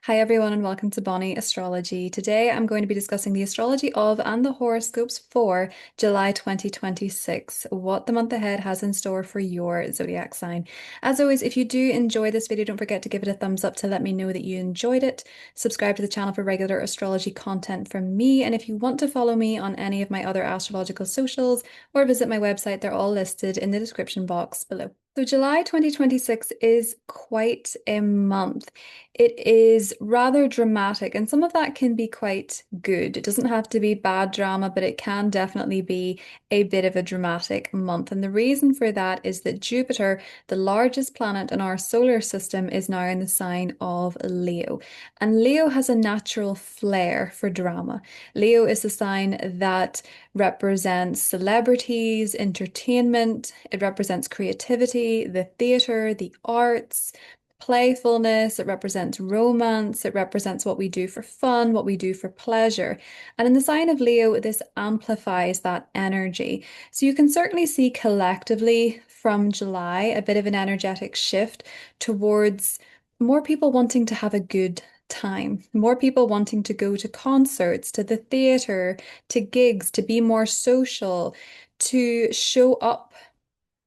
Hi everyone and welcome to Bonnie Astrology. Today I'm going to be discussing the astrology of and the horoscopes for July 2026, what the month ahead has in store for your zodiac sign. As always, if you do enjoy this video, don't forget to give it a thumbs up to let me know that you enjoyed it. Subscribe to the channel for regular astrology content from me, and if you want to follow me on any of my other astrological socials or visit my website, they're all listed in the description box below. So July 2026 is quite a month. It is rather dramatic, and some of that can be quite good. It doesn't have to be bad drama, but it can definitely be a bit of a dramatic month. And the reason for that is that Jupiter, the largest planet in our solar system, is now in the sign of Leo. And Leo has a natural flair for drama. Leo is the sign that represents celebrities, entertainment, it represents creativity, the theatre, the arts, playfulness, it represents romance, it represents what we do for fun, what we do for pleasure. And in the sign of Leo, this amplifies that energy. So you can certainly see collectively from July a bit of an energetic shift towards more people wanting to have a good time, more people wanting to go to concerts, to the theatre, to gigs, to be more social, to show up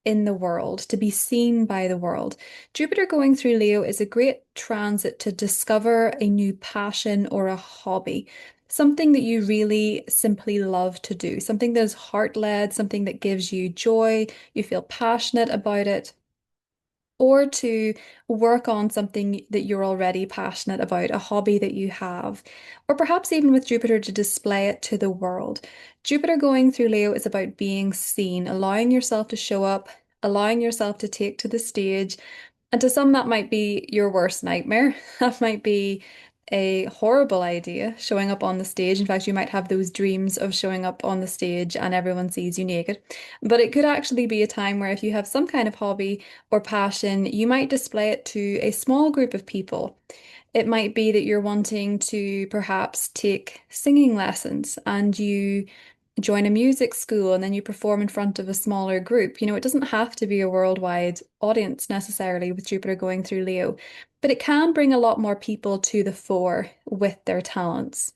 in the world, to be seen by the world. Jupiter going through Leo is a great transit to discover a new passion or a hobby, something that you really simply love to do, something that is heart-led, something that gives you joy, you feel passionate about it, or to work on something that you're already passionate about, a hobby that you have, or perhaps even with Jupiter to display it to the world. Jupiter going through Leo is about being seen, allowing yourself to show up, allowing yourself to take to the stage. And to some, that might be your worst nightmare. That might be a horrible idea, showing up on the stage. In fact, you might have those dreams of showing up on the stage and everyone sees you naked. But it could actually be a time where if you have some kind of hobby or passion, you might display it to a small group of people. It might be that you're wanting to perhaps take singing lessons and you join a music school and then you perform in front of a smaller group. It doesn't have to be a worldwide audience necessarily with Jupiter going through Leo, but it can bring a lot more people to the fore with their talents.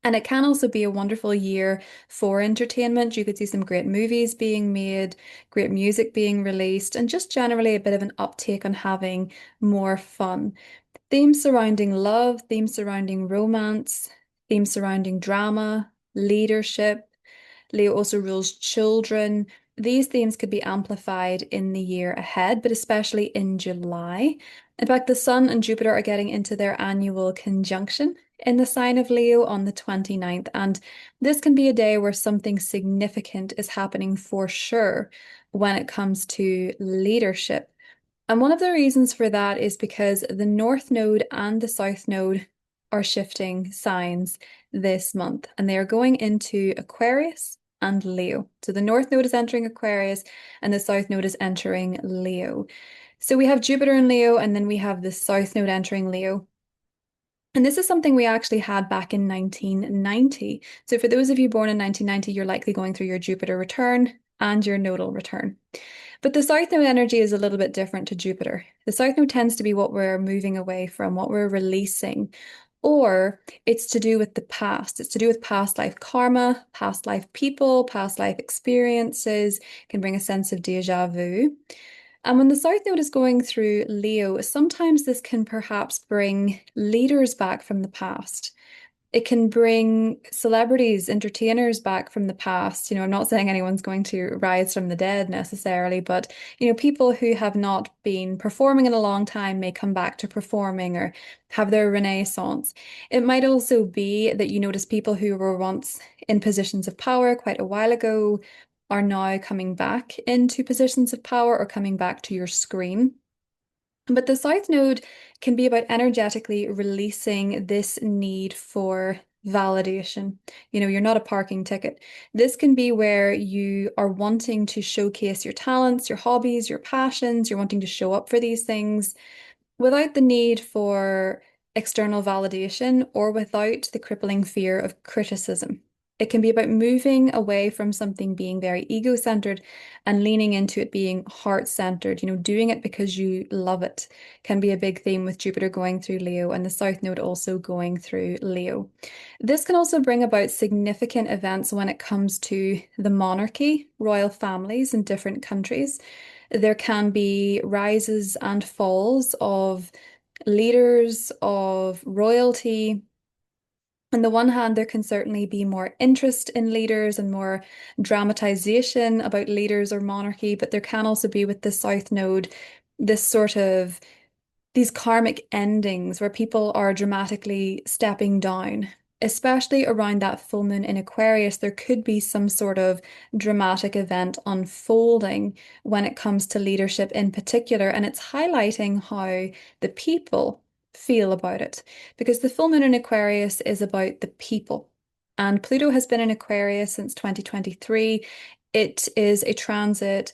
And it can also be a wonderful year for entertainment. You could see some great movies being made, great music being released, and just generally a bit of an uptake on having more fun. Themes surrounding love, themes surrounding romance, themes surrounding drama, leadership. Leo also rules children. These themes could be amplified in the year ahead, but especially in July. In fact, the Sun and Jupiter are getting into their annual conjunction in the sign of Leo on the 29th. And this can be a day where something significant is happening for sure when it comes to leadership. And one of the reasons for that is because the North Node and the South Node are shifting signs this month, and they are going into Aquarius and Leo. So the North Node is entering Aquarius and the South Node is entering Leo. So we have Jupiter in Leo, and then we have the South Node entering Leo. And this is something we actually had back in 1990. So for those of you born in 1990, you're likely going through your Jupiter return and your nodal return. But the South Node energy is a little bit different to Jupiter. The South Node tends to be what we're moving away from, what we're releasing, or it's to do with the past. It's to do with past life karma, past life people, past life experiences, can bring a sense of déjà vu. And when the South Node is going through Leo, sometimes this can perhaps bring leaders back from the past. It can bring celebrities, entertainers back from the past. I'm not saying anyone's going to rise from the dead necessarily, but people who have not been performing in a long time may come back to performing or have their renaissance. It might also be that you notice people who were once in positions of power quite a while ago are now coming back into positions of power or coming back to your screen. But the South Node can be about energetically releasing this need for validation. You're not a parking ticket. This can be where you are wanting to showcase your talents, your hobbies, your passions. You're wanting to show up for these things without the need for external validation or without the crippling fear of criticism. It can be about moving away from something being very ego-centered and leaning into it being heart-centered. Doing it because you love it can be a big theme with Jupiter going through Leo and the South Node also going through Leo. This can also bring about significant events when it comes to the monarchy, royal families in different countries. There can be rises and falls of leaders, of royalty. On the one hand, there can certainly be more interest in leaders and more dramatization about leaders or monarchy, but there can also be with the South Node this sort of these karmic endings where people are dramatically stepping down. Especially around that full moon in Aquarius, there could be some sort of dramatic event unfolding when it comes to leadership in particular, and it's highlighting how the people feel about it. Because the full moon in Aquarius is about the people, and Pluto has been in Aquarius since 2023. It is a transit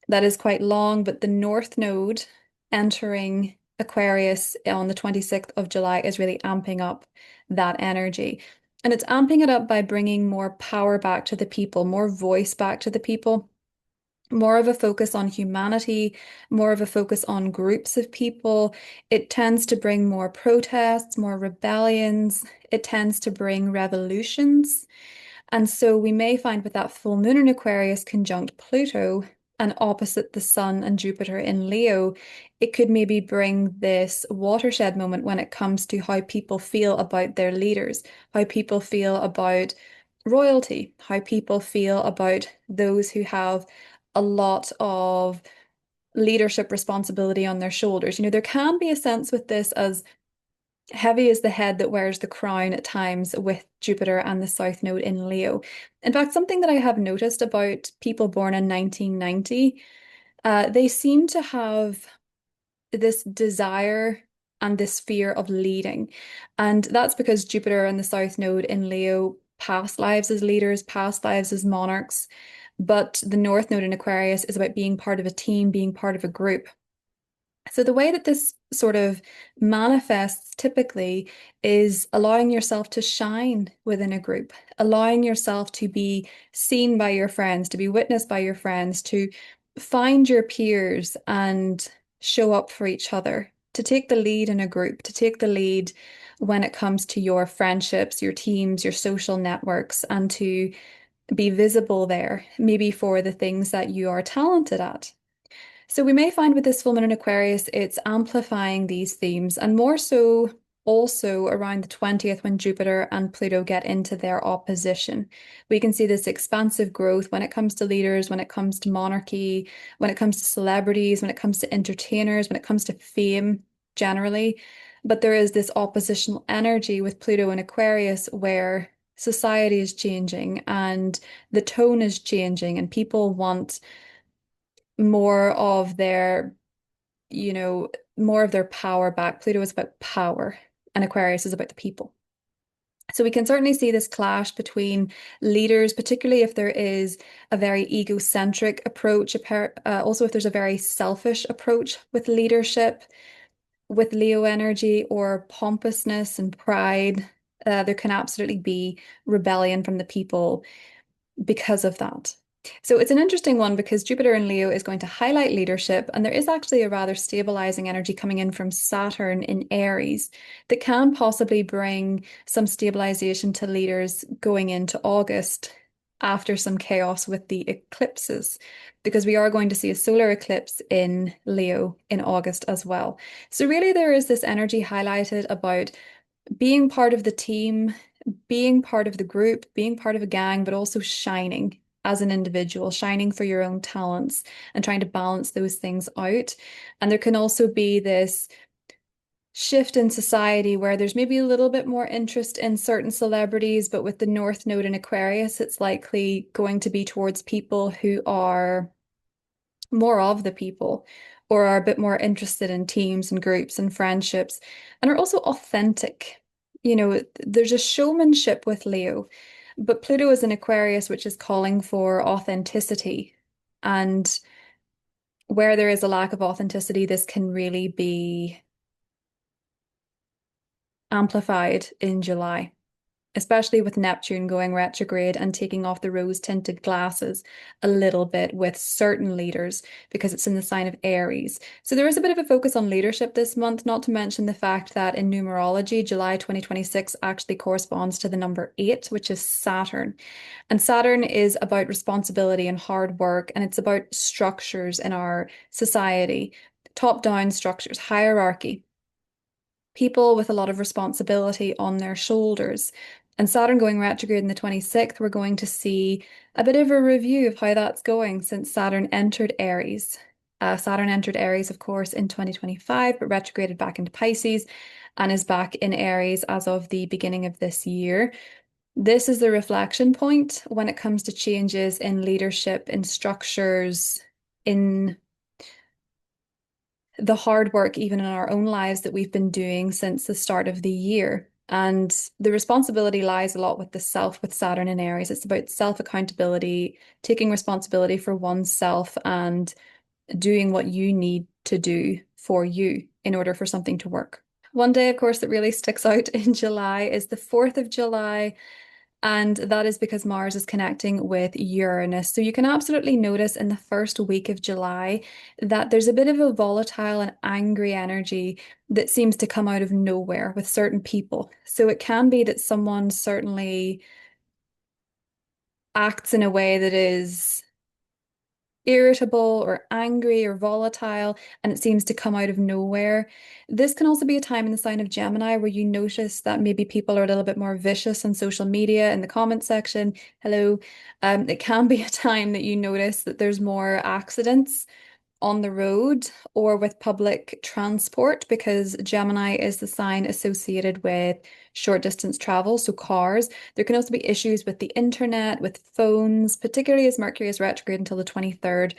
that is quite long, but the North Node entering Aquarius on the 26th of July is really amping up that energy. And it's amping it up by bringing more power back to the people, more voice back to the people, more of a focus on humanity, more of a focus on groups of people. It tends to bring more protests, more rebellions. It tends to bring revolutions. And so we may find with that full moon in Aquarius conjunct Pluto and opposite the Sun and Jupiter in Leo, it could maybe bring this watershed moment when it comes to how people feel about their leaders, how people feel about royalty, how people feel about those who have a lot of leadership responsibility on their shoulders. There can be a sense with this as heavy is the head that wears the crown at times with Jupiter and the South Node in Leo. In fact, something that I have noticed about people born in 1990, they seem to have this desire and this fear of leading. And that's because Jupiter and the South Node in Leo, past lives as leaders, past lives as monarchs. But the North Node in Aquarius is about being part of a team, being part of a group. So the way that this sort of manifests typically is allowing yourself to shine within a group, allowing yourself to be seen by your friends, to be witnessed by your friends, to find your peers and show up for each other, to take the lead in a group, to take the lead when it comes to your friendships, your teams, your social networks, and to be visible there, maybe for the things that you are talented at. So we may find with this full moon in Aquarius, it's amplifying these themes and more so also around the 20th when Jupiter and Pluto get into their opposition. We can see this expansive growth when it comes to leaders, when it comes to monarchy, when it comes to celebrities, when it comes to entertainers, when it comes to fame generally. But there is this oppositional energy with Pluto and Aquarius where society is changing and the tone is changing and people want more of their, you know, more of their power back. Pluto is about power, and Aquarius is about the people. So we can certainly see this clash between leaders, particularly if there is a very egocentric approach, also if there's a very selfish approach with leadership, with Leo energy or pompousness and pride. There can absolutely be rebellion from the people because of that. So it's an interesting one because Jupiter in Leo is going to highlight leadership, and there is actually a rather stabilizing energy coming in from Saturn in Aries that can possibly bring some stabilization to leaders going into August after some chaos with the eclipses, because we are going to see a solar eclipse in Leo in August as well. So really there is this energy highlighted about being part of the team, being part of the group, being part of a gang, but also shining as an individual, shining for your own talents and trying to balance those things out. And there can also be this shift in society where there's maybe a little bit more interest in certain celebrities, but with the North Node in Aquarius, it's likely going to be towards people who are more of the people or are a bit more interested in teams and groups and friendships and are also authentic. There's a showmanship with Leo, but Pluto is in Aquarius, which is calling for authenticity. And where there is a lack of authenticity, this can really be amplified in July, especially with Neptune going retrograde and taking off the rose-tinted glasses a little bit with certain leaders because it's in the sign of Aries. So there is a bit of a focus on leadership this month, not to mention the fact that in numerology, July 2026 actually corresponds to the number 8, which is Saturn. And Saturn is about responsibility and hard work, and it's about structures in our society, top-down structures, hierarchy, people with a lot of responsibility on their shoulders. And Saturn going retrograde in the 26th, we're going to see a bit of a review of how that's going since Saturn entered Aries. Saturn entered Aries, of course, in 2025, but retrograded back into Pisces and is back in Aries as of the beginning of this year. This is the reflection point when it comes to changes in leadership, in structures, in the hard work, even in our own lives, that we've been doing since the start of the year. And the responsibility lies a lot with the self, with Saturn in Aries. It's about self-accountability, taking responsibility for oneself and doing what you need to do for you in order for something to work. One day, of course, that really sticks out in July is the 4th of July. And that is because Mars is connecting with Uranus. So you can absolutely notice in the first week of July that there's a bit of a volatile and angry energy that seems to come out of nowhere with certain people. So it can be that someone certainly acts in a way that is irritable or angry or volatile, and it seems to come out of nowhere. This can also be a time in the sign of Gemini where you notice that maybe people are a little bit more vicious on social media in the comment section. Hello. It can be a time that you notice that there's more accidents on the road or with public transport because Gemini is the sign associated with short distance travel, so cars. There can also be issues with the internet, with phones, particularly as Mercury is retrograde until the 23rd,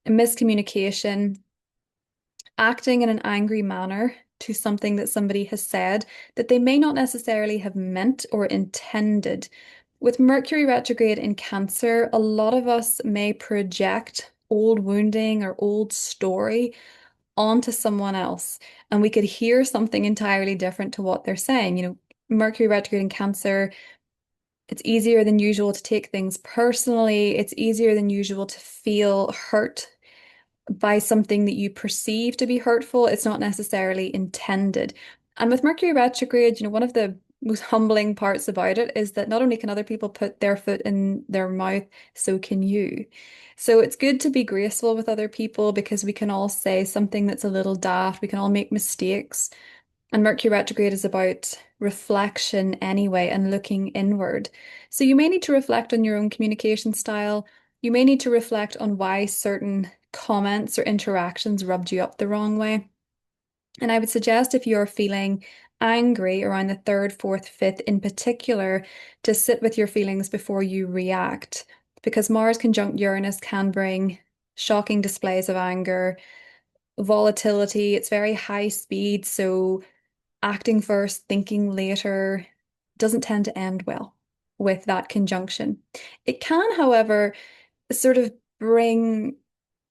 miscommunication, acting in an angry manner to something that somebody has said that they may not necessarily have meant or intended. With Mercury retrograde in Cancer, a lot of us may project old wounding or old story onto someone else, and we could hear something entirely different to what they're saying. Mercury retrograde in Cancer, it's easier than usual to take things personally. It's easier than usual to feel hurt by something that you perceive to be hurtful. It's not necessarily intended. And with Mercury retrograde, one of the most humbling parts about it is that not only can other people put their foot in their mouth, so can you. So it's good to be graceful with other people because we can all say something that's a little daft. We can all make mistakes. And Mercury retrograde is about reflection anyway and looking inward. So you may need to reflect on your own communication style. You may need to reflect on why certain comments or interactions rubbed you up the wrong way. And I would suggest if you're feeling angry around the 3rd, 4th, 5th in particular, to sit with your feelings before you react, because Mars conjunct Uranus can bring shocking displays of anger, volatility. It's very high speed, so acting first, thinking later doesn't tend to end well with that conjunction. It can, however, sort of bring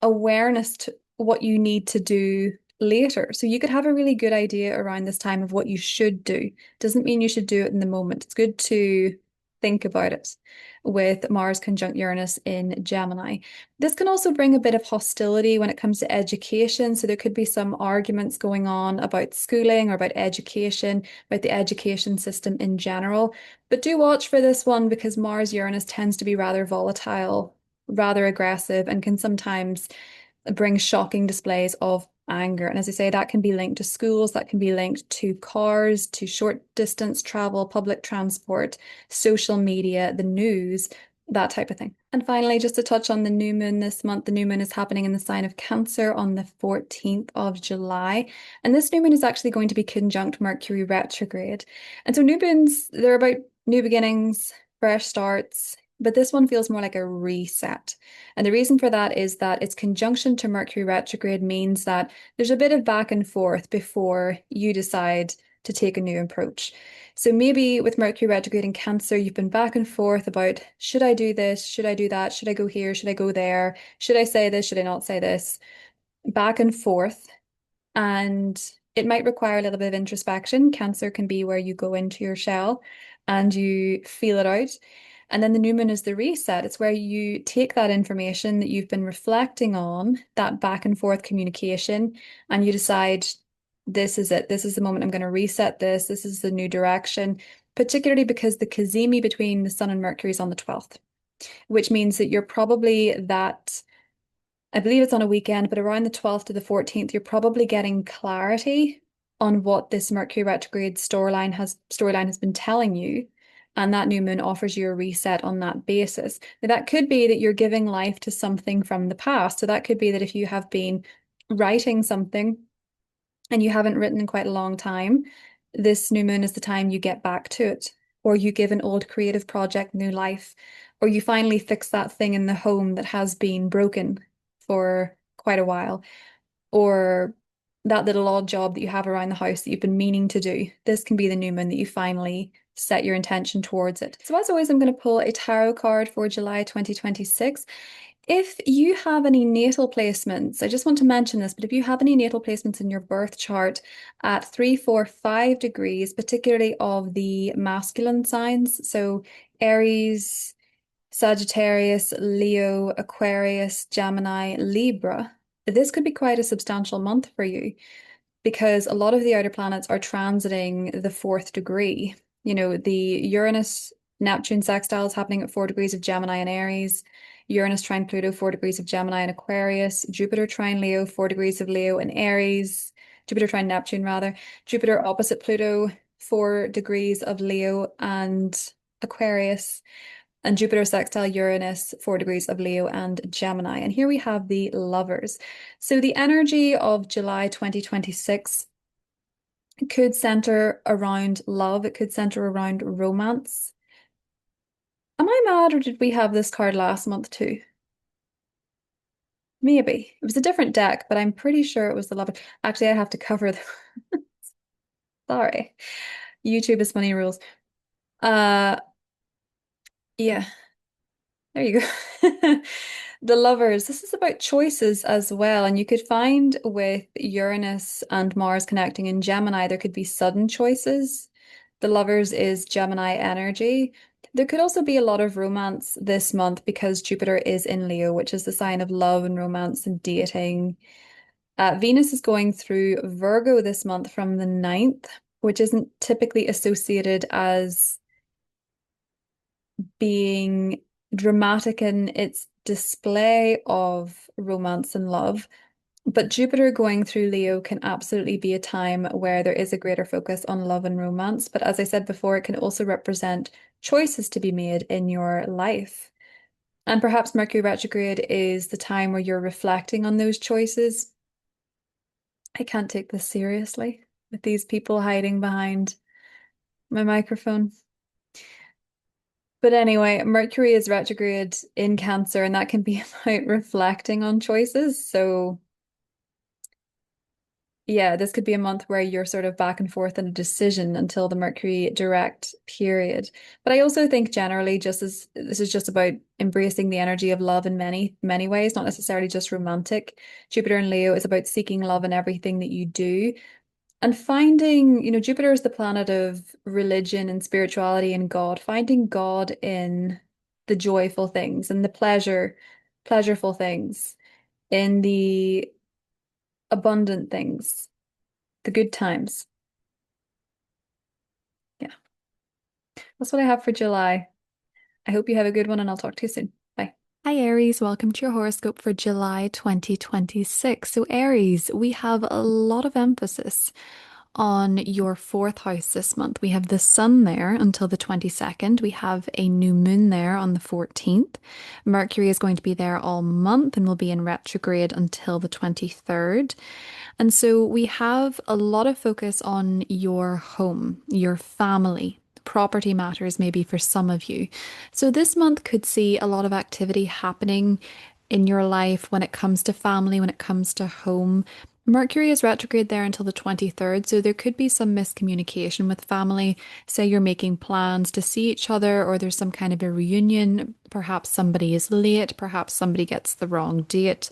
awareness to what you need to do later. So you could have a really good idea around this time of what you should do. Doesn't mean you should do it in the moment. It's good to think about it with Mars conjunct Uranus in Gemini. This can also bring a bit of hostility when it comes to education. So there could be some arguments going on about schooling or about education, about the education system in general. But do watch for this one because Mars Uranus tends to be rather volatile, rather aggressive, and can sometimes bring shocking displays of anger. And as I say, that can be linked to schools, that can be linked to cars, to short distance travel, public transport, social media, the news, that type of thing. And finally, just to touch on the new moon this month, the new moon is happening in the sign of Cancer on the 14th of July. And this new moon is actually going to be conjunct Mercury retrograde. And so new moons, they're about new beginnings, fresh starts, but this one feels more like a reset. And the reason for that is that its conjunction to Mercury retrograde means that there's a bit of back and forth before you decide to take a new approach. So maybe with Mercury retrograde in Cancer, you've been back and forth about, should I do this? Should I do that? Should I go here? Should I go there? Should I say this? Should I not say this? Back and forth. And it might require a little bit of introspection. Cancer can be where you go into your shell and you feel it out. And then the new moon is the reset. It's where you take that information that you've been reflecting on, that back and forth communication, and you decide, this is it. This is the moment I'm going to reset this. This is the new direction, particularly because the cazimi between the Sun and Mercury is on the 12th, which means that you're probably that, I believe it's on a weekend, but around the 12th to the 14th, you're probably getting clarity on what this Mercury retrograde storyline has been telling you. And that new moon offers you a reset on that basis. Now, that could be that you're giving life to something from the past. So that could be that if you have been writing something and you haven't written in quite a long time, this new moon is the time you get back to it, or you give an old creative project new life, or you finally fix that thing in the home that has been broken for quite a while, or that little odd job that you have around the house that you've been meaning to do. This can be the new moon that you finally set your intention towards it. So as always, I'm going to pull a tarot card for July 2026. If you have any natal placements, I just want to mention this, but if you have any natal placements in your birth chart at 3, 4, 5 degrees, particularly of the masculine signs, so Aries, Sagittarius, Leo, Aquarius, Gemini, Libra, this could be quite a substantial month for you because a lot of the outer planets are transiting the 4th degree. You know, the Uranus Neptune sextile is happening at 4 degrees of Gemini and Aries. Uranus trine Pluto, 4 degrees of Gemini and Aquarius. Jupiter trine Leo, 4 degrees of Leo and Aries. Jupiter trine Neptune, rather. Jupiter opposite Pluto, 4 degrees of Leo and Aquarius. And Jupiter sextile Uranus, 4 degrees of Leo and Gemini. And here we have the lovers. So the energy of July 2026 could center around love. It could center around romance. Am I mad, or did we have this card last month too? Maybe. It was a different deck, but I'm pretty sure it was the lover. Actually, I have to cover the sorry. YouTube is funny rules. Uh yeah. There you go. The lovers. This is about choices as well. And you could find with Uranus and Mars connecting in Gemini, there could be sudden choices. The lovers is Gemini energy. There could also be a lot of romance this month because Jupiter is in Leo, which is the sign of love and romance and dating. Venus is going through Virgo this month from the 9th, which isn't typically associated as being dramatic in its display of romance and love. But Jupiter going through Leo can absolutely be a time where there is a greater focus on love and romance. But as I said before, it can also represent choices to be made in your life. And perhaps Mercury retrograde is the time where you're reflecting on those choices. I can't take this seriously with these people hiding behind my microphone. But anyway, Mercury is retrograde in Cancer, and that can be about reflecting on choices. So, yeah, this could be a month where you're sort of back and forth in a decision until the Mercury direct period. But I also think generally, just as this is just about embracing the energy of love in many, many ways, not necessarily just romantic. Jupiter and Leo is about seeking love in everything that you do. And finding, Jupiter is the planet of religion and spirituality and God, finding God in the joyful things and the pleasureful things, in the abundant things, the good times. Yeah, that's what I have for July. I hope you have a good one, and I'll talk to you soon. Bye. Hi Aries, welcome to your horoscope for July 2026. So Aries, we have a lot of emphasis on your fourth house this month. We have the sun there until the 22nd. We have a new moon there on the 14th. Mercury is going to be there all month and will be in retrograde until the 23rd. And so we have a lot of focus on your home, your family. Property matters maybe for some of you. So this month could see a lot of activity happening in your life when it comes to family, when it comes to home. Mercury is retrograde there until the 23rd, so there could be some miscommunication with family. Say you're making plans to see each other, or there's some kind of a reunion. Perhaps somebody is late, perhaps somebody gets the wrong date.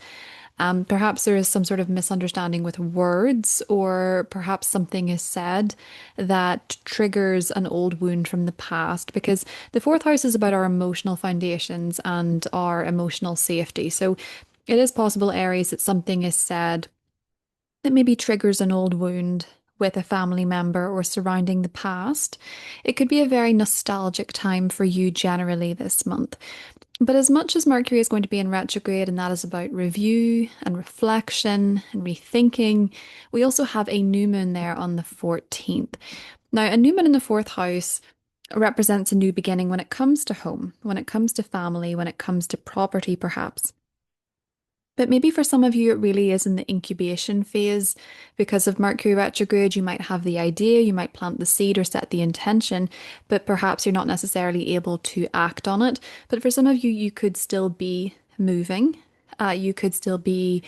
Perhaps there is some sort of misunderstanding with words, or perhaps something is said that triggers an old wound from the past, because the fourth house is about our emotional foundations and our emotional safety. So it is possible, Aries, that something is said that maybe triggers an old wound with a family member or surrounding the past. It could be a very nostalgic time for you generally this month. But as much as Mercury is going to be in retrograde, and that is about review and reflection and rethinking, we also have a new moon there on the 14th. Now, a new moon in the fourth house represents a new beginning when it comes to home, when it comes to family, when it comes to property, perhaps. But maybe for some of you, it really is in the incubation phase. Because of Mercury retrograde, you might have the idea, you might plant the seed or set the intention, but perhaps you're not necessarily able to act on it. But for some of you, you could still be moving. You could still be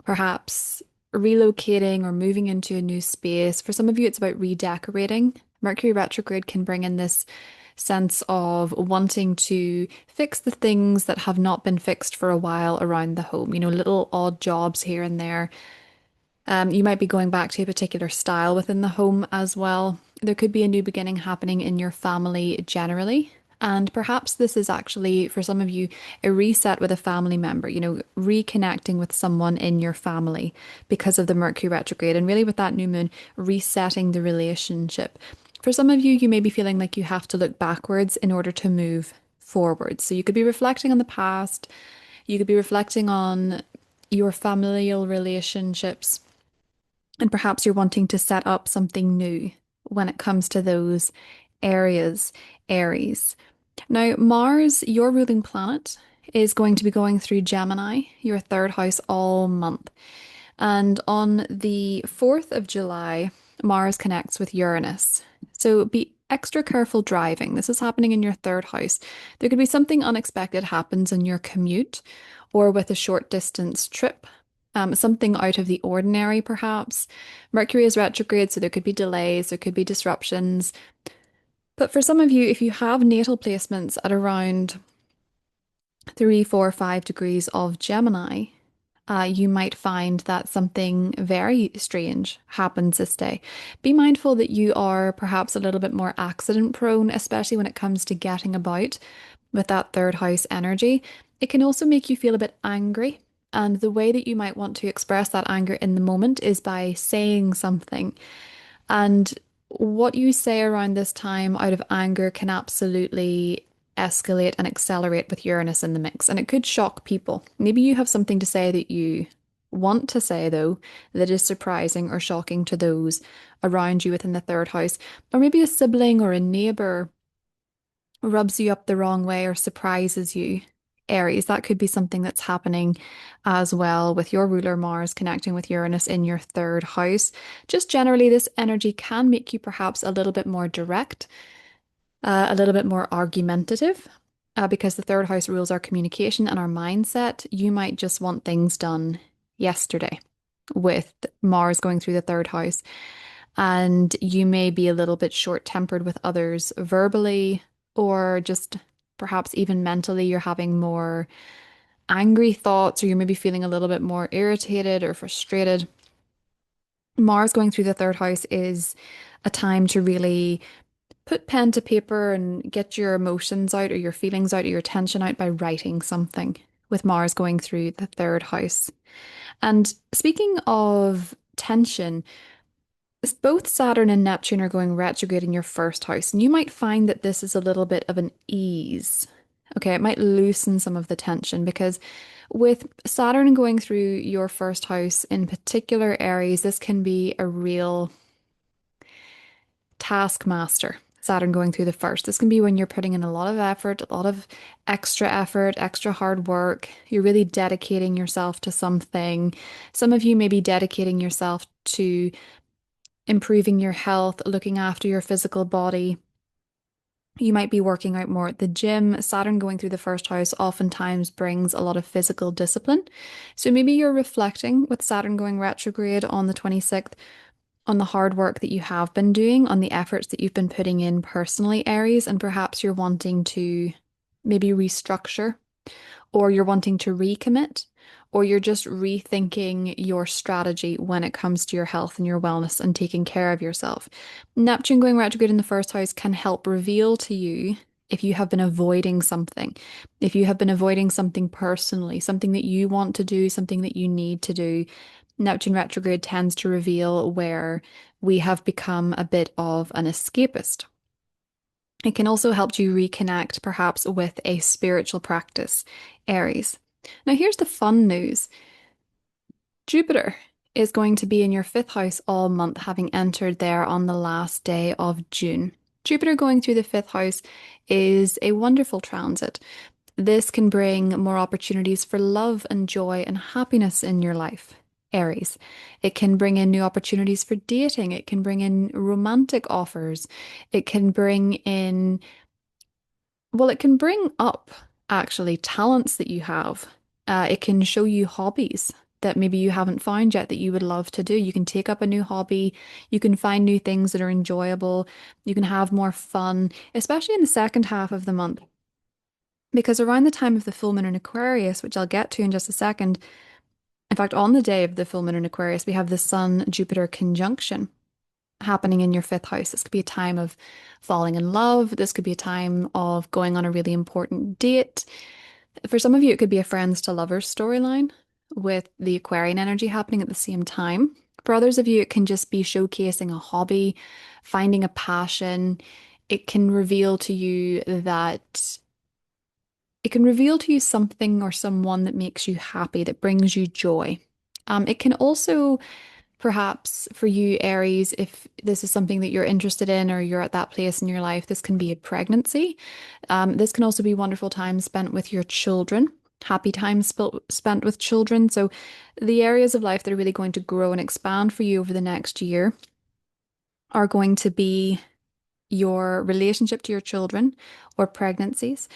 perhaps relocating or moving into a new space. For some of you, it's about redecorating. Mercury retrograde can bring in this sense of wanting to fix the things that have not been fixed for a while around the home, little odd jobs here and there. You might be going back to a particular style within the home as well. There could be a new beginning happening in your family generally. And perhaps this is actually, for some of you, a reset with a family member, reconnecting with someone in your family because of the Mercury retrograde. And really, with that new moon, resetting the relationship. For some of you, you may be feeling like you have to look backwards in order to move forward. So you could be reflecting on the past, you could be reflecting on your familial relationships, and perhaps you're wanting to set up something new when it comes to those areas, Aries. Now, Mars, your ruling planet, is going to be going through Gemini, your third house, all month. And on the 4th of July, Mars connects with Uranus. So be extra careful driving. This is happening in your third house. There could be something unexpected happens in your commute or with a short distance trip. Something out of the ordinary, perhaps. Mercury is retrograde, so there could be delays, there could be disruptions. But for some of you, if you have natal placements at around 3, 4, 5 degrees of Gemini, you might find that something very strange happens this day. Be mindful that you are perhaps a little bit more accident prone, especially when it comes to getting about with that third house energy. It can also make you feel a bit angry. And the way that you might want to express that anger in the moment is by saying something. And what you say around this time out of anger can absolutely escalate and accelerate with Uranus in the mix. And it could shock people. Maybe you have something to say that you want to say, though, that is surprising or shocking to those around you within the third house. Or maybe a sibling or a neighbor rubs you up the wrong way or surprises you. Aries, that could be something that's happening as well with your ruler Mars connecting with Uranus in your third house. Just generally, this energy can make you perhaps a little bit more direct, a little bit more argumentative, because the third house rules our communication and our mindset. You might just want things done yesterday with Mars going through the third house, and you may be a little bit short-tempered with others verbally, or just perhaps even mentally, you're having more angry thoughts, or you may be feeling a little bit more irritated or frustrated. Mars going through the third house is a time to really put pen to paper and get your emotions out or your feelings out or your tension out by writing something with Mars going through the third house. And speaking of tension, both Saturn and Neptune are going retrograde in your first house, and you might find that this is a little bit of an ease. Okay, it might loosen some of the tension because with Saturn going through your first house, in particular Aries, this can be a real taskmaster. Saturn going through the first. This can be when you're putting in a lot of effort, a lot of effort, extra hard work. You're really dedicating yourself to something. Some of you may be dedicating yourself to improving your health, looking after your physical body. You might be working out more at the gym. Saturn going through the first house oftentimes brings a lot of physical discipline. So maybe you're reflecting with Saturn going retrograde on the 26th on the hard work that you have been doing, on the efforts that you've been putting in personally, Aries, and perhaps you're wanting to maybe restructure, or you're wanting to recommit, or you're just rethinking your strategy when it comes to your health and your wellness and taking care of yourself. Neptune going retrograde in the first house can help reveal to you if you have been avoiding something, if you have been avoiding something personally, something that you want to do, something that you need to do. Neptune retrograde tends to reveal where we have become a bit of an escapist. It can also help you reconnect perhaps with a spiritual practice, Aries. Now, here's the fun news. Jupiter is going to be in your fifth house all month, having entered there on the last day of June. Jupiter going through the fifth house is a wonderful transit. This can bring more opportunities for love and joy and happiness in your life, Aries. It can bring in new opportunities for dating. It can bring in romantic offers. It can bring in, well, it can bring up actually talents that you have. It can show you hobbies that maybe you haven't found yet that you would love to do. You can take up a new hobby. You can find new things that are enjoyable. You can have more fun, especially in the second half of the month. Because around the time of the full moon in Aquarius, which I'll get to in just a second, in fact, on the day of the full moon in Aquarius, we have the Sun-Jupiter conjunction happening in your fifth house. This could be a time of falling in love. This could be a time of going on a really important date. For some of you, it could be a friends to lovers storyline with the Aquarian energy happening at the same time. For others of you, it can just be showcasing a hobby, finding a passion. It can reveal to you that it can reveal to you something or someone that makes you happy, that brings you joy. It can also, perhaps for you, Aries, if this is something that you're interested in or you're at that place in your life, this can be a pregnancy. This can also be wonderful time spent with your children, happy time spent with children. So the areas of life that are really going to grow and expand for you over the next year are going to be your relationship to your children or pregnancies.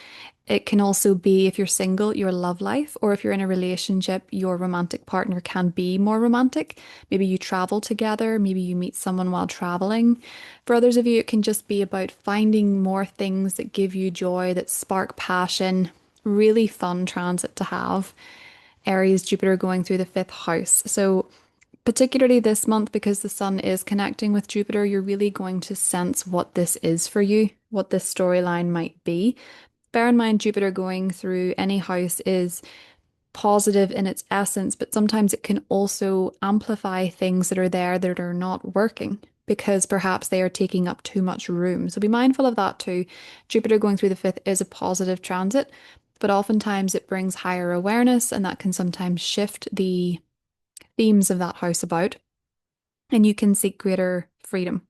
It can also be, if you're single, your love life, or if you're in a relationship, your romantic partner can be more romantic. Maybe you travel together, maybe you meet someone while traveling. For others of you, it can just be about finding more things that give you joy, that spark passion. Really fun transit to have. Aries, Jupiter going through the fifth house. So particularly this month, because the sun is connecting with Jupiter, you're really going to sense what this is for you, what this storyline might be. Bear in mind, Jupiter going through any house is positive in its essence, but sometimes it can also amplify things that are there that are not working because perhaps they are taking up too much room. So be mindful of that too. Jupiter going through the fifth is a positive transit, but oftentimes it brings higher awareness, and that can sometimes shift the themes of that house about, and you can seek greater freedom.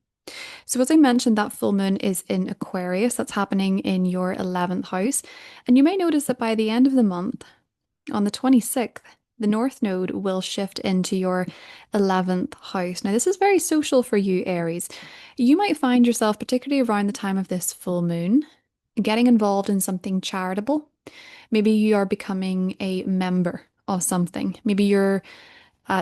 So, as I mentioned, that full moon is in Aquarius. That's happening in your 11th house. And you may notice that by the end of the month, on the 26th, the North Node will shift into your 11th house. Now, this is very social for you, Aries. You might find yourself, particularly around the time of this full moon, getting involved in something charitable. Maybe you are becoming a member of something. Maybe you're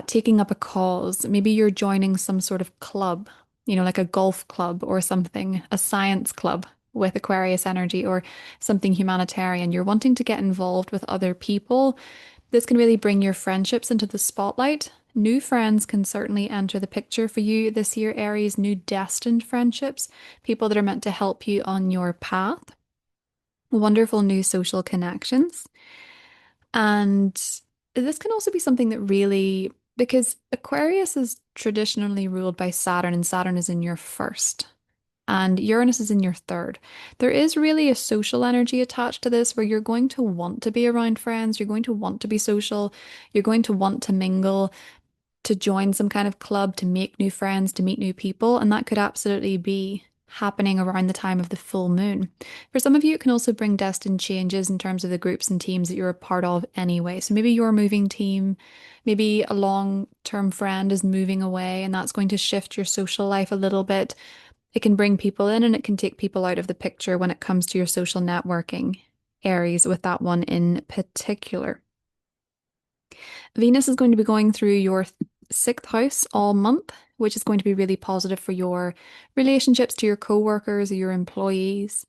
taking up a cause. Maybe you're joining some sort of club, like a golf club or something, a science club with Aquarius energy or something humanitarian. You're wanting to get involved with other people. This can really bring your friendships into the spotlight. New friends can certainly enter the picture for you this year, Aries, new destined friendships, people that are meant to help you on your path. Wonderful new social connections. And this can also be something that really, because Aquarius is traditionally ruled by Saturn, and Saturn is in your first, and Uranus is in your third. There is really a social energy attached to this where you're going to want to be around friends, you're going to want to be social, you're going to want to mingle, to join some kind of club, to make new friends, to meet new people, and that could absolutely be happening around the time of the full moon. For some of you, it can also bring destined changes in terms of the groups and teams that you're a part of anyway. So maybe you're moving team, maybe a long-term friend is moving away, and that's going to shift your social life a little bit. It can bring people in and it can take people out of the picture when it comes to your social networking, Aries, with that one in particular. Venus is going to be going through your sixth house all month, which is going to be really positive for your relationships to your co-workers or your employees.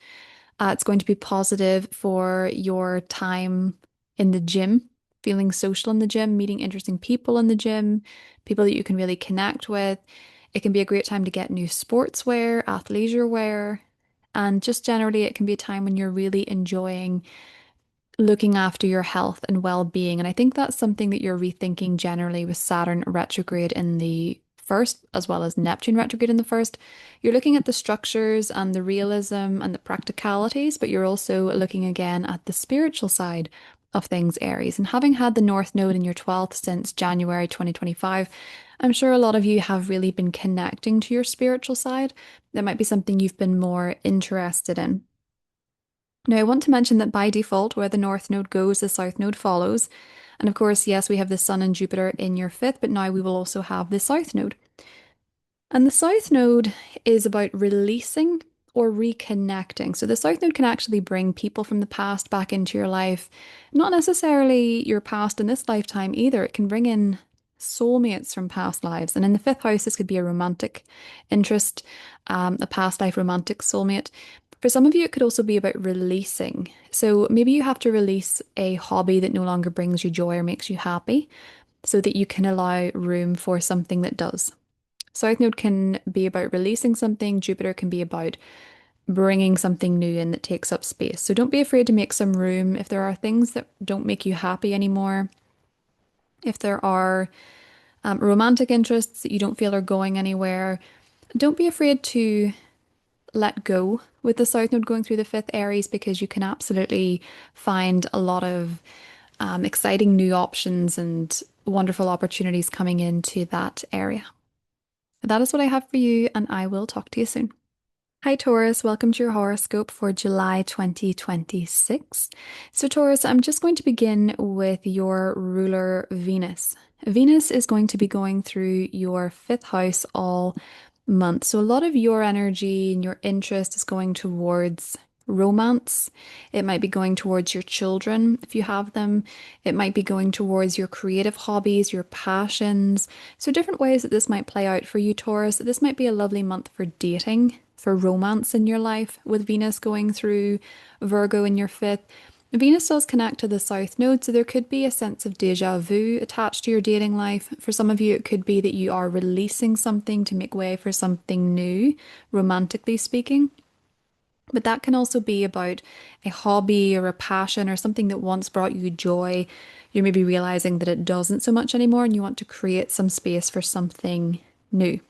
It's going to be positive for your time in the gym, feeling social in the gym, meeting interesting people in the gym, people that you can really connect with. It can be a great time to get new sportswear, athleisure wear, and just generally it can be a time when you're really enjoying looking after your health and well-being. And I think that's something that you're rethinking generally with Saturn retrograde in the first, as well as Neptune retrograde in the first. You're looking at the structures and the realism and the practicalities, but you're also looking again at the spiritual side of things, Aries. And having had the North Node in your 12th since January 2025, I'm sure a lot of you have really been connecting to your spiritual side. That might be something you've been more interested in. Now, I want to mention that by default, where the North Node goes, the South Node follows. And of course, yes, we have the Sun and Jupiter in your fifth, but now we will also have the South Node. And the South Node is about releasing or reconnecting. So the South Node can actually bring people from the past back into your life, not necessarily your past in this lifetime either. It can bring in soulmates from past lives. And in the fifth house, this could be a romantic interest, a past life romantic soulmate. For some of you, it could also be about releasing. So maybe you have to release a hobby that no longer brings you joy or makes you happy so that you can allow room for something that does. South Node can be about releasing something, Jupiter can be about bringing something new in that takes up space. So don't be afraid to make some room if there are things that don't make you happy anymore. If there are romantic interests that you don't feel are going anywhere, don't be afraid to let go with the South Node going through the fifth, Aries, because you can absolutely find a lot of exciting new options and wonderful opportunities coming into that area. That is what I have for you, and I will talk to you soon. Hi Taurus, welcome to your horoscope for July 2026. So Taurus, I'm just going to begin with your ruler Venus. Venus is going to be going through your fifth house all month. So a lot of your energy and your interest is going towards romance. It might be going towards your children if you have them. It might be going towards your creative hobbies, your passions. So different ways that this might play out for you, Taurus. This might be a lovely month for dating, for romance in your life, with Venus going through Virgo in your fifth. Venus does connect to the South Node, so there could be a sense of déjà vu attached to your dating life. For some of you, it could be that you are releasing something to make way for something new, romantically speaking. But that can also be about a hobby or a passion or something that once brought you joy. You're maybe realizing that it doesn't so much anymore and you want to create some space for something new.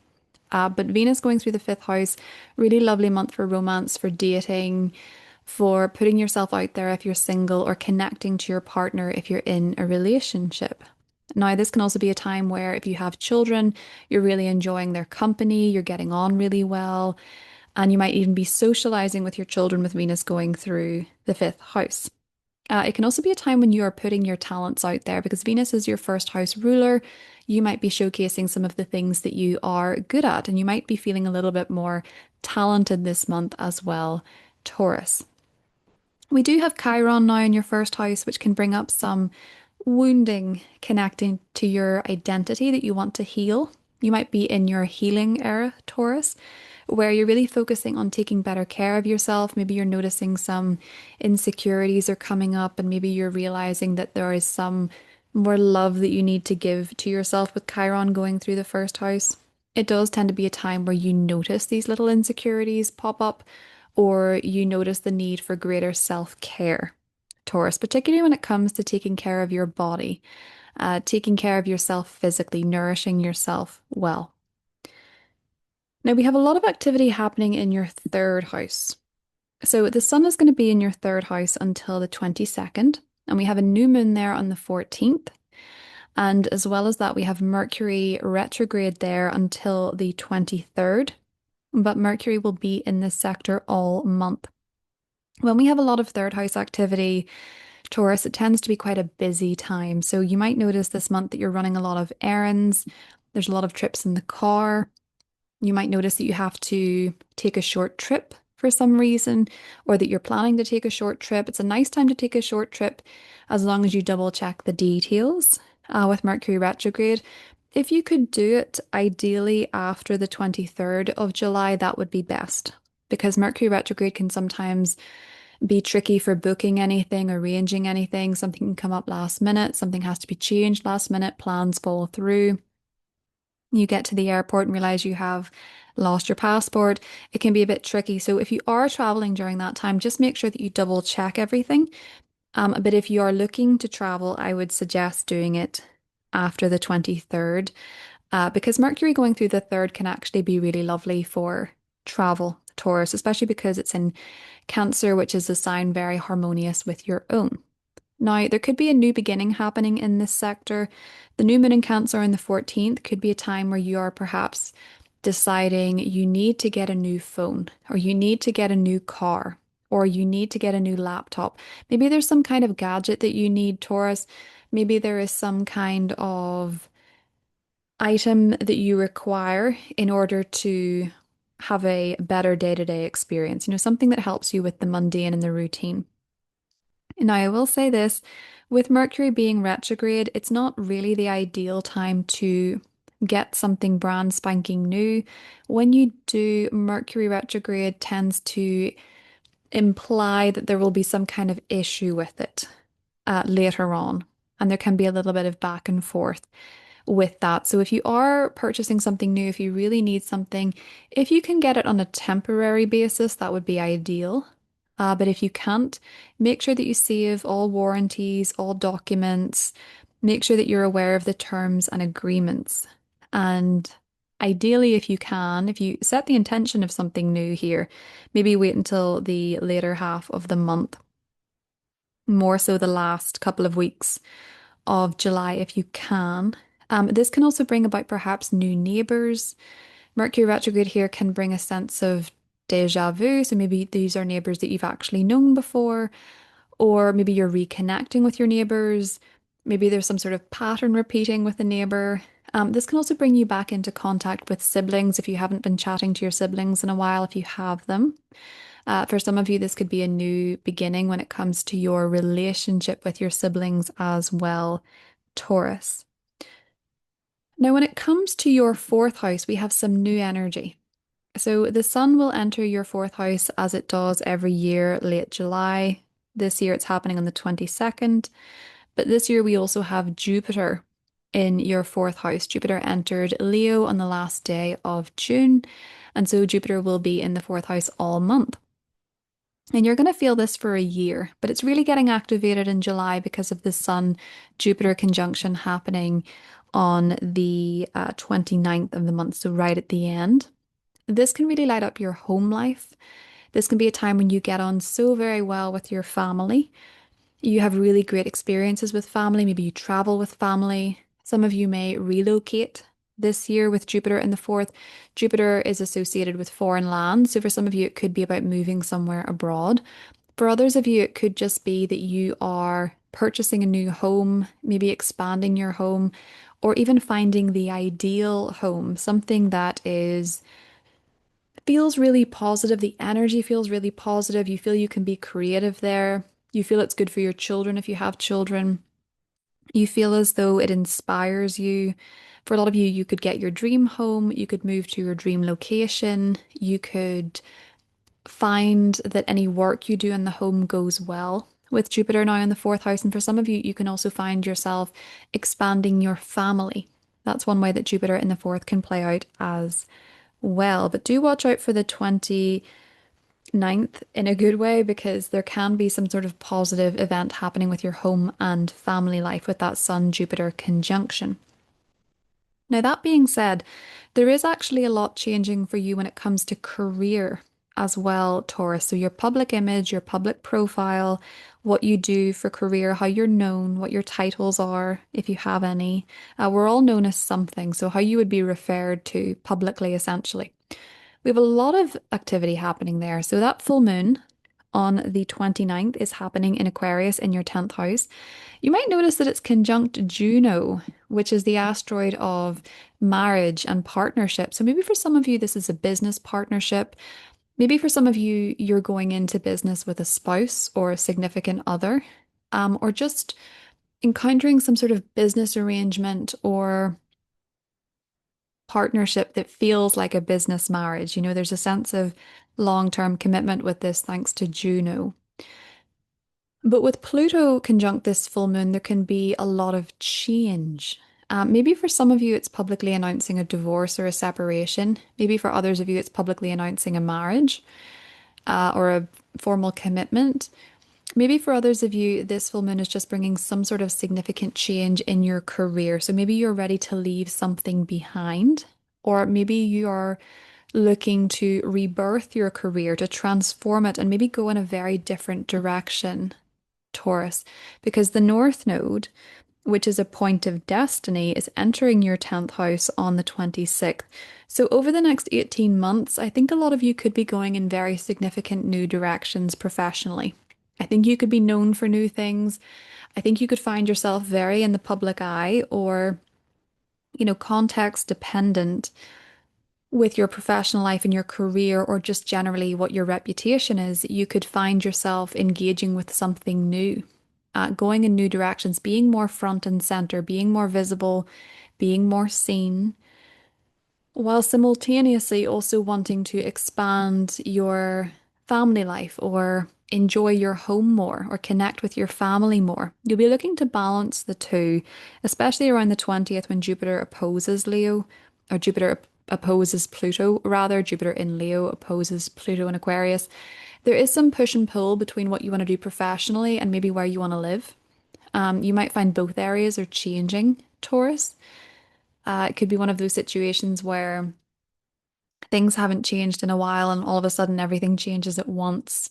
But Venus going through the fifth house, really lovely month for romance, for dating, for putting yourself out there if you're single, or connecting to your partner if you're in a relationship. Now, this can also be a time where if you have children, you're really enjoying their company, you're getting on really well, and you might even be socializing with your children with Venus going through the fifth house. It can also be a time when you are putting your talents out there because Venus is your first house ruler. You might be showcasing some of the things that you are good at, and you might be feeling a little bit more talented this month as well, Taurus. We do have Chiron now in your first house, which can bring up some wounding connecting to your identity that you want to heal. You might be in your healing era, Taurus, where you're really focusing on taking better care of yourself. Maybe you're noticing some insecurities are coming up, and maybe you're realizing that there is some more love that you need to give to yourself with Chiron going through the first house. It does tend to be a time where you notice these little insecurities pop up, or you notice the need for greater self-care, Taurus, particularly when it comes to taking care of your body, taking care of yourself physically, nourishing yourself well. Now, we have a lot of activity happening in your third house. So the sun is going to be in your third house until the 22nd, and we have a new moon there on the 14th. And as well as that, we have Mercury retrograde there until the 23rd. But Mercury will be in this sector all month. When we have a lot of third house activity, Taurus, it tends to be quite a busy time. So you might notice this month that you're running a lot of errands. There's a lot of trips in the car. You might notice that you have to take a short trip for some reason, or that you're planning to take a short trip. It's a nice time to take a short trip as long as you double check the details with Mercury retrograde. If you could do it ideally after the 23rd of July, that would be best, because Mercury retrograde can sometimes be tricky for booking anything, arranging anything. Something can come up last minute, something has to be changed last minute, plans fall through. You get to the airport and realize you have lost your passport. It can be a bit tricky. So if you are traveling during that time, just make sure that you double check everything. But if you are looking to travel, I would suggest doing it after the 23rd, because Mercury going through the third can actually be really lovely for travel, Taurus, especially because it's in Cancer, which is a sign very harmonious with your own. Now, there could be a new beginning happening in this sector. The new moon in Cancer on the 14th could be a time where you are perhaps deciding you need to get a new phone, or you need to get a new car, or you need to get a new laptop. Maybe there's some kind of gadget that you need, Taurus. Maybe there is some kind of item that you require in order to have a better day-to-day experience, something that helps you with the mundane and the routine. Now, I will say this, with Mercury being retrograde, it's not really the ideal time to get something brand spanking new. When you do, Mercury retrograde tends to imply that there will be some kind of issue with it later on, and there can be a little bit of back and forth with that. So if you are purchasing something new, if you really need something, if you can get it on a temporary basis, that would be ideal. But if you can't, make sure that you save all warranties, all documents, make sure that you're aware of the terms and agreements. And ideally, if you can, if you set the intention of something new here, maybe wait until the later half of the month, more so the last couple of weeks of July if you can. This can also bring about perhaps new neighbors. Mercury retrograde here can bring a sense of déjà vu. So maybe these are neighbors that you've actually known before, or maybe you're reconnecting with your neighbors. Maybe there's some sort of pattern repeating with a neighbor. This can also bring you back into contact with siblings if you haven't been chatting to your siblings in a while, if you have them. For some of you, this could be a new beginning when it comes to your relationship with your siblings as well, Taurus. Now, when it comes to your fourth house, we have some new energy. So the sun will enter your fourth house as it does every year, late July. This year it's happening on the 22nd. But this year we also have Jupiter in your fourth house. Jupiter entered Leo on the last day of June. And so Jupiter will be in the fourth house all month. And you're going to feel this for a year, but it's really getting activated in July because of the Sun Jupiter conjunction happening on the 29th of the month, so right at the end. This can really light up your home life. This can be a time when you get on so very well with your family. You have really great experiences with family. Maybe you travel with family. Some of you may relocate this year with Jupiter in the fourth. Jupiter is associated with foreign lands. So for some of you, it could be about moving somewhere abroad. For others of you, it could just be that you are purchasing a new home, maybe expanding your home, or even finding the ideal home, something that feels really positive. The energy feels really positive. You feel you can be creative there. You feel it's good for your children if you have children. You feel as though it inspires you. For a lot of you, you could get your dream home, you could move to your dream location, you could find that any work you do in the home goes well with Jupiter now in the fourth house. And for some of you, you can also find yourself expanding your family. That's one way that Jupiter in the fourth can play out as well. But do watch out for the 29th in a good way, because there can be some sort of positive event happening with your home and family life with that Sun Jupiter conjunction. Now, that being said, there is actually a lot changing for you when it comes to career as well, Taurus. So, your public image, your public profile, what you do for career, how you're known, what your titles are, if you have any. We're all known as something. So, how you would be referred to publicly, essentially. We have a lot of activity happening there. So, that full moon on the 29th is happening in Aquarius in your 10th house. You might notice that it's conjunct Juno, which is the asteroid of marriage and partnership. So maybe for some of you, this is a business partnership. Maybe for some of you, you're going into business with a spouse or a significant other, or just encountering some sort of business arrangement or partnership that feels like a business marriage. There's a sense of long-term commitment with this thanks to Juno. But with Pluto conjunct this full moon, there can be a lot of change. Maybe for some of you, it's publicly announcing a divorce or a separation. Maybe for others of you, it's publicly announcing a marriage or a formal commitment. Maybe for others of you, this full moon is just bringing some sort of significant change in your career. So maybe you're ready to leave something behind, or maybe you are looking to rebirth your career, to transform it, and maybe go in a very different direction, Taurus, because the North Node, which is a point of destiny, is entering your 10th house on the 26th. So, over the next 18 months, I think a lot of you could be going in very significant new directions professionally. I think you could be known for new things. I think you could find yourself very in the public eye or, context dependent with your professional life and your career, or just generally what your reputation is. You could find yourself engaging with something new, going in new directions, being more front and center, being more visible, being more seen, while simultaneously also wanting to expand your family life or enjoy your home more or connect with your family more. You'll be looking to balance the two, especially around the 20th when Jupiter opposes Leo, or Jupiter opposes Pluto, rather. Jupiter in Leo opposes Pluto in Aquarius. There is some push and pull between what you want to do professionally and maybe where you want to live. You might find both areas are changing, Taurus. It could be one of those situations where things haven't changed in a while and all of a sudden everything changes at once.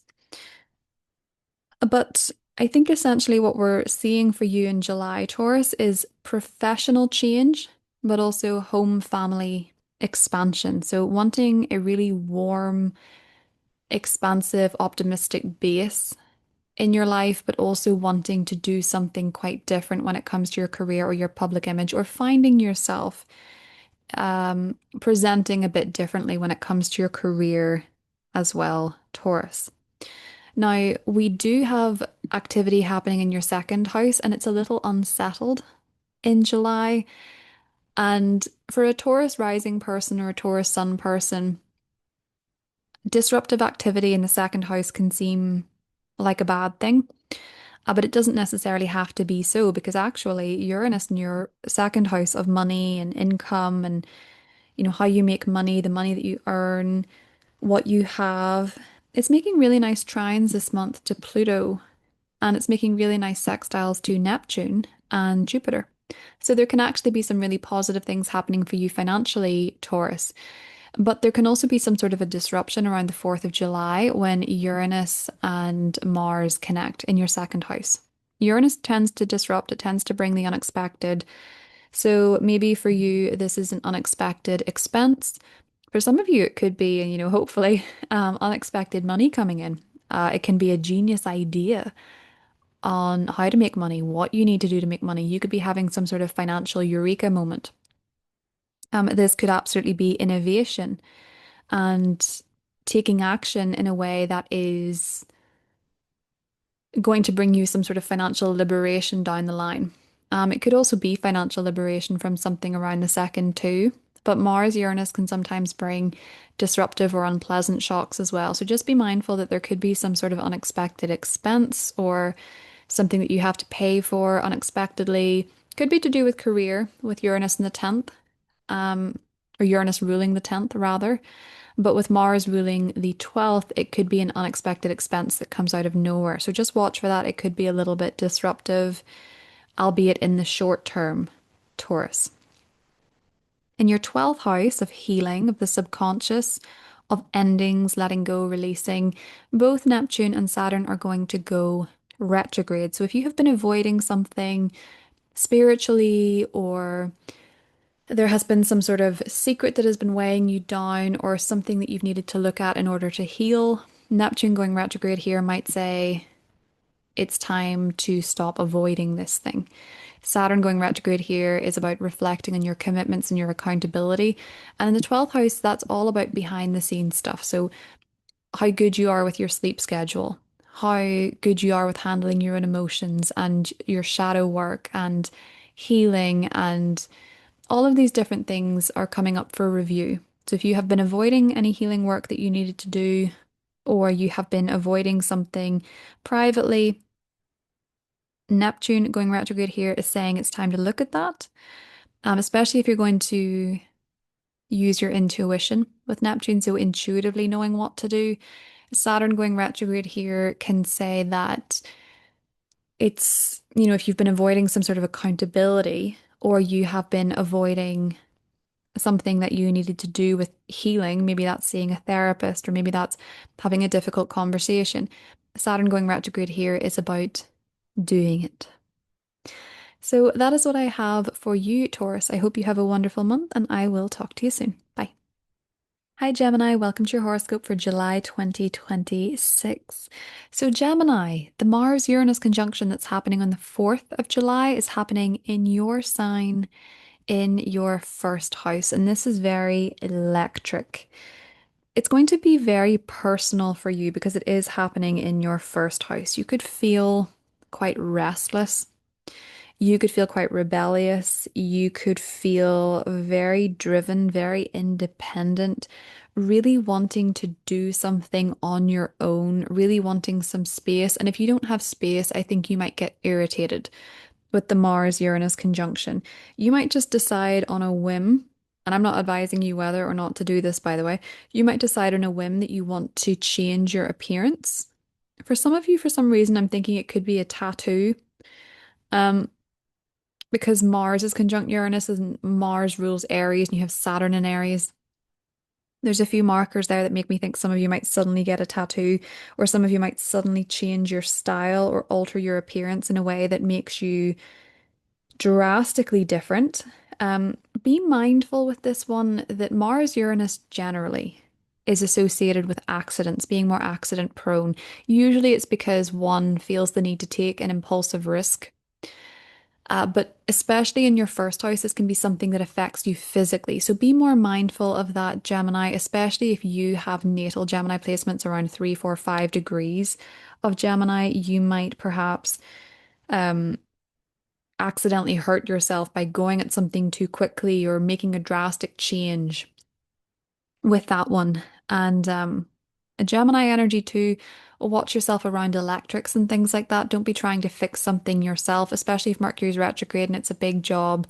But I think essentially what we're seeing for you in July, Taurus, is professional change, but also home family expansion. So wanting a really warm, expansive, optimistic base in your life, but also wanting to do something quite different when it comes to your career or your public image, or finding yourself presenting a bit differently when it comes to your career as well, Taurus. Now, we do have activity happening in your second house, and it's a little unsettled in July. And for a Taurus rising person or a Taurus sun person, disruptive activity in the second house can seem like a bad thing. But it doesn't necessarily have to be so, because actually Uranus in your second house of money and income and how you make money, the money that you earn, what you have, it's making really nice trines this month to Pluto, and it's making really nice sextiles to Neptune and Jupiter. So there can actually be some really positive things happening for you financially, Taurus. But there can also be some sort of a disruption around the 4th of July when Uranus and Mars connect in your second house. Uranus tends to disrupt, it tends to bring the unexpected. So maybe for you, this is an unexpected expense. For some of you, it could be, hopefully, unexpected money coming in. It can be a genius idea on how to make money, what you need to do to make money. You could be having some sort of financial eureka moment. This could absolutely be innovation and taking action in a way that is going to bring you some sort of financial liberation down the line. It could also be financial liberation from something around the second too, but Mars Uranus can sometimes bring disruptive or unpleasant shocks as well. So just be mindful that there could be some sort of unexpected expense or something that you have to pay for unexpectedly. Could be to do with career, with Uranus in the 10th, or Uranus ruling the 10th rather. But with Mars ruling the 12th, it could be an unexpected expense that comes out of nowhere. So just watch for that. It could be a little bit disruptive, albeit in the short term, Taurus. In your 12th house of healing, of the subconscious, of endings, letting go, releasing, both Neptune and Saturn are going to go retrograde. So if you have been avoiding something spiritually, or there has been some sort of secret that has been weighing you down, or something that you've needed to look at in order to heal, Neptune going retrograde here might say it's time to stop avoiding this thing. Saturn going retrograde here is about reflecting on your commitments and your accountability. And in the 12th house, that's all about behind the scenes stuff. So, how good you are with your sleep schedule, how good you are with handling your own emotions and your shadow work and healing, and all of these different things are coming up for review. So if you have been avoiding any healing work that you needed to do, or you have been avoiding something privately, Neptune going retrograde here is saying it's time to look at that, especially if you're going to use your intuition with Neptune, so intuitively knowing what to do. Saturn going retrograde here can say that it's, if you've been avoiding some sort of accountability or you have been avoiding something that you needed to do with healing, maybe that's seeing a therapist or maybe that's having a difficult conversation. Saturn going retrograde here is about doing it. So that is what I have for you, Taurus. I hope you have a wonderful month and I will talk to you soon. Bye. Hi, Gemini. Welcome to your horoscope for July 2026. So, Gemini, the Mars Uranus conjunction that's happening on the 4th of July is happening in your sign in your first house. And this is very electric. It's going to be very personal for you because it is happening in your first house. You could feel quite restless. You could feel quite rebellious. You could feel very driven, very independent, really wanting to do something on your own, really wanting some space. And if you don't have space, I think you might get irritated with the Mars Uranus conjunction. You might just decide on a whim, and I'm not advising you whether or not to do this, by the way. You might decide on a whim that you want to change your appearance. For some of you, for some reason, I'm thinking it could be a tattoo. Um, because Mars is conjunct Uranus and Mars rules Aries and you have Saturn in Aries. There's a few markers there that make me think some of you might suddenly get a tattoo, or some of you might suddenly change your style or alter your appearance in a way that makes you drastically different. Be mindful with this one that Mars Uranus generally is associated with accidents, being more accident prone. Usually it's because one feels the need to take an impulsive risk. But especially in your first house, this can be something that affects you physically. So be more mindful of that, Gemini, especially if you have natal Gemini placements around 3, 4, 5 degrees of Gemini. You might perhaps um, accidentally hurt yourself by going at something too quickly or making a drastic change with that one. And a Gemini energy too, watch yourself around electrics and things like that. Don't be trying to fix something yourself, especially if Mercury's retrograde and it's a big job.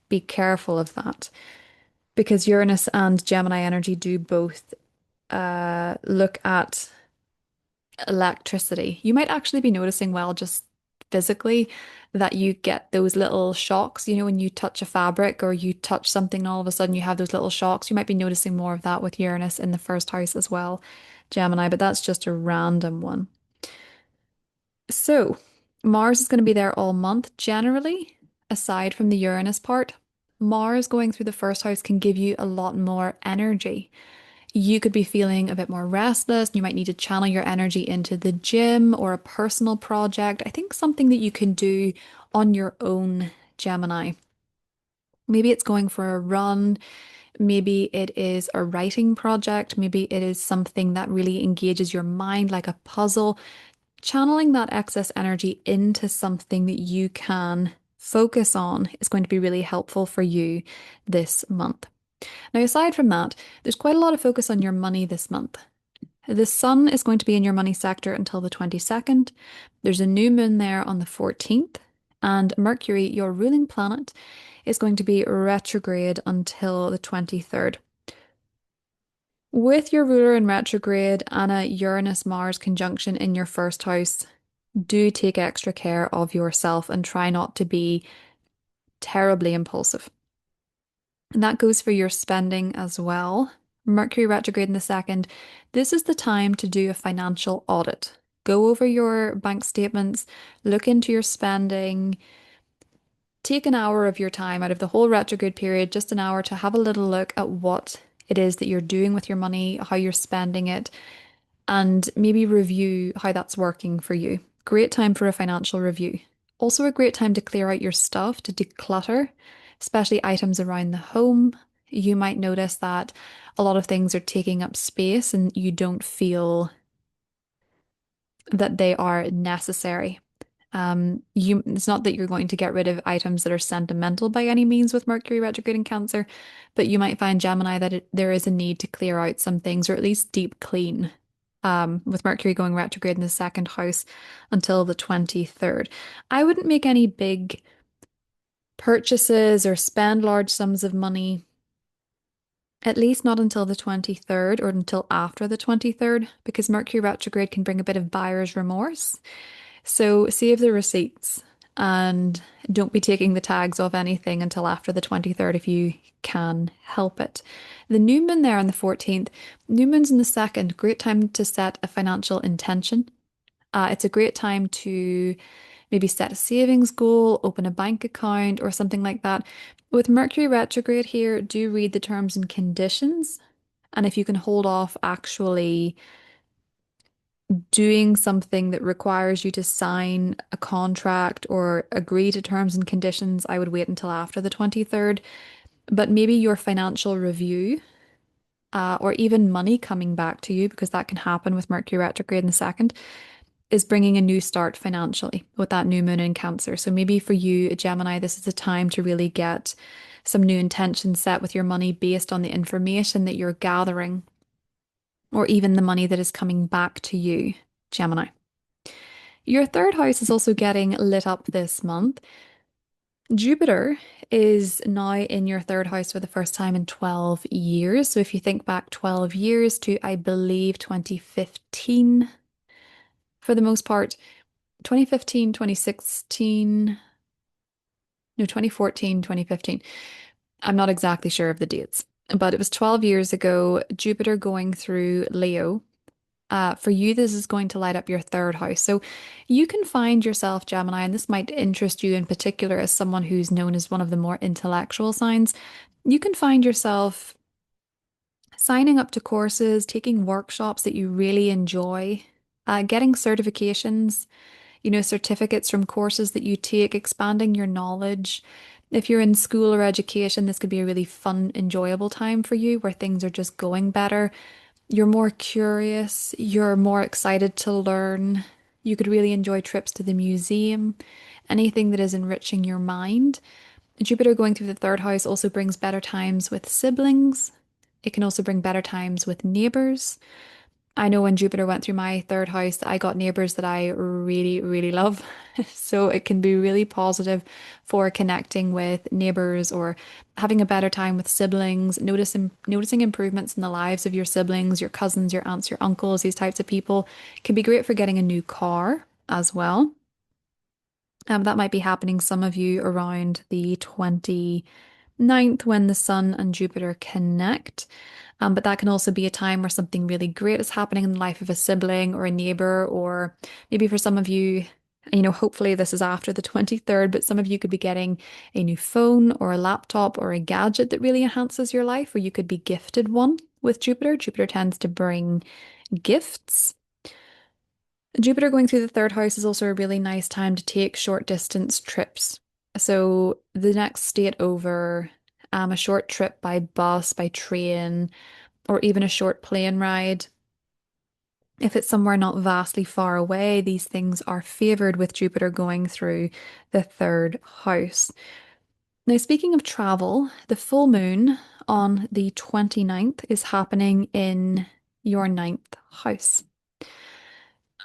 Be careful of that because Uranus and Gemini energy do both look at electricity. You might actually be noticing, well, just physically, that you get those little shocks, when you touch a fabric or you touch something and all of a sudden you have those little shocks. You might be noticing more of that with Uranus in the first house as well, Gemini, but that's just a random one. So, Mars is going to be there all month. Generally, aside from the Uranus part, Mars going through the first house can give you a lot more energy. You could be feeling a bit more restless. You might need to channel your energy into the gym or a personal project. I think something that you can do on your own, Gemini. Maybe it's going for a run. Maybe it is a writing project. Maybe it is something that really engages your mind like a puzzle. Channeling that excess energy into something that you can focus on is going to be really helpful for you this month. Now, aside from that, there's quite a lot of focus on your money this month. The sun is going to be in your money sector until the 22nd. There's a new moon there on the 14th, and Mercury, your ruling planet, is going to be retrograde until the 23rd. With your ruler in retrograde and a Uranus-Mars conjunction in your first house, do take extra care of yourself and try not to be terribly impulsive. And that goes for your spending as well. Mercury retrograde in the second. This is the time to do a financial audit. Go over your bank statements, look into your spending, take an hour of your time out of the whole retrograde period, just an hour to have a little look at what it is that you're doing with your money, how you're spending it, and maybe review how that's working for you. Great time for a financial review. Also a great time to clear out your stuff, to declutter, especially items around the home. You might notice that a lot of things are taking up space and you don't feel that they are necessary. It's not that you're going to get rid of items that are sentimental by any means with Mercury retrograde in Cancer, but you might find, Gemini, that there is a need to clear out some things or at least deep clean with Mercury going retrograde in the second house until the 23rd. I wouldn't make any big purchases or spend large sums of money, at least not until the 23rd or until after the 23rd, because Mercury retrograde can bring a bit of buyer's remorse. So save the receipts and don't be taking the tags off anything until after the 23rd if you can help it. The new moon there on the 14th, new moon's in the second, great time to set a financial intention. It's a great time to maybe set a savings goal, open a bank account, or something like that. With Mercury retrograde here, do read the terms and conditions. And if you can hold off actually doing something that requires you to sign a contract or agree to terms and conditions, I would wait until after the 23rd. But maybe your financial review, or even money coming back to you, because that can happen with Mercury retrograde in the second, is bringing a new start financially with that new moon in Cancer. So maybe for you, Gemini, this is a time to really get some new intentions set with your money based on the information that you're gathering, or even the money that is coming back to you, Gemini. Your third house is also getting lit up this month. Jupiter is now in your third house for the first time in 12 years. So if you think back 12 years to, I believe, 2015, for the most part, 2015, 2016, no, 2014, 2015. I'm not exactly sure of the dates, but it was 12 years ago, Jupiter going through Leo. For you, this is going to light up your third house. So you can find yourself, Gemini, and this might interest you in particular as someone who's known as one of the more intellectual signs. You can find yourself signing up to courses, taking workshops that you really enjoy, getting certifications, certificates from courses that you take, expanding your knowledge. If you're in school or education, this could be a really fun, enjoyable time for you where things are just going better. You're more curious, you're more excited to learn. You could really enjoy trips to the museum, anything that is enriching your mind. Jupiter going through the third house also brings better times with siblings. It can also bring better times with neighbors. I know when Jupiter went through my third house, I got neighbors that I really, really love. So it can be really positive for connecting with neighbors or having a better time with siblings, noticing improvements in the lives of your siblings, your cousins, your aunts, your uncles, these types of people. Can be great for getting a new car as well. That might be happening some of you around the 29th when the Sun and Jupiter connect. But that can also be a time where something really great is happening in the life of a sibling or a neighbor, or maybe for some of you, hopefully this is after the 23rd, but some of you could be getting a new phone or a laptop or a gadget that really enhances your life, or you could be gifted one with Jupiter. Jupiter tends to bring gifts. Jupiter going through the third house is also a really nice time to take short distance trips. So the next state over, a short trip by bus, by train, or even a short plane ride. If it's somewhere not vastly far away, these things are favored with Jupiter going through the third house. Now, speaking of travel, the full moon on the 29th is happening in your ninth house.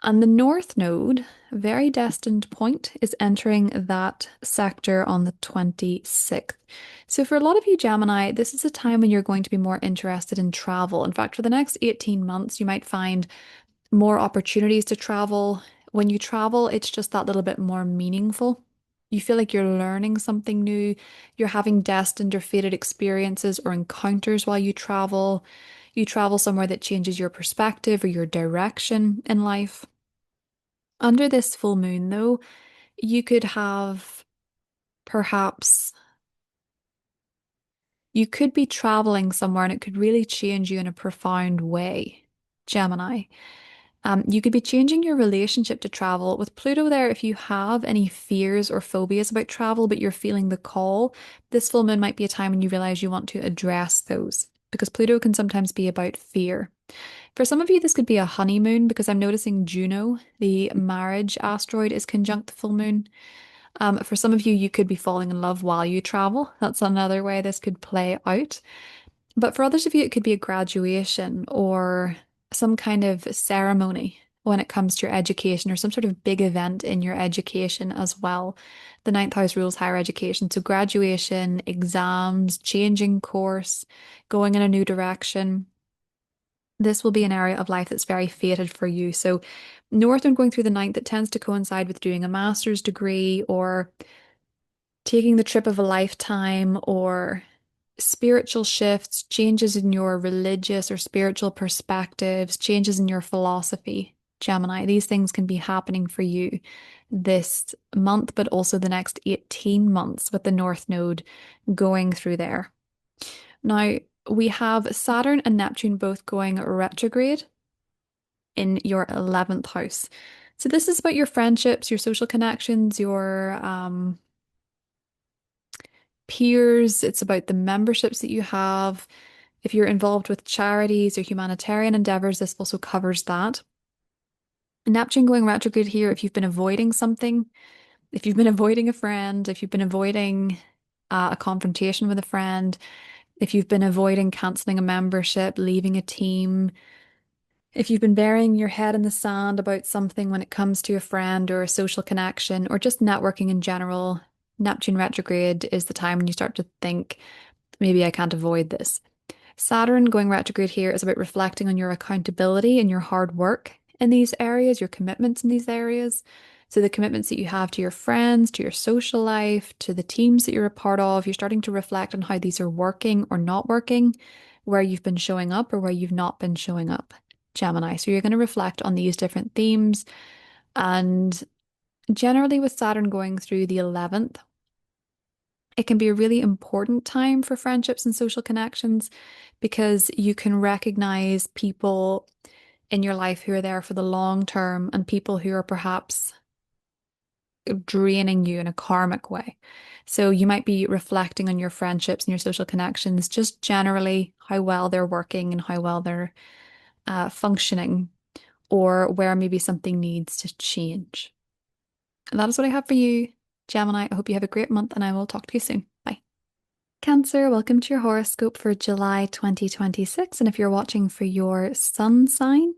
And the North Node, very destined point, is entering that sector on the 26th. So for a lot of you, Gemini, this is a time when you're going to be more interested in travel. In fact, for the next 18 months, you might find more opportunities to travel. When you travel, it's just that little bit more meaningful. You feel like you're learning something new. You're having destined or fated experiences or encounters while you travel. You travel somewhere that changes your perspective or your direction in life. Under this full moon, though, you could have perhaps you could be traveling somewhere and it could really change you in a profound way, Gemini. You could be changing your relationship to travel. With Pluto there, if you have any fears or phobias about travel, but you're feeling the call, this full moon might be a time when you realize you want to address those because Pluto can sometimes be about fear. For some of you, this could be a honeymoon because I'm noticing Juno, the marriage asteroid, is conjunct the full moon. For some of you, you could be falling in love while you travel. That's another way this could play out. But for others of you, it could be a graduation or some kind of ceremony when it comes to your education or some sort of big event in your education as well. The ninth house rules higher education. So graduation, exams, changing course, going in a new direction. This will be an area of life that's very fated for you. So Northern going through the ninth, that tends to coincide with doing a master's degree or taking the trip of a lifetime or spiritual shifts, changes in your religious or spiritual perspectives, changes in your philosophy, Gemini. These things can be happening for you this month, but also the next 18 months with the North Node going through there. Now, we have Saturn and Neptune both going retrograde in your 11th house. So this is about your friendships, your social connections, your peers. It's about the memberships that you have. If you're involved with charities or humanitarian endeavors, this also covers that. Neptune going retrograde here, if you've been avoiding something, if you've been avoiding a friend, if you've been avoiding a confrontation with a friend, if you've been avoiding canceling a membership, leaving a team, if you've been burying your head in the sand about something when it comes to a friend or a social connection or just networking in general, Neptune retrograde is the time when you start to think, maybe I can't avoid this. Saturn going retrograde here is about reflecting on your accountability and your hard work in these areas, your commitments in these areas. So, the commitments that you have to your friends, to your social life, to the teams that you're a part of, you're starting to reflect on how these are working or not working, where you've been showing up or where you've not been showing up, Gemini. So, you're going to reflect on these different themes. And generally, with Saturn going through the 11th, it can be a really important time for friendships and social connections because you can recognize people in your life who are there for the long term and people who are perhaps draining you in a karmic way. So you might be reflecting on your friendships and your social connections, just generally how well they're working and how well they're functioning, or where maybe something needs to change. And that is what I have for you, Gemini. I hope you have a great month and I will talk to you soon. Bye. Cancer, welcome to your horoscope for July 2026. And if you're watching for your sun sign,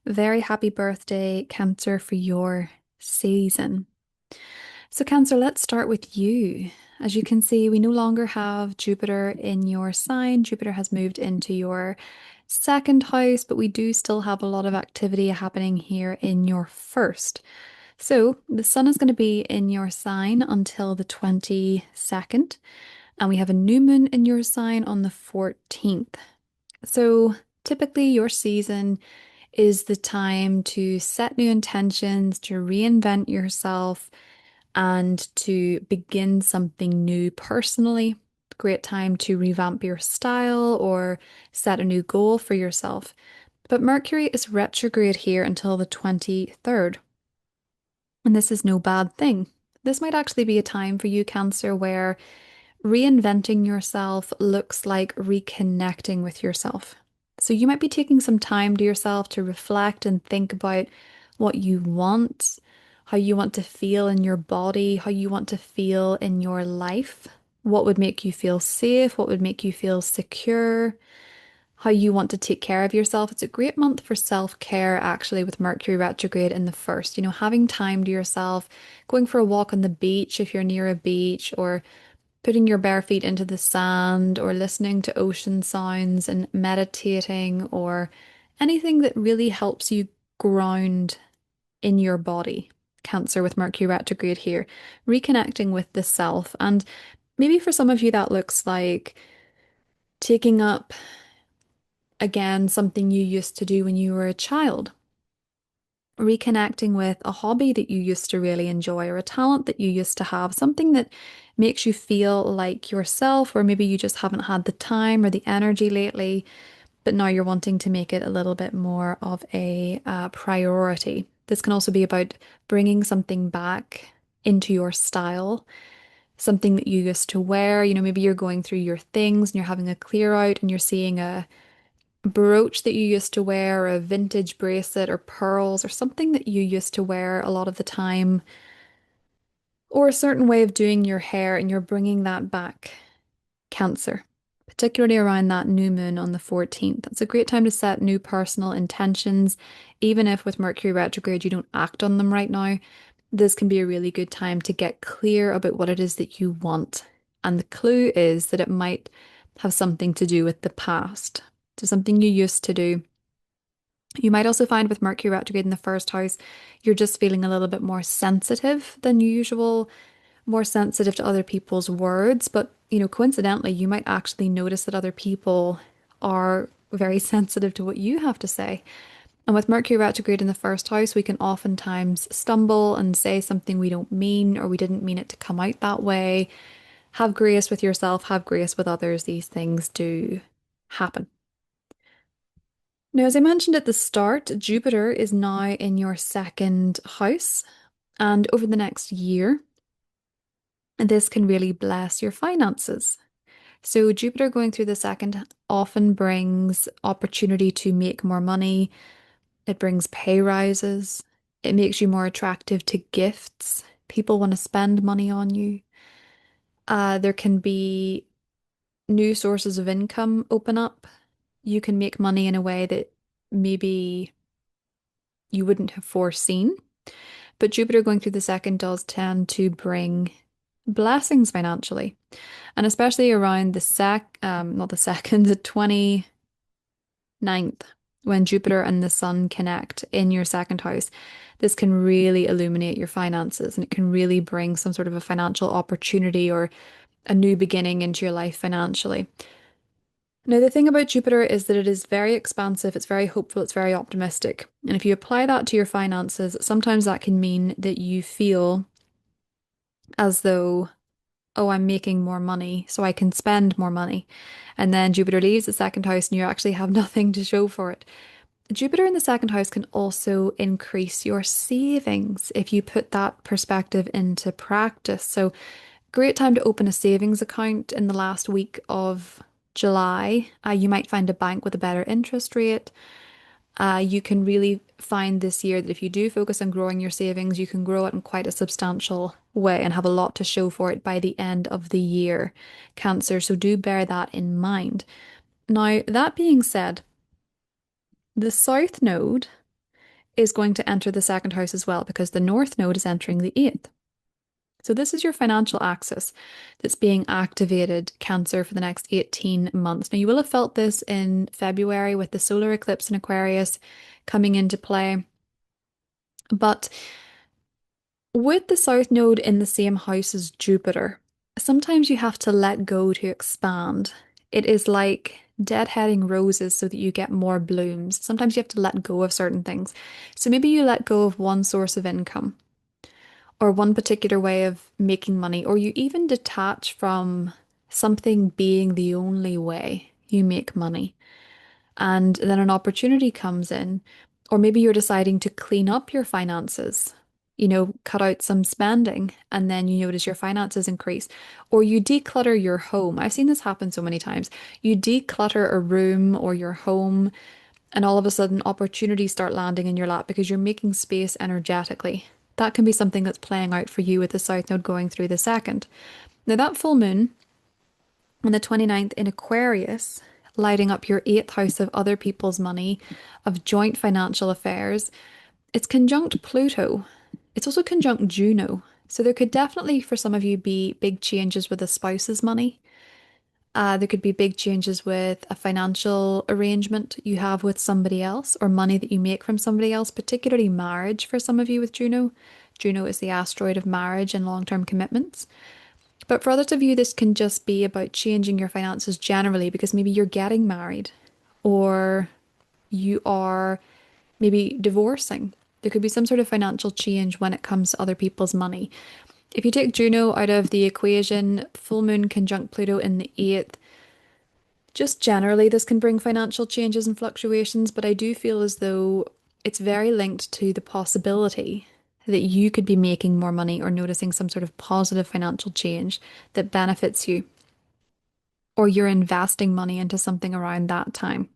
very happy birthday, Cancer, for your season. So, Cancer, let's start with you. As you can see, we no longer have Jupiter in your sign. Jupiter has moved into your second house, but we do still have a lot of activity happening here in your first. So, the sun is going to be in your sign until the 22nd, and we have a new moon in your sign on the 14th. So, typically, your season is the time to set new intentions, to reinvent yourself, and to begin something new personally. Great time to revamp your style or set a new goal for yourself. But Mercury is retrograde here until the 23rd. And this is no bad thing. This might actually be a time for you, Cancer, where reinventing yourself looks like reconnecting with yourself. So you might be taking some time to yourself to reflect and think about what you want, how you want to feel in your body, how you want to feel in your life, what would make you feel safe, what would make you feel secure, how you want to take care of yourself. It's a great month for self-care, actually, with Mercury retrograde in the first. Having time to yourself, going for a walk on the beach if you're near a beach, or putting your bare feet into the sand, or listening to ocean sounds and meditating, or anything that really helps you ground in your body. Cancer with Mercury retrograde here, reconnecting with the self. And maybe for some of you, that looks like taking up again something you used to do when you were a child, reconnecting with a hobby that you used to really enjoy or a talent that you used to have, something that makes you feel like yourself, or maybe you just haven't had the time or the energy lately, but now you're wanting to make it a little bit more of a priority. This can also be about bringing something back into your style, something that you used to wear. Maybe you're going through your things and you're having a clear out and you're seeing a brooch that you used to wear, or a vintage bracelet or pearls, or something that you used to wear a lot of the time, or a certain way of doing your hair, and you're bringing that back, Cancer, particularly around that new moon on the 14th. It's a great time to set new personal intentions, even if with Mercury retrograde you don't act on them right now. This can be a really good time to get clear about what it is that you want. And the clue is that it might have something to do with the past, so something you used to do. You might also find with Mercury retrograde in the first house, you're just feeling a little bit more sensitive than usual, more sensitive to other people's words. But, coincidentally, you might actually notice that other people are very sensitive to what you have to say. And with Mercury retrograde in the first house, we can oftentimes stumble and say something we don't mean, or we didn't mean it to come out that way. Have grace with yourself, have grace with others. These things do happen. Now, as I mentioned at the start, Jupiter is now in your second house, and over the next year, this can really bless your finances. So, Jupiter going through the second often brings opportunity to make more money. It brings pay rises. It makes you more attractive to gifts. People want to spend money on you. There can be new sources of income open up. You can make money in a way that maybe you wouldn't have foreseen. But Jupiter going through the second does tend to bring blessings financially. And especially around not the second, the 29th, when Jupiter and the Sun connect in your second house, this can really illuminate your finances and it can really bring some sort of a financial opportunity or a new beginning into your life financially. Now, the thing about Jupiter is that it is very expansive, it's very hopeful, it's very optimistic. And if you apply that to your finances, sometimes that can mean that you feel as though, oh, I'm making more money, so I can spend more money. And then Jupiter leaves the second house and you actually have nothing to show for it. Jupiter in the second house can also increase your savings if you put that perspective into practice. So, great time to open a savings account in the last week of July. You might find a bank with a better interest rate. You can really find this year that if you do focus on growing your savings, you can grow it in quite a substantial way and have a lot to show for it by the end of the year, Cancer. So do bear that in mind. Now, that being said, the South Node is going to enter the second house as well because the North Node is entering the eighth. So this is your financial axis that's being activated, Cancer, for the next 18 months. Now, you will have felt this in February with the solar eclipse in Aquarius coming into play. But with the South Node in the same house as Jupiter, sometimes you have to let go to expand. It is like deadheading roses so that you get more blooms. Sometimes you have to let go of certain things. So maybe you let go of one source of income or one particular way of making money, or you even detach from something being the only way you make money. And then an opportunity comes in, or maybe you're deciding to clean up your finances, cut out some spending, and then you notice your finances increase, or you declutter your home. I've seen this happen so many times. You declutter a room or your home, and all of a sudden opportunities start landing in your lap because you're making space energetically. That can be something that's playing out for you with the South Node going through the second. Now, that full moon on the 29th in Aquarius, lighting up your eighth house of other people's money, of joint financial affairs, it's conjunct Pluto. It's also conjunct Juno. So there could definitely, for some of you, be big changes with a spouse's money. There could be big changes with a financial arrangement you have with somebody else or money that you make from somebody else, particularly marriage for some of you with Juno. Juno is the asteroid of marriage and long-term commitments. But for others of you, this can just be about changing your finances generally because maybe you're getting married or you are maybe divorcing. There could be some sort of financial change when it comes to other people's money. If you take Juno out of the equation, full moon conjunct Pluto in the eighth, just generally this can bring financial changes and fluctuations, but I do feel as though it's very linked to the possibility that you could be making more money or noticing some sort of positive financial change that benefits you, or you're investing money into something around that time.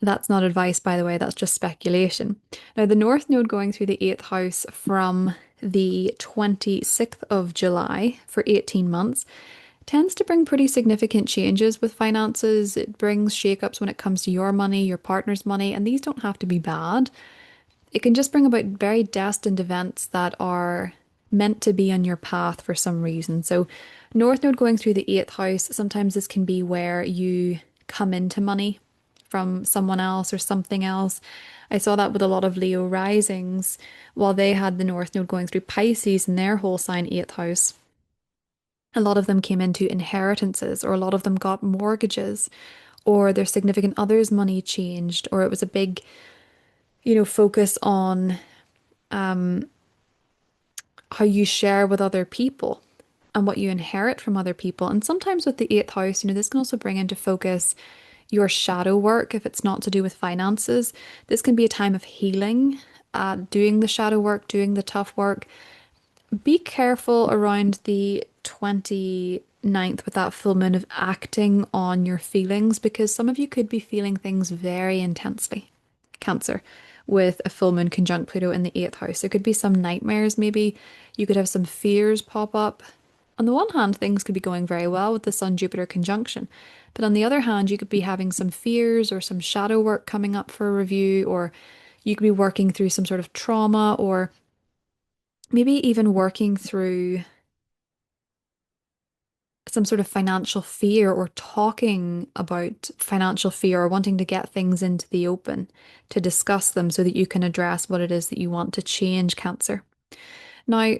That's not advice, by the way, that's just speculation. Now, the North Node going through the eighth house from the 26th of July for 18 months, tends to bring pretty significant changes with finances. It brings shakeups when it comes to your money, your partner's money, and these don't have to be bad. It can just bring about very destined events that are meant to be on your path for some reason. So, North Node going through the eighth house, sometimes this can be where you come into money from someone else or something else. I saw that with a lot of Leo risings while they had the North Node going through Pisces in their whole sign, eighth house. A lot of them came into inheritances, or a lot of them got mortgages, or their significant other's money changed, or it was a big, focus on how you share with other people and what you inherit from other people. And sometimes with the eighth house, this can also bring into focus your shadow work if it's not to do with finances. This can be a time of healing, doing the shadow work, doing the tough work. Be careful around the 29th with that full moon of acting on your feelings because some of you could be feeling things very intensely. Cancer with a full moon conjunct Pluto in the eighth house. There could be some nightmares, maybe. You could have some fears pop up. On the one hand, things could be going very well with the Sun Jupiter conjunction. But on the other hand, you could be having some fears or some shadow work coming up for a review, or you could be working through some sort of trauma, or maybe even working through some sort of financial fear or talking about financial fear or wanting to get things into the open to discuss them so that you can address what it is that you want to change, Cancer. Now,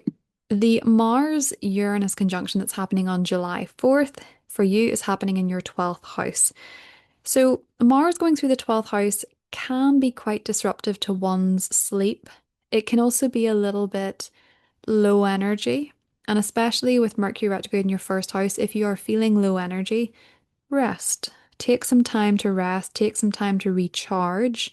the Mars Uranus conjunction that's happening on July 4th for you is happening in your 12th house. So, Mars going through the 12th house can be quite disruptive to one's sleep. It can also be a little bit low energy. And especially with Mercury retrograde in your first house, if you are feeling low energy, rest. Take some time to rest, take some time to recharge.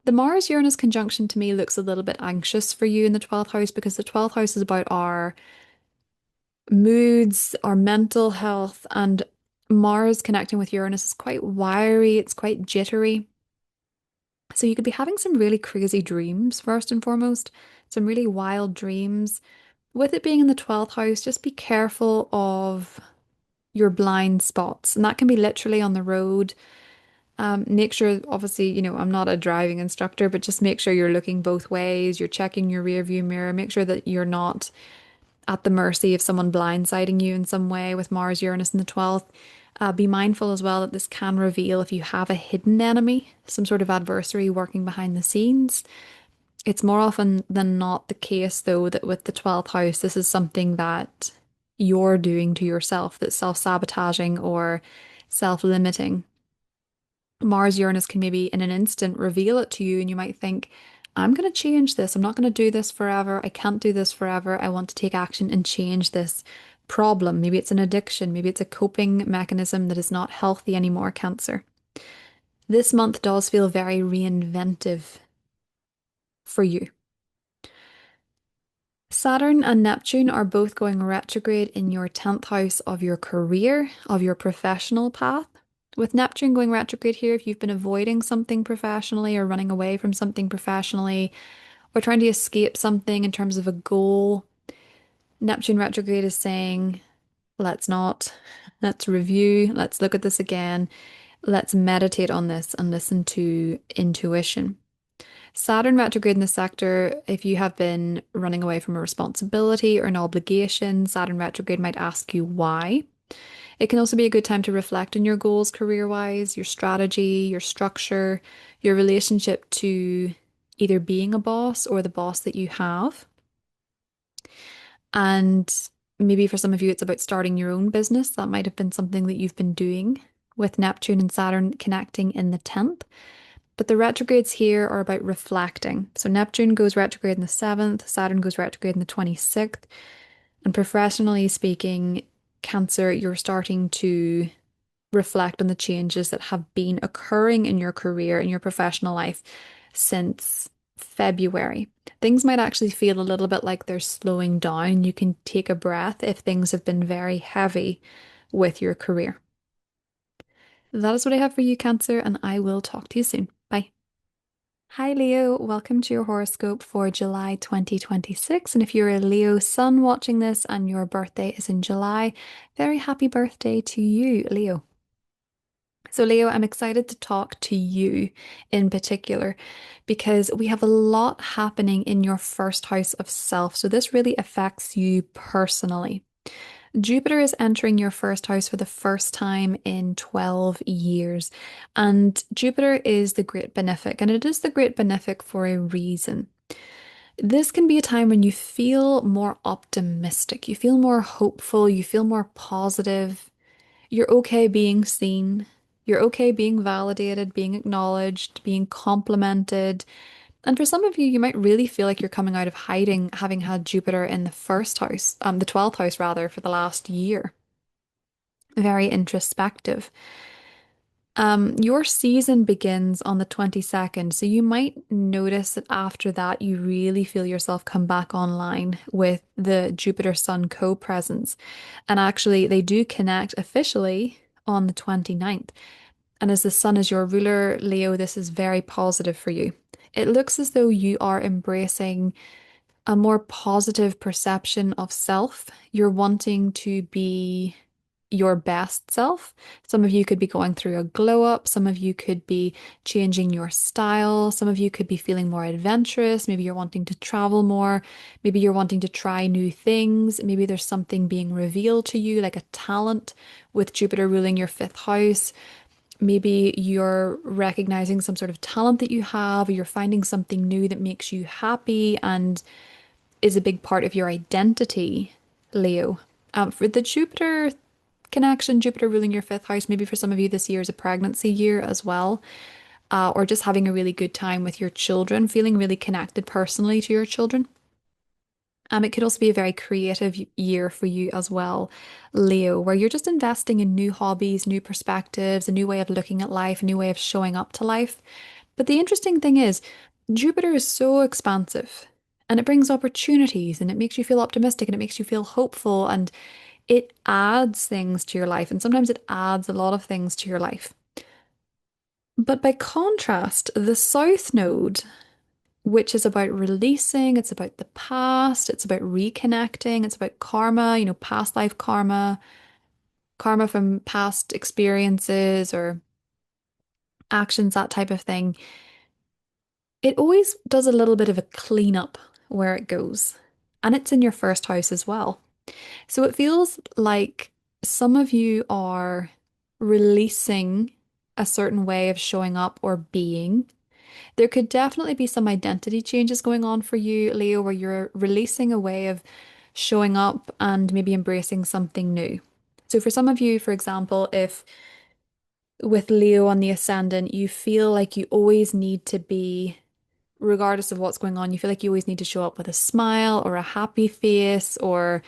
The Mars Uranus conjunction to me looks a little bit anxious for you in the 12th house because the 12th house is about our moods, our mental health, and Mars connecting with Uranus is quite wiry, it's quite jittery. So you could be having some really crazy dreams, first and foremost, some really wild dreams. With it being in the 12th house, just be careful of your blind spots. And that can be literally on the road. Make sure, obviously, I'm not a driving instructor, but just make sure you're looking both ways. You're checking your rear view mirror. Make sure that you're not at the mercy of someone blindsiding you in some way with Mars, Uranus in the 12th. Be mindful as well that this can reveal if you have a hidden enemy, some sort of adversary working behind the scenes. It's more often than not the case, though, that with the 12th house, this is something that you're doing to yourself that's self-sabotaging or self-limiting. Mars Uranus can maybe in an instant reveal it to you, and you might think, I'm going to change this. I'm not going to do this forever. I can't do this forever. I want to take action and change this problem. Maybe it's an addiction. Maybe it's a coping mechanism that is not healthy anymore, Cancer. This month does feel very reinventive for you. Saturn and Neptune are both going retrograde in your 10th house of your career, of your professional path. With Neptune going retrograde here, if you've been avoiding something professionally or running away from something professionally or trying to escape something in terms of a goal, Neptune retrograde is saying, let's not, let's review, let's look at this again, let's meditate on this and listen to intuition. Saturn retrograde in the sector, if you have been running away from a responsibility or an obligation, Saturn retrograde might ask you why. It can also be a good time to reflect on your goals career-wise, your strategy, your structure, your relationship to either being a boss or the boss that you have. And maybe for some of you, it's about starting your own business. That might have been something that you've been doing with Neptune and Saturn connecting in the 10th. But the retrogrades here are about reflecting. So Neptune goes retrograde in the 7th, Saturn goes retrograde in the 26th. And professionally speaking, Cancer, you're starting to reflect on the changes that have been occurring in your career, in your professional life since February. Things might actually feel a little bit like they're slowing down. You can take a breath if things have been very heavy with your career. That is what I have for you, Cancer, and I will talk to you soon. Bye. Hi Leo, welcome to your horoscope for July 2026. And if you're a Leo sun watching this and your birthday is in July, very happy birthday to you, Leo. So, Leo, I'm excited to talk to you in particular because we have a lot happening in your first house of self. So, this really affects you personally. Jupiter is entering your first house for the first time in 12 years. And Jupiter is the great benefic, and it is the great benefic for a reason. This can be a time when you feel more optimistic, you feel more hopeful, you feel more positive. You're okay being seen, you're okay being validated, being acknowledged, being complimented. And for some of you, you might really feel like you're coming out of hiding, having had Jupiter in the first house, the 12th house rather, for the last year. Very introspective. Your season begins on the 22nd, so you might notice that after that, you really feel yourself come back online with the Jupiter Sun co-presence. And actually, they do connect officially on the 29th. And as the sun is your ruler, Leo, this is very positive for you. It looks as though you are embracing a more positive perception of self. You're wanting to be your best self. Some of you could be going through a glow up. Some of you could be changing your style. Some of you could be feeling more adventurous. Maybe you're wanting to travel more. Maybe you're wanting to try new things. Maybe there's something being revealed to you, like a talent with Jupiter ruling your fifth house. Maybe you're recognizing some sort of talent that you have, or you're finding something new that makes you happy and is a big part of your identity, Leo. For the Jupiter connection, Jupiter ruling your fifth house, maybe for some of you this year is a pregnancy year as well, or just having a really good time with your children, feeling really connected personally to your children. It could also be a very creative year for you as well, Leo, where you're just investing in new hobbies, new perspectives, a new way of looking at life, a new way of showing up to life. But the interesting thing is, Jupiter is so expansive and it brings opportunities and it makes you feel optimistic and it makes you feel hopeful and it adds things to your life. And sometimes it adds a lot of things to your life. But by contrast, the South Node, which is about releasing, it's about the past, it's about reconnecting, it's about karma, past life karma, karma from past experiences or actions, that type of thing. It always does a little bit of a cleanup where it goes. And it's in your first house as well. So it feels like some of you are releasing a certain way of showing up or being. There could definitely be some identity changes going on for you, Leo, where you're releasing a way of showing up and maybe embracing something new. So for some of you, for example, if with Leo on the ascendant, you feel like you always need to be, regardless of what's going on, you feel like you always need to show up with a smile or a happy face or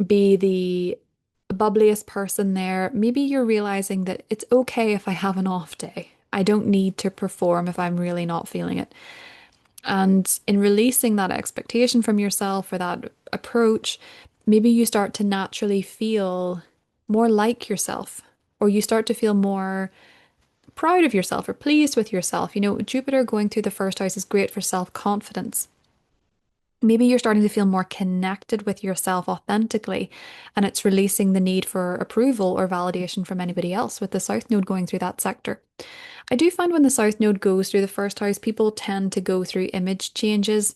be the bubbliest person there. Maybe you're realizing that it's okay if I have an off day. I don't need to perform if I'm really not feeling it. And in releasing that expectation from yourself or that approach, maybe you start to naturally feel more like yourself, or you start to feel more proud of yourself or pleased with yourself. Jupiter going through the first house is great for self-confidence. Maybe you're starting to feel more connected with yourself authentically, and it's releasing the need for approval or validation from anybody else with the South Node going through that sector. I do find when the South Node goes through the first house, people tend to go through image changes.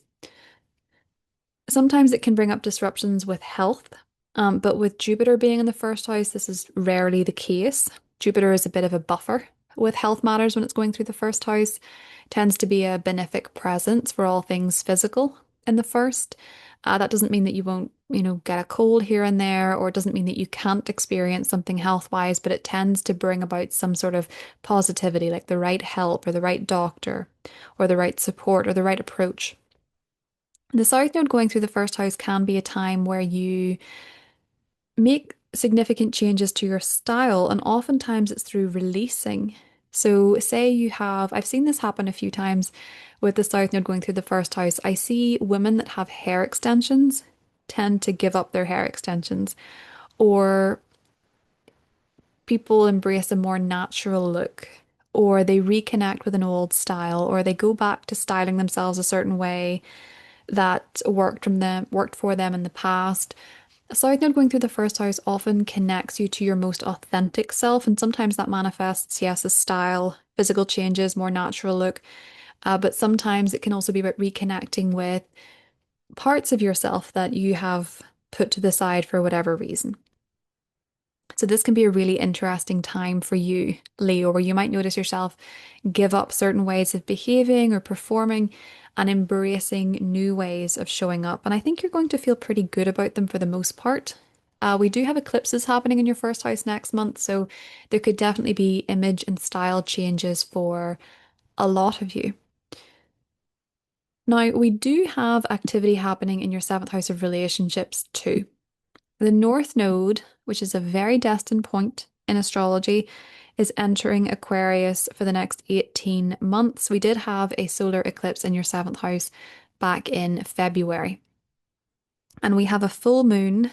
Sometimes it can bring up disruptions with health, but with Jupiter being in the first house, this is rarely the case. Jupiter is a bit of a buffer with health matters when it's going through the first house, tends to be a benefic presence for all things physical in the first. That doesn't mean that you won't, get a cold here and there, or it doesn't mean that you can't experience something health-wise, but it tends to bring about some sort of positivity, like the right help or the right doctor or the right support or the right approach. The South Node going through the first house can be a time where you make significant changes to your style, and oftentimes it's through releasing. So, say you have, I've seen this happen a few times with the South Node going through the first house. I see women that have hair extensions tend to give up their hair extensions, or people embrace a more natural look, or they reconnect with an old style, or they go back to styling themselves a certain way that worked for them in the past. A South Node going through the first house often connects you to your most authentic self, and sometimes that manifests, yes, as style, physical changes, more natural look, but sometimes it can also be about reconnecting with parts of yourself that you have put to the side for whatever reason. So this can be a really interesting time for you, Leo, where you might notice yourself give up certain ways of behaving or performing and embracing new ways of showing up. And I think you're going to feel pretty good about them for the most part. We do have eclipses happening in your first house next month, so there could definitely be image and style changes for a lot of you. Now, we do have activity happening in your seventh house of relationships too. The North Node, which is a very destined point in astrology, is entering Aquarius for the next 18 months. We did have a solar eclipse in your seventh house back in February. And we have a full moon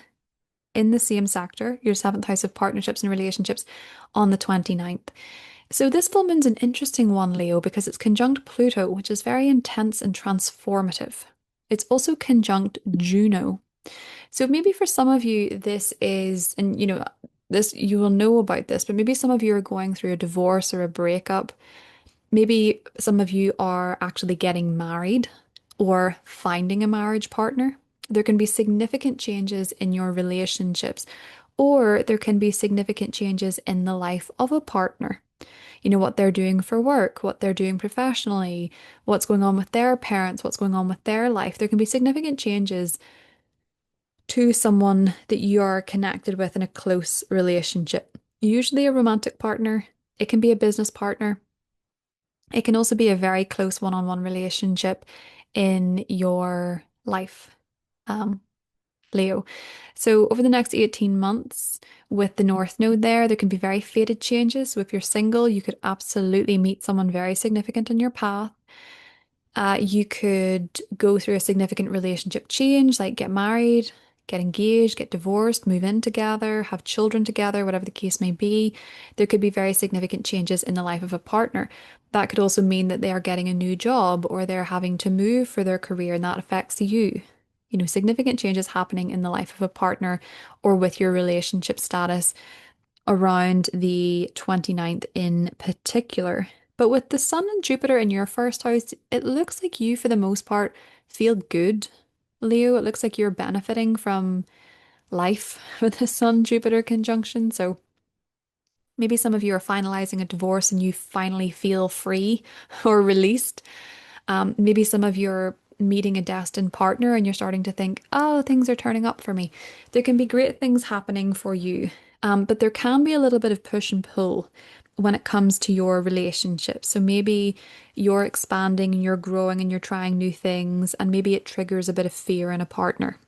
in the same sector, your seventh house of partnerships and relationships, on the 29th. So this full moon's an interesting one, Leo, because it's conjunct Pluto, which is very intense and transformative. It's also conjunct Juno. So maybe for some of you, this is, and this you will know about this, but maybe some of you are going through a divorce or a breakup. Maybe some of you are actually getting married or finding a marriage partner. There can be significant changes in your relationships, or there can be significant changes in the life of a partner. What they're doing for work, what they're doing professionally, what's going on with their parents, what's going on with their life. There can be significant changes to someone that you are connected with in a close relationship. Usually a romantic partner, it can be a business partner. It can also be a very close one-on-one relationship in your life, Leo. So over the next 18 months with the North Node there can be very fated changes. So if you're single, you could absolutely meet someone very significant in your path. You could go through a significant relationship change, like get married, get engaged, get divorced, move in together, have children together, whatever the case may be. There could be very significant changes in the life of a partner. That could also mean that they are getting a new job or they're having to move for their career, and that affects you. Significant changes happening in the life of a partner or with your relationship status around the 29th in particular. But with the Sun and Jupiter in your first house, it looks like you, for the most part, feel good, Leo. It looks like you're benefiting from life with the Sun Jupiter conjunction. So maybe some of you are finalizing a divorce and you finally feel free or released. Maybe some of you are meeting a destined partner and you're starting to think, oh, things are turning up for me. There can be great things happening for you, but there can be a little bit of push and pull when it comes to your relationship. So maybe you're expanding and you're growing and you're trying new things, and maybe it triggers a bit of fear in a partner,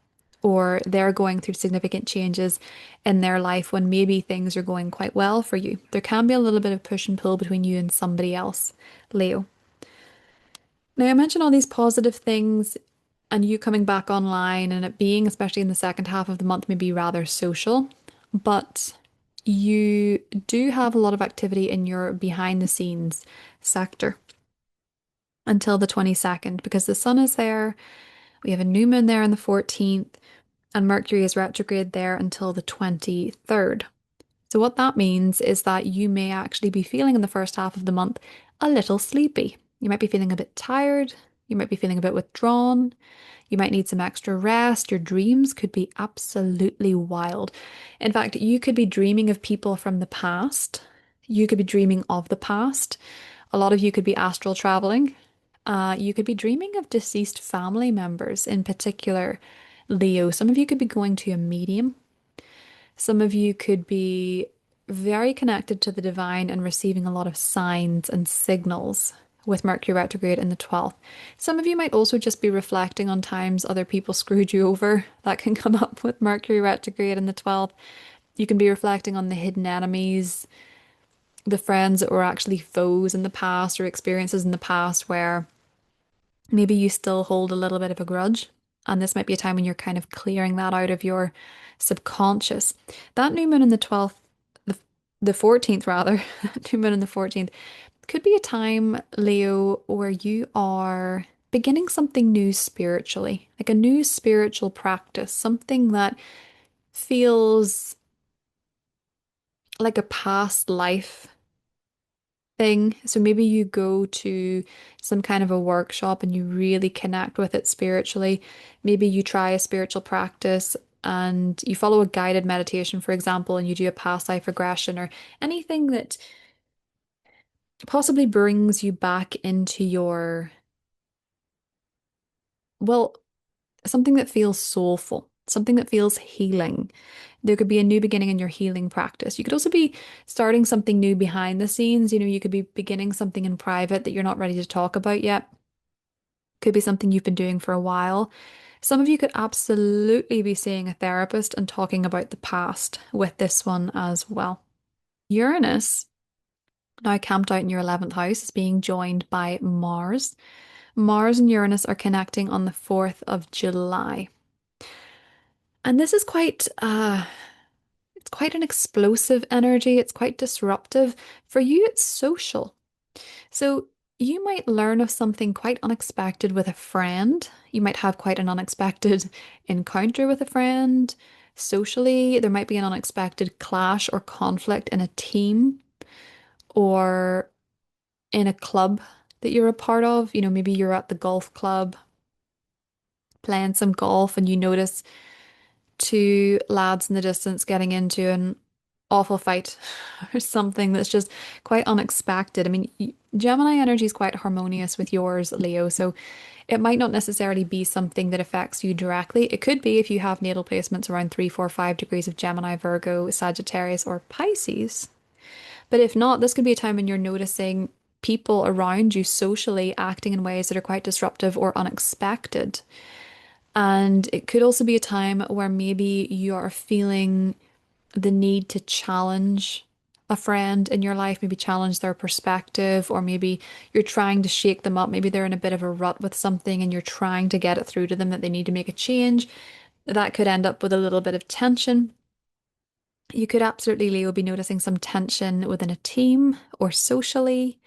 or they're going through significant changes in their life when maybe things are going quite well for you. There can be a little bit of push and pull between you and somebody else, Leo. Now, I mentioned all these positive things and you coming back online and it being, especially in the second half of the month, maybe rather social, but you do have a lot of activity in your behind the scenes sector until the 22nd because the sun is there. We have a new moon there on the 14th, and Mercury is retrograde there until the 23rd. So, what that means is that you may actually be feeling in the first half of the month a little sleepy. You might be feeling a bit tired. You might be feeling a bit withdrawn. You might need some extra rest. Your dreams could be absolutely wild. In fact, you could be dreaming of people from the past. You could be dreaming of the past. A lot of you could be astral traveling. You could be dreaming of deceased family members in particular, Leo. Some of you could be going to a medium. Some of you could be very connected to the divine and receiving a lot of signs and signals with Mercury retrograde in the 12th. Some of you might also just be reflecting on times other people screwed you over. That can come up with Mercury retrograde in the 12th. You can be reflecting on the hidden enemies, the friends that were actually foes in the past, or experiences in the past where maybe you still hold a little bit of a grudge. And this might be a time when you're kind of clearing that out of your subconscious. That new moon in the 12th, the 14th rather, new moon in the 14th, Could be a time, Leo, where you are beginning something new spiritually, like a new spiritual practice, something that feels like a past life thing. So maybe you go to some kind of a workshop and you really connect with it spiritually. Maybe you try a spiritual practice and you follow a guided meditation, for example, and you do a past life regression or anything that possibly brings you back into your, well, something that feels soulful, something that feels healing. There could be a new beginning in your healing practice. You could also be starting something new behind the scenes. You could be beginning something in private that you're not ready to talk about yet. Could be something you've been doing for a while. Some of you could absolutely be seeing a therapist and talking about the past with this one as well. Uranus, now camped out in your 11th house, is being joined by Mars. Mars and Uranus are connecting on the 4th of July. And this is it's quite an explosive energy. It's quite disruptive. For you, it's social. So you might learn of something quite unexpected with a friend. You might have quite an unexpected encounter with a friend. Socially, there might be an unexpected clash or conflict in a team or in a club that you're a part of. Maybe you're at the golf club playing some golf and you notice two lads in the distance getting into an awful fight or something that's just quite unexpected. I mean, Gemini energy is quite harmonious with yours, Leo, so it might not necessarily be something that affects you directly. It could be if you have natal placements around 3, 4, 5 degrees of Gemini, Virgo, Sagittarius, or Pisces. But if not, this could be a time when you're noticing people around you socially acting in ways that are quite disruptive or unexpected. And it could also be a time where maybe you are feeling the need to challenge a friend in your life, maybe challenge their perspective, or maybe you're trying to shake them up. Maybe they're in a bit of a rut with something and you're trying to get it through to them that they need to make a change. That could end up with a little bit of tension. You could absolutely, Leo, be noticing some tension within a team or socially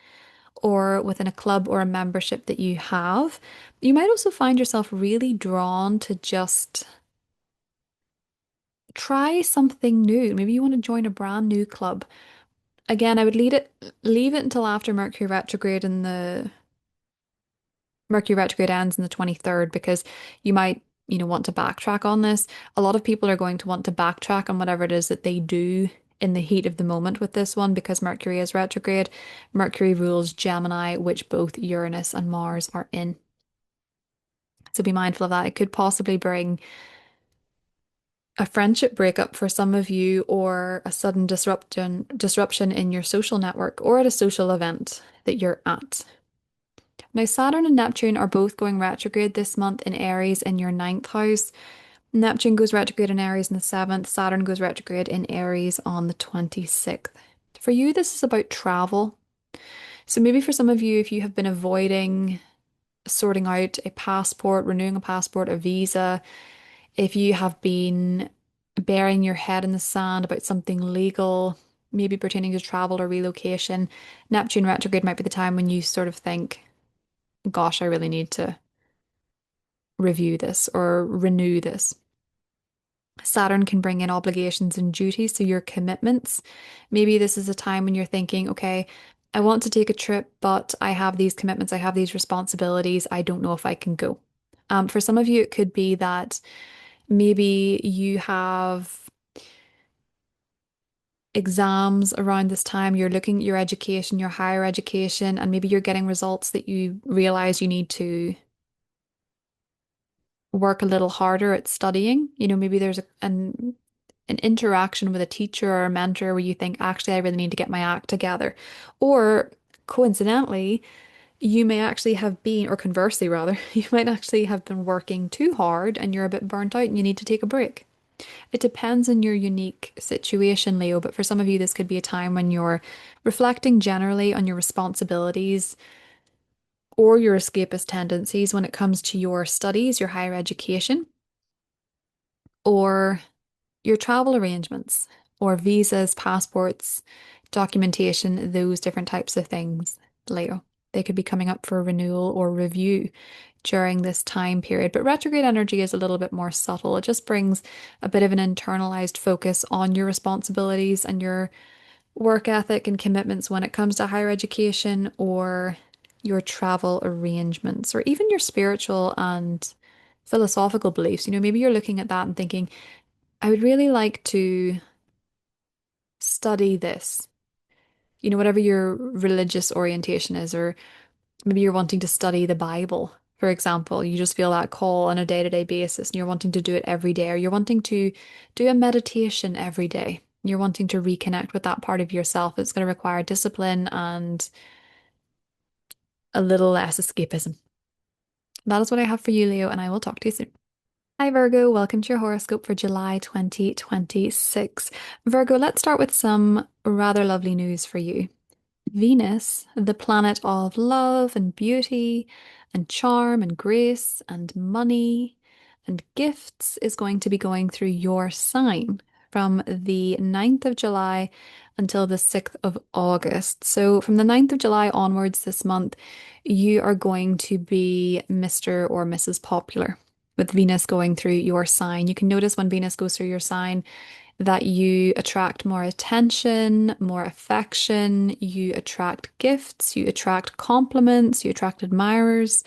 or within a club or a membership that you have. You might also find yourself really drawn to just try something new. Maybe you want to join a brand new club. Again, I would leave it until after Mercury retrograde ends on the 23rd because you might, want to backtrack on this. A lot of people are going to want to backtrack on whatever it is that they do in the heat of the moment with this one because Mercury is retrograde. Mercury rules Gemini, which both Uranus and Mars are in. So be mindful of that. It could possibly bring a friendship breakup for some of you or a sudden disruption in your social network or at a social event that you're at. Now, Saturn and Neptune are both going retrograde this month in Aries in your ninth house. Neptune goes retrograde in Aries in the 7th. Saturn goes retrograde in Aries on the 26th. For you, this is about travel. So maybe for some of you, if you have been avoiding sorting out a passport, renewing a passport, a visa, if you have been burying your head in the sand about something legal, maybe pertaining to travel or relocation, Neptune retrograde might be the time when you sort of think, gosh, I really need to review this or renew this. Saturn can bring in obligations and duties, so your commitments. Maybe this is a time when you're thinking, okay, I want to take a trip, but I have these commitments, I have these responsibilities, I don't know if I can go. For some of you, it could be that maybe you have exams around this time, you're looking at your education, your higher education, and maybe you're getting results that you realize you need to work a little harder at studying. Maybe there's an interaction with a teacher or a mentor where you think, actually, I really need to get my act together. Or coincidentally, you may actually have been, or conversely, rather, you might actually have been working too hard and you're a bit burnt out and you need to take a break. It depends on your unique situation, Leo, but for some of you, this could be a time when you're reflecting generally on your responsibilities or your escapist tendencies when it comes to your studies, your higher education, or your travel arrangements, or visas, passports, documentation, those different types of things. Leo. They could be coming up for renewal or review during this time period. But retrograde energy is a little bit more subtle. It just brings a bit of an internalized focus on your responsibilities and your work ethic and commitments when it comes to higher education or your travel arrangements or even your spiritual and philosophical beliefs. Maybe you're looking at that and thinking, I would really like to study this, whatever your religious orientation is, or maybe you're wanting to study the Bible, for example. You just feel that call on a day-to-day basis and you're wanting to do it every day, or you're wanting to do a meditation every day. You're wanting to reconnect with that part of yourself. It's going to require discipline and a little less escapism. That is what I have for you, Leo, and I will talk to you soon. Hi, Virgo. Welcome to your horoscope for July 2026. Virgo, let's start with some rather lovely news for you. Venus, the planet of love and beauty and charm and grace and money and gifts, is going to be going through your sign from the 9th of July until the 6th of August. So from the 9th of July onwards this month, you are going to be Mr. or Mrs. Popular with Venus going through your sign. You can notice when Venus goes through your sign that you attract more attention, more affection, you attract gifts, you attract compliments, you attract admirers.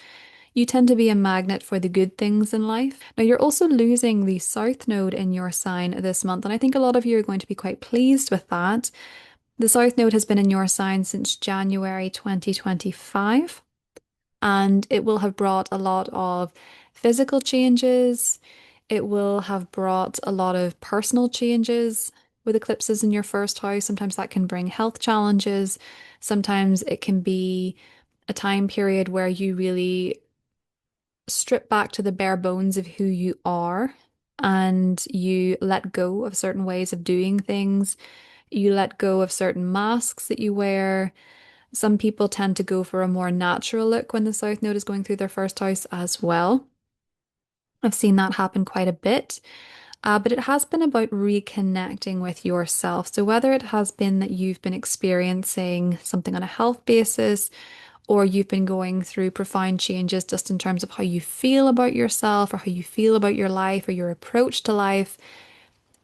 You tend to be a magnet for the good things in life. Now, you're also losing the South Node in your sign this month, and I think a lot of you are going to be quite pleased with that. The South Node has been in your sign since January 2025, and it will have brought a lot of physical changes. It will have brought a lot of personal changes with eclipses in your first house. Sometimes that can bring health challenges. Sometimes it can be a time period where you really strip back to the bare bones of who you are and you let go of certain ways of doing things. You let go of certain masks that you wear. Some people tend to go for a more natural look when the South Node is going through their first house as well. I've seen that happen quite a bit. But it has been about reconnecting with yourself. So, whether it has been that you've been experiencing something on a health basis, or you've been going through profound changes just in terms of how you feel about yourself, or how you feel about your life, or your approach to life,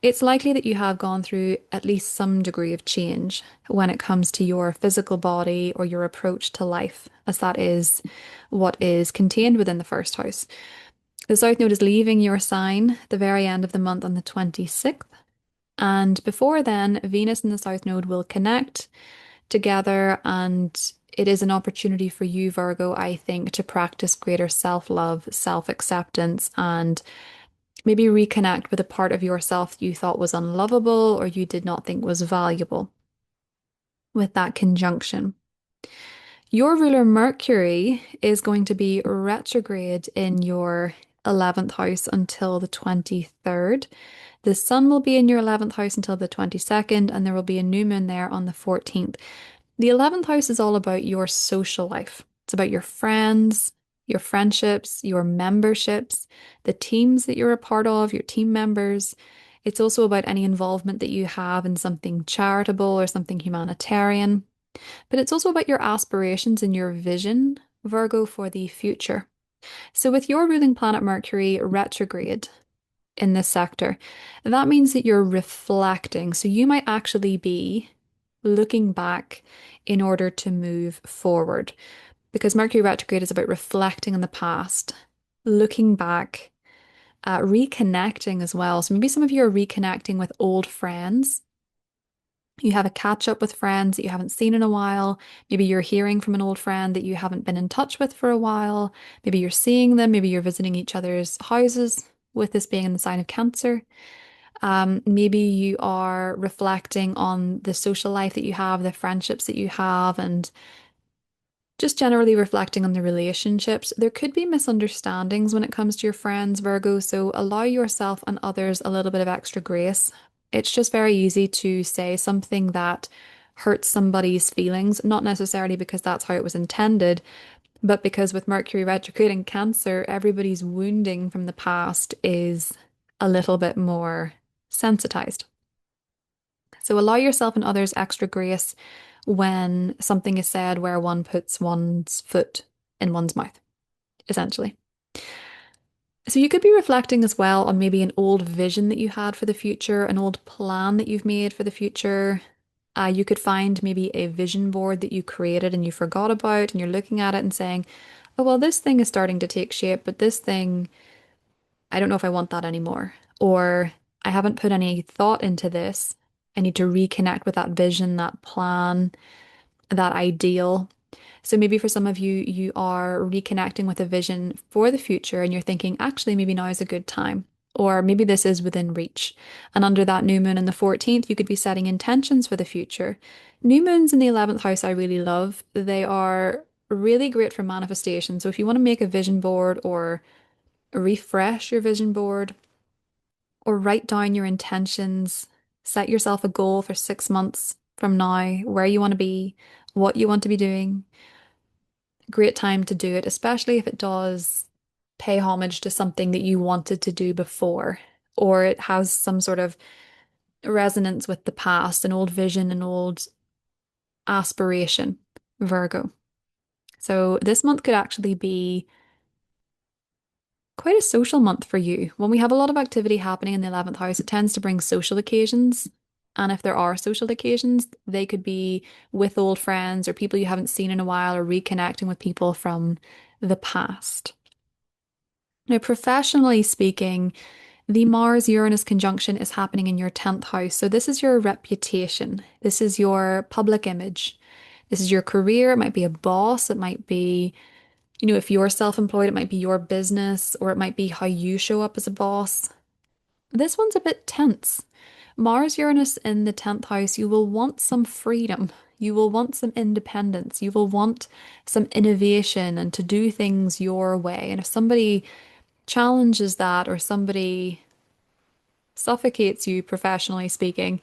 it's likely that you have gone through at least some degree of change when it comes to your physical body or your approach to life, as that is what is contained within the first house. The South Node is leaving your sign the very end of the month on the 26th. And before then, Venus and the South Node will connect together. And it is an opportunity for you, Virgo, I think, to practice greater self-love, self-acceptance, and maybe reconnect with a part of yourself you thought was unlovable or you did not think was valuable with that conjunction. Your ruler Mercury is going to be retrograde in your 11th house until the 23rd. The sun will be in your 11th house until the 22nd, and there will be a new moon there on the 14th. The 11th house is all about your social life. It's about your friends, your friendships, your memberships, the teams that you're a part of, your team members. It's also about any involvement that you have in something charitable or something humanitarian. But it's also about your aspirations and your vision, Virgo, for the future. So, with your ruling planet Mercury retrograde in this sector, that means that you're reflecting. So, you might actually be looking back in order to move forward, because Mercury retrograde is about reflecting on the past, looking back, reconnecting as well. So, maybe some of you are reconnecting with old friends. You have a catch up with friends that you haven't seen in a while. Maybe you're hearing from an old friend that you haven't been in touch with for a while. Maybe you're seeing them. Maybe you're visiting each other's houses, with this being in the sign of Cancer. Maybe you are reflecting on the social life that you have, the friendships that you have, and just generally reflecting on the relationships. There could be misunderstandings when it comes to your friends, Virgo, so allow yourself and others a little bit of extra grace. It's just very easy to say something that hurts somebody's feelings, not necessarily because that's how it was intended, but because with Mercury retrograde in Cancer, everybody's wounding from the past is a little bit more sensitized. So allow yourself and others extra grace when something is said where one puts one's foot in one's mouth, essentially. So you could be reflecting as well on maybe an old vision that you had for the future, an old plan that you've made for the future. You could find maybe a vision board that you created and you forgot about, and you're looking at it and saying, oh, well, this thing is starting to take shape, but this thing, I don't know if I want that anymore. Or I haven't put any thought into this. I need to reconnect with that vision, that plan, that ideal. So maybe for some of you, you are reconnecting with a vision for the future and you're thinking, actually, maybe now is a good time. Or maybe this is within reach. And under that new moon on the 14th, you could be setting intentions for the future. New moons in the 11th house, I really love. They are really great for manifestation. So if you want to make a vision board or refresh your vision board or write down your intentions, set yourself a goal for 6 months from now, where you want to be, what you want to be doing. Great time to do it, especially if it does pay homage to something that you wanted to do before, or it has some sort of resonance with the past, an old vision, an old aspiration, Virgo. So this month could actually be quite a social month for you. When we have a lot of activity happening in the 11th house, it tends to bring social occasions. And if there are social occasions, they could be with old friends or people you haven't seen in a while or reconnecting with people from the past. Now, professionally speaking, the Mars-Uranus conjunction is happening in your 10th house. So this is your reputation. This is your public image. This is your career. It might be a boss. It might be, if you're self-employed, it might be your business, or it might be how you show up as a boss. This one's a bit tense. Mars-Uranus in the 10th house, you will want some freedom. You will want some independence. You will want some innovation and to do things your way. And if somebody challenges that or somebody suffocates you, professionally speaking,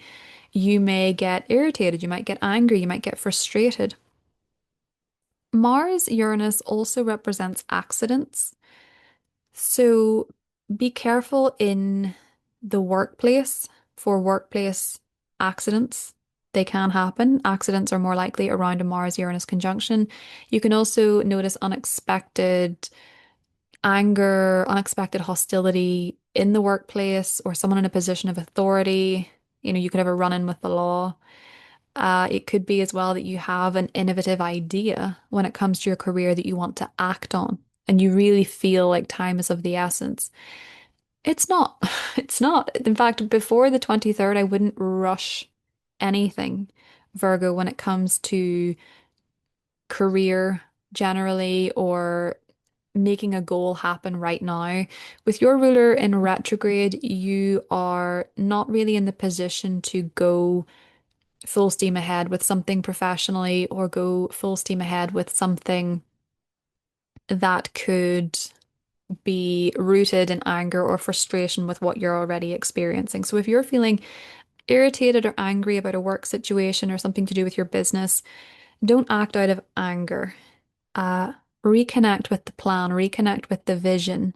you may get irritated, you might get angry, you might get frustrated. Mars Uranus also represents accidents. So be careful in the workplace for workplace accidents. They can happen. Accidents are more likely around a Mars Uranus conjunction. You can also notice unexpected anger, unexpected hostility in the workplace or someone in a position of authority. You could have a run-in with the law. It could be as well that you have an innovative idea when it comes to your career that you want to act on, and you really feel like time is of the essence. It's not. It's not. In fact, before the 23rd, I wouldn't rush anything, Virgo, when it comes to career generally or making a goal happen right now. With your ruler in retrograde, you are not really in the position to go full steam ahead with something professionally or go full steam ahead with something that could be rooted in anger or frustration with what you're already experiencing. So if you're feeling irritated or angry about a work situation or something to do with your business, don't act out of anger. Uh, Reconnect with the plan, reconnect with the vision.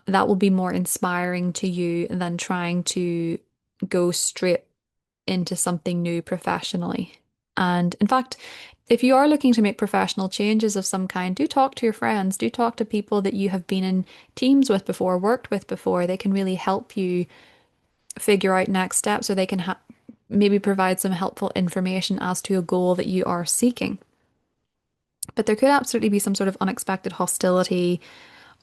That will be more inspiring to you than trying to go straight into something new professionally. And in fact, if you are looking to make professional changes of some kind, do talk to your friends, do talk to people that you have been in teams with before, worked with before. They can really help you figure out next steps, or they can maybe provide some helpful information as to a goal that you are seeking. But there could absolutely be some sort of unexpected hostility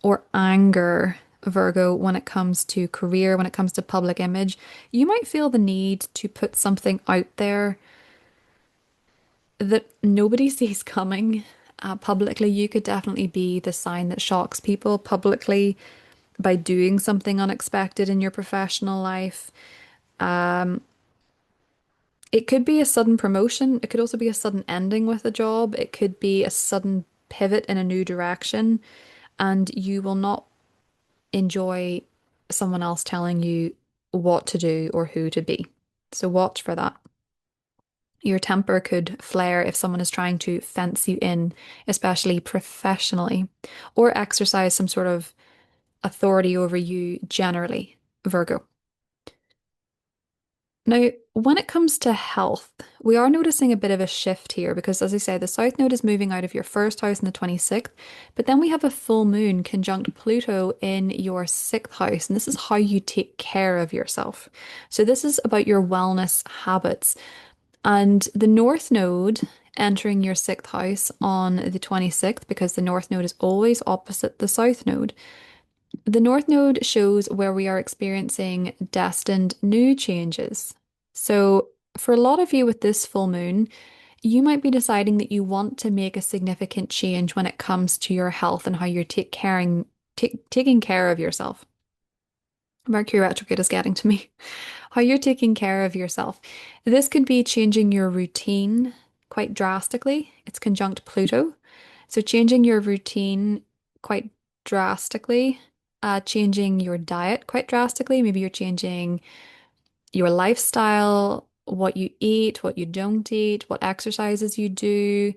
or anger, Virgo, when it comes to career, when it comes to public image. You might feel the need to put something out there that nobody sees coming publicly. You could definitely be the sign that shocks people publicly by doing something unexpected in your professional life. It could be a sudden promotion. It could also be a sudden ending with a job. It could be a sudden pivot in a new direction, and you will not enjoy someone else telling you what to do or who to be. So watch for that. Your temper could flare if someone is trying to fence you in, especially professionally, or exercise some sort of authority over you generally, Virgo. Now, when it comes to health, we are noticing a bit of a shift here because, as I say, the South Node is moving out of your first house in the 26th, but then we have a full moon conjunct Pluto in your sixth house, and this is how you take care of yourself. So, this is about your wellness habits. And the North Node entering your sixth house on the 26th, because the North Node is always opposite the South Node. The North Node shows where we are experiencing destined new changes. So, for a lot of you with this full moon, you might be deciding that you want to make a significant change when it comes to your health and how you're taking care of yourself. Mercury retrograde is getting to me. How you're taking care of yourself. This could be changing your routine quite drastically. It's conjunct Pluto. So changing your routine quite drastically, changing your diet quite drastically. Maybe you're changing your lifestyle, what you eat, what you don't eat, what exercises you do,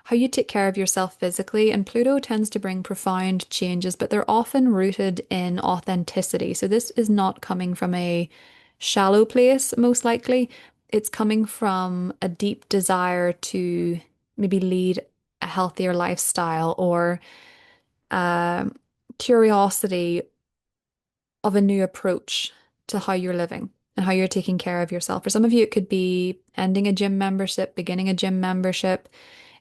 how you take care of yourself physically. And Pluto tends to bring profound changes, but they're often rooted in authenticity. So this is not coming from a shallow place, most likely. It's coming from a deep desire to maybe lead a healthier lifestyle or uh, curiosity of a new approach to how you're living and how you're taking care of yourself. For some of you, it could be ending a gym membership, beginning a gym membership.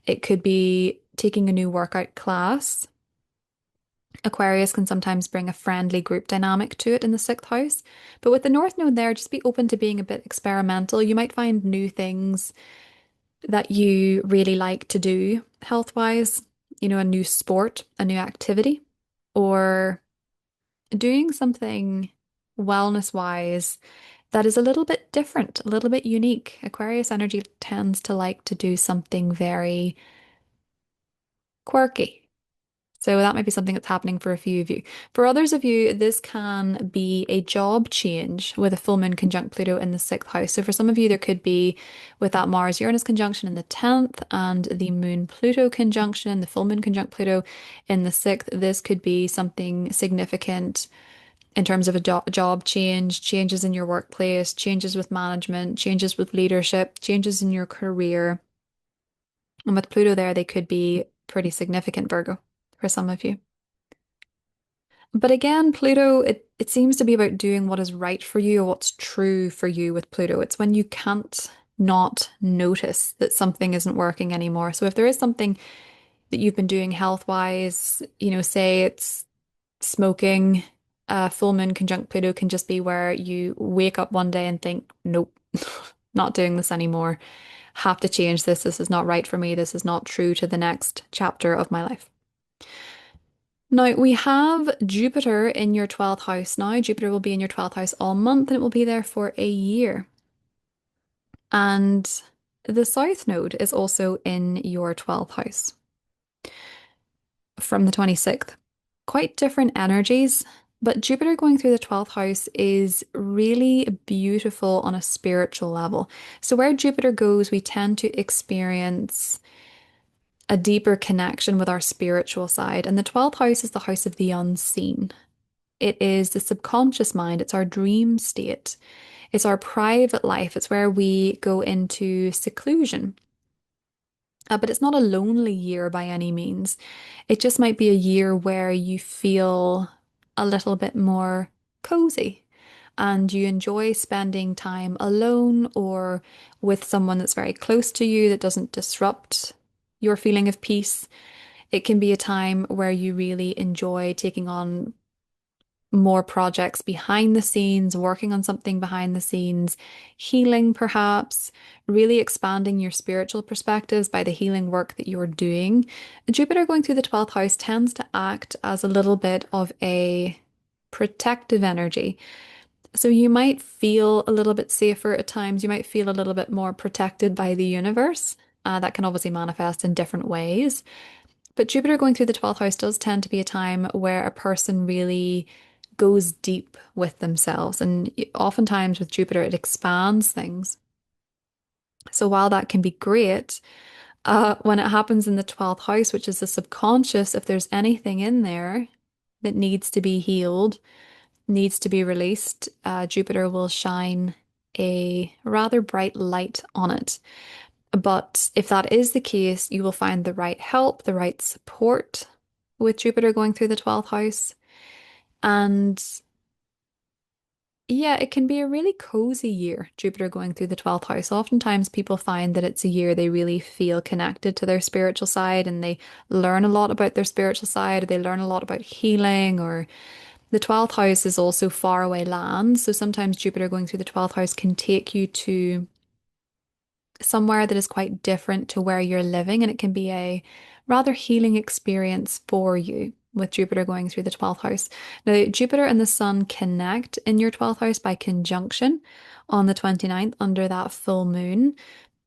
It could be taking a new workout class. Aquarius can sometimes bring a friendly group dynamic to it in the sixth house. But with the North Node there, just be open to being a bit experimental. You might find new things that you really like to do health-wise, a new sport, a new activity, or doing something wellness-wise that is a little bit different, a little bit unique. Aquarius energy tends to like to do something very quirky. So that might be something that's happening for a few of you. For others of you, this can be a job change with a full moon conjunct Pluto in the sixth house. So for some of you, there could be with that Mars Uranus conjunction in the 10th and the moon Pluto conjunction, the full moon conjunct Pluto in the sixth. This could be something significant in terms of a job change, changes in your workplace, changes with management, changes with leadership, changes in your career. And with Pluto there, they could be pretty significant, Virgo, for some of you. But again, Pluto, it seems to be about doing what is right for you or what's true for you with Pluto. It's when you can't not notice that something isn't working anymore. So if there is something that you've been doing health-wise, say it's smoking, full moon conjunct Pluto can just be where you wake up one day and think, nope, not doing this anymore. Have to change this. This is not right for me. This is not true to the next chapter of my life. Now, we have Jupiter in your 12th house now. Jupiter will be in your 12th house all month and it will be there for a year. And the South Node is also in your 12th house from the 26th. Quite different energies, but Jupiter going through the 12th house is really beautiful on a spiritual level. So, where Jupiter goes, we tend to experience a deeper connection with our spiritual side. And the 12th house is the house of the unseen. It is the subconscious mind, it's our dream state, it's our private life, it's where we go into seclusion. But it's not a lonely year by any means. It just might be a year where you feel a little bit more cozy and you enjoy spending time alone or with someone that's very close to you that doesn't disrupt your feeling of peace. It can be a time where you really enjoy taking on more projects behind the scenes, working on something behind the scenes, healing perhaps, really expanding your spiritual perspectives by the healing work that you're doing. Jupiter going through the 12th house tends to act as a little bit of a protective energy. So you might feel a little bit safer at times. You might feel a little bit more protected by the universe. That can obviously manifest in different ways. But Jupiter going through the 12th house does tend to be a time where a person really goes deep with themselves. And oftentimes with Jupiter, it expands things. So while that can be great, when it happens in the 12th house, which is the subconscious, if there's anything in there that needs to be healed, needs to be released, Jupiter will shine a rather bright light on it. But if that is the case, you will find the right help, the right support with Jupiter going through the 12th house. And yeah, it can be a really cozy year, Jupiter going through the 12th house. Oftentimes, people find that it's a year they really feel connected to their spiritual side and they learn a lot about their spiritual side, or they learn a lot about healing, or the 12th house is also faraway land. So sometimes Jupiter going through the 12th house can take you to somewhere that is quite different to where you're living, and it can be a rather healing experience for you with Jupiter going through the 12th house. Now, Jupiter and the Sun connect in your 12th house by conjunction on the 29th under that full moon.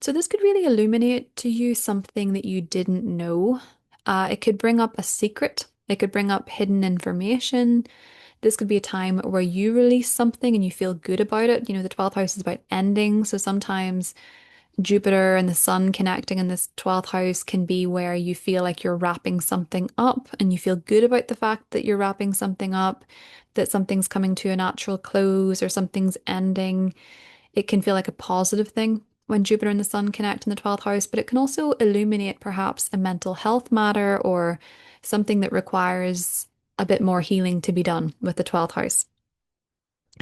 So, this could really illuminate to you something that you didn't know. It could bring up a secret, it could bring up hidden information. This could be a time where you release something and you feel good about it. You know, the 12th house is about ending. So sometimes Jupiter and the Sun connecting in this 12th house can be where you feel like you're wrapping something up and you feel good about the fact that you're wrapping something up, that something's coming to a natural close or something's ending. It can feel like a positive thing when Jupiter and the Sun connect in the 12th house, but it can also illuminate perhaps a mental health matter or something that requires a bit more healing to be done with the 12th house.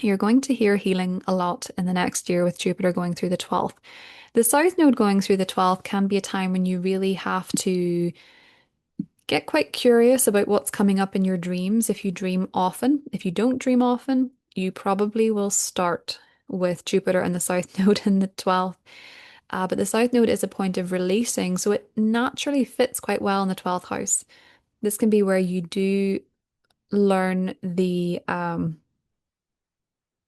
You're going to hear healing a lot in the next year with Jupiter going through the 12th. The South Node going through the 12th can be a time when you really have to get quite curious about what's coming up in your dreams. If you dream often, if you don't dream often, you probably will start with Jupiter and the South Node in the 12th. But the South Node is a point of releasing, so it naturally fits quite well in the 12th house. This can be where you do learn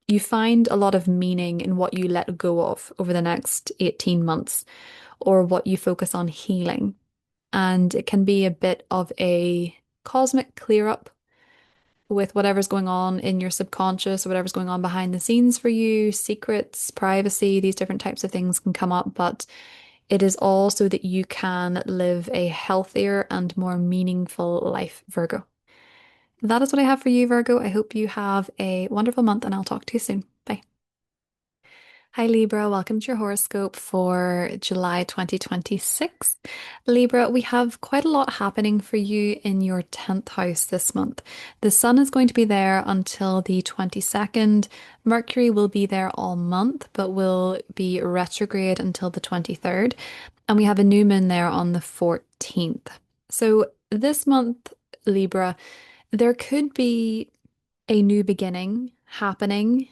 you find a lot of meaning in what you let go of over the next 18 months or what you focus on healing. And it can be a bit of a cosmic clear up with whatever's going on in your subconscious or whatever's going on behind the scenes for you, secrets, privacy, these different types of things can come up, but it is all so that you can live a healthier and more meaningful life, Virgo. That is what I have for you, Virgo. I hope you have a wonderful month and I'll talk to you soon. Bye. Hi, Libra. Welcome to your horoscope for July 2026. Libra, we have quite a lot happening for you in your 10th house this month. The Sun is going to be there until the 22nd. Mercury will be there all month, but will be retrograde until the 23rd. And we have a new moon there on the 14th. So this month, Libra, there could be a new beginning happening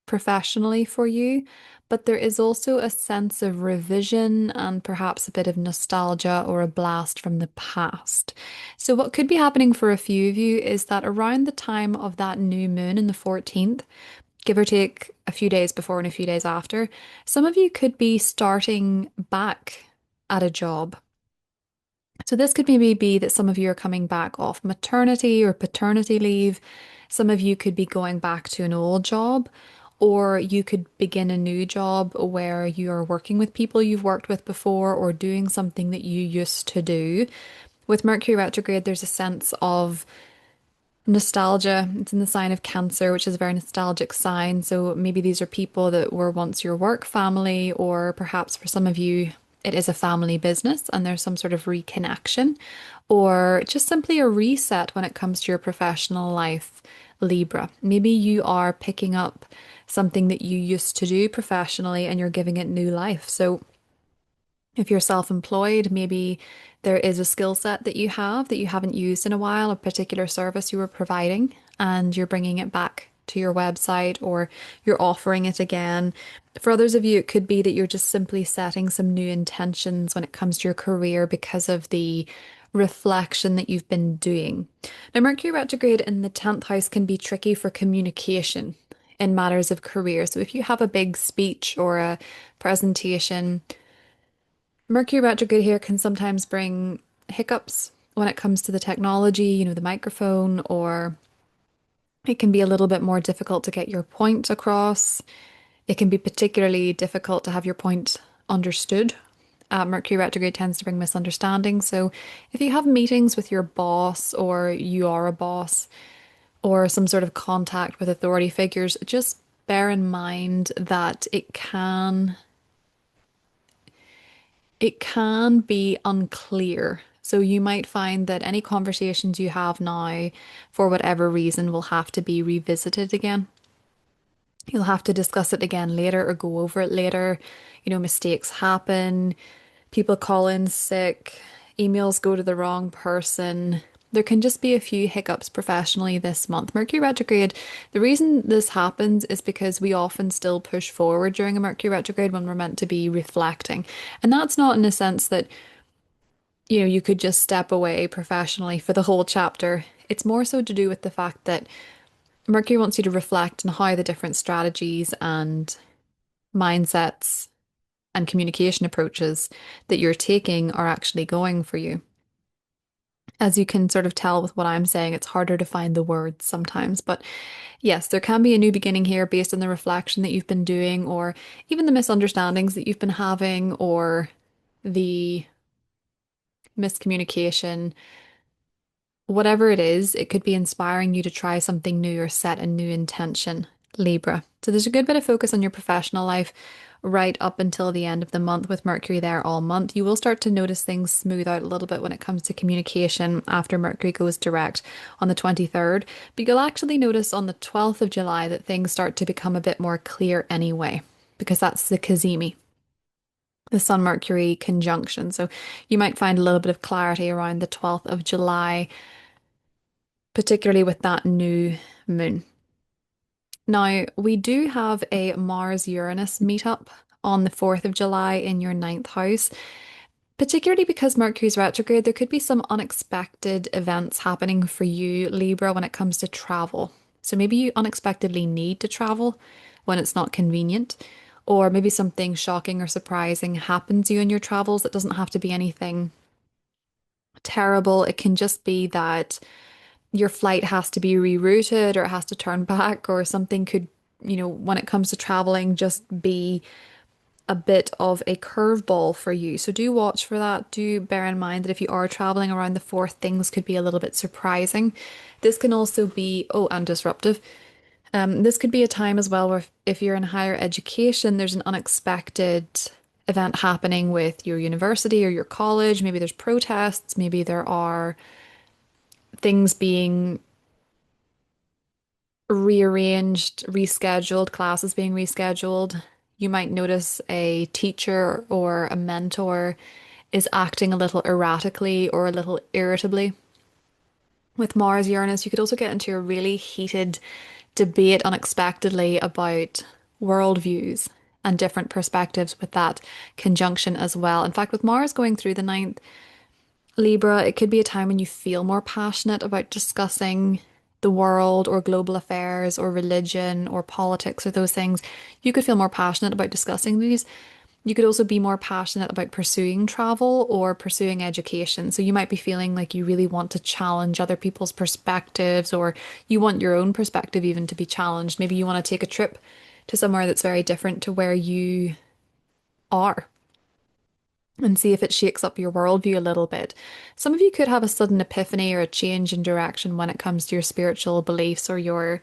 professionally for you, but there is also a sense of revision and perhaps a bit of nostalgia or a blast from the past. So, what could be happening for a few of you is that around the time of that new moon in the 14th, give or take a few days before and a few days after, some of you could be starting back at a job. So this could maybe be that some of you are coming back off maternity or paternity leave. Some of you could be going back to an old job, or you could begin a new job where you're working with people you've worked with before or doing something that you used to do. With Mercury retrograde, there's a sense of nostalgia. It's in the sign of Cancer, which is a very nostalgic sign. So maybe these are people that were once your work family, or perhaps for some of you, it is a family business and there's some sort of reconnection, or just simply a reset when it comes to your professional life, Libra. Maybe you are picking up something that you used to do professionally and you're giving it new life. So if you're self-employed, maybe there is a skill set that you have that you haven't used in a while, a particular service you were providing, and you're bringing it back to your website or you're offering it again. For others of you, it could be that you're just simply setting some new intentions when it comes to your career because of the reflection that you've been doing. Now, Mercury retrograde in the 10th house can be tricky for communication in matters of career. So if you have a big speech or a presentation, Mercury retrograde here can sometimes bring hiccups when it comes to the technology, the microphone, or it can be a little bit more difficult to get your point across. It can be particularly difficult to have your point understood. Mercury retrograde tends to bring misunderstandings. So if you have meetings with your boss, or you are a boss, or some sort of contact with authority figures, just bear in mind that it can be unclear. So you might find that any conversations you have now, for whatever reason, will have to be revisited again. You'll have to discuss it again later or go over it later. Mistakes happen, people call in sick, emails go to the wrong person. There can just be a few hiccups professionally this month. Mercury retrograde, the reason this happens is because we often still push forward during a Mercury retrograde when we're meant to be reflecting. And that's not in a sense that, you could just step away professionally for the whole chapter. It's more so to do with the fact that Mercury wants you to reflect on how the different strategies and mindsets and communication approaches that you're taking are actually going for you. As you can sort of tell with what I'm saying, it's harder to find the words sometimes. But yes, there can be a new beginning here based on the reflection that you've been doing, or even the misunderstandings that you've been having, or the miscommunication. Whatever it is, it could be inspiring you to try something new or set a new intention, Libra. So there's a good bit of focus on your professional life right up until the end of the month with Mercury there all month. You will start to notice things smooth out a little bit when it comes to communication after Mercury goes direct on the 23rd. But you'll actually notice on the 12th of July that things start to become a bit more clear anyway, because that's the cazimi, the Sun Mercury conjunction. So you might find a little bit of clarity around the 12th of July, particularly with that new moon. Now, we do have a Mars-Uranus meetup on the 4th of July in your ninth house. Particularly because Mercury's retrograde, there could be some unexpected events happening for you, Libra, when it comes to travel. So maybe you unexpectedly need to travel when it's not convenient, or maybe something shocking or surprising happens to you in your travels. It doesn't have to be anything terrible. It can just be that your flight has to be rerouted or it has to turn back, or something could, when it comes to traveling, just be a bit of a curveball for you. So do watch for that. Do bear in mind that if you are traveling around the 4th, things could be a little bit surprising. This can also be, oh, and disruptive. This could be a time as well where if you're in higher education, there's an unexpected event happening with your university or your college. Maybe there's protests, maybe there are things being rearranged, rescheduled, classes being rescheduled. You might notice a teacher or a mentor is acting a little erratically or a little irritably. With Mars Uranus, you could also get into a really heated debate unexpectedly about worldviews and different perspectives with that conjunction as well. In fact, with Mars going through the ninth, Libra, it could be a time when you feel more passionate about discussing the world or global affairs or religion or politics or those things. You could feel more passionate about discussing these. You could also be more passionate about pursuing travel or pursuing education. So you might be feeling like you really want to challenge other people's perspectives, or you want your own perspective even to be challenged. Maybe you want to take a trip to somewhere that's very different to where you are and see if it shakes up your worldview a little bit. Some of you could have a sudden epiphany or a change in direction when it comes to your spiritual beliefs or your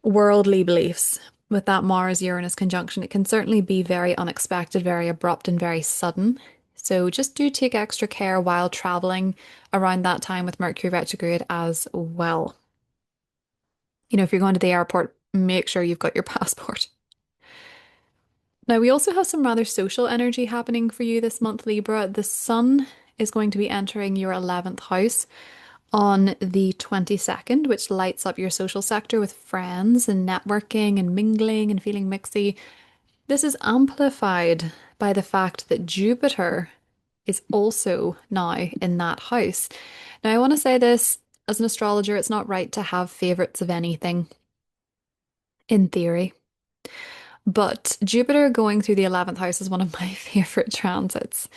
worldly beliefs. With that Mars Uranus conjunction, it can certainly be very unexpected, very abrupt, and very sudden. So just do take extra care while traveling around that time with Mercury retrograde as well. If you're going to the airport, make sure you've got your passport. Now, we also have some rather social energy happening for you this month, Libra. The Sun is going to be entering your 11th house on the 22nd, which lights up your social sector with friends and networking and mingling and feeling mixy. This is amplified by the fact that Jupiter is also now in that house. Now, I want to say this as an astrologer, it's not right to have favorites of anything in theory. But Jupiter going through the 11th house is one of my favorite transits.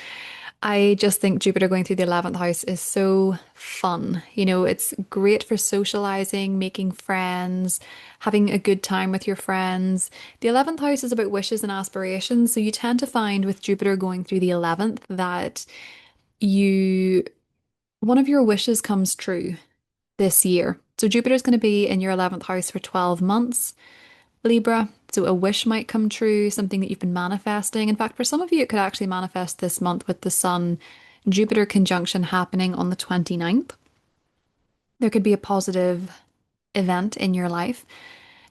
I just think Jupiter going through the 11th house is so fun. It's great for socializing, making friends, having a good time with your friends. The 11th house is about wishes and aspirations. So you tend to find with Jupiter going through the 11th that you, one of your wishes comes true this year. So Jupiter is going to be in your 11th house for 12 months. Libra. So a wish might come true, something that you've been manifesting. In fact, for some of you, it could actually manifest this month with the Sun Jupiter conjunction happening on the 29th. There could be a positive event in your life.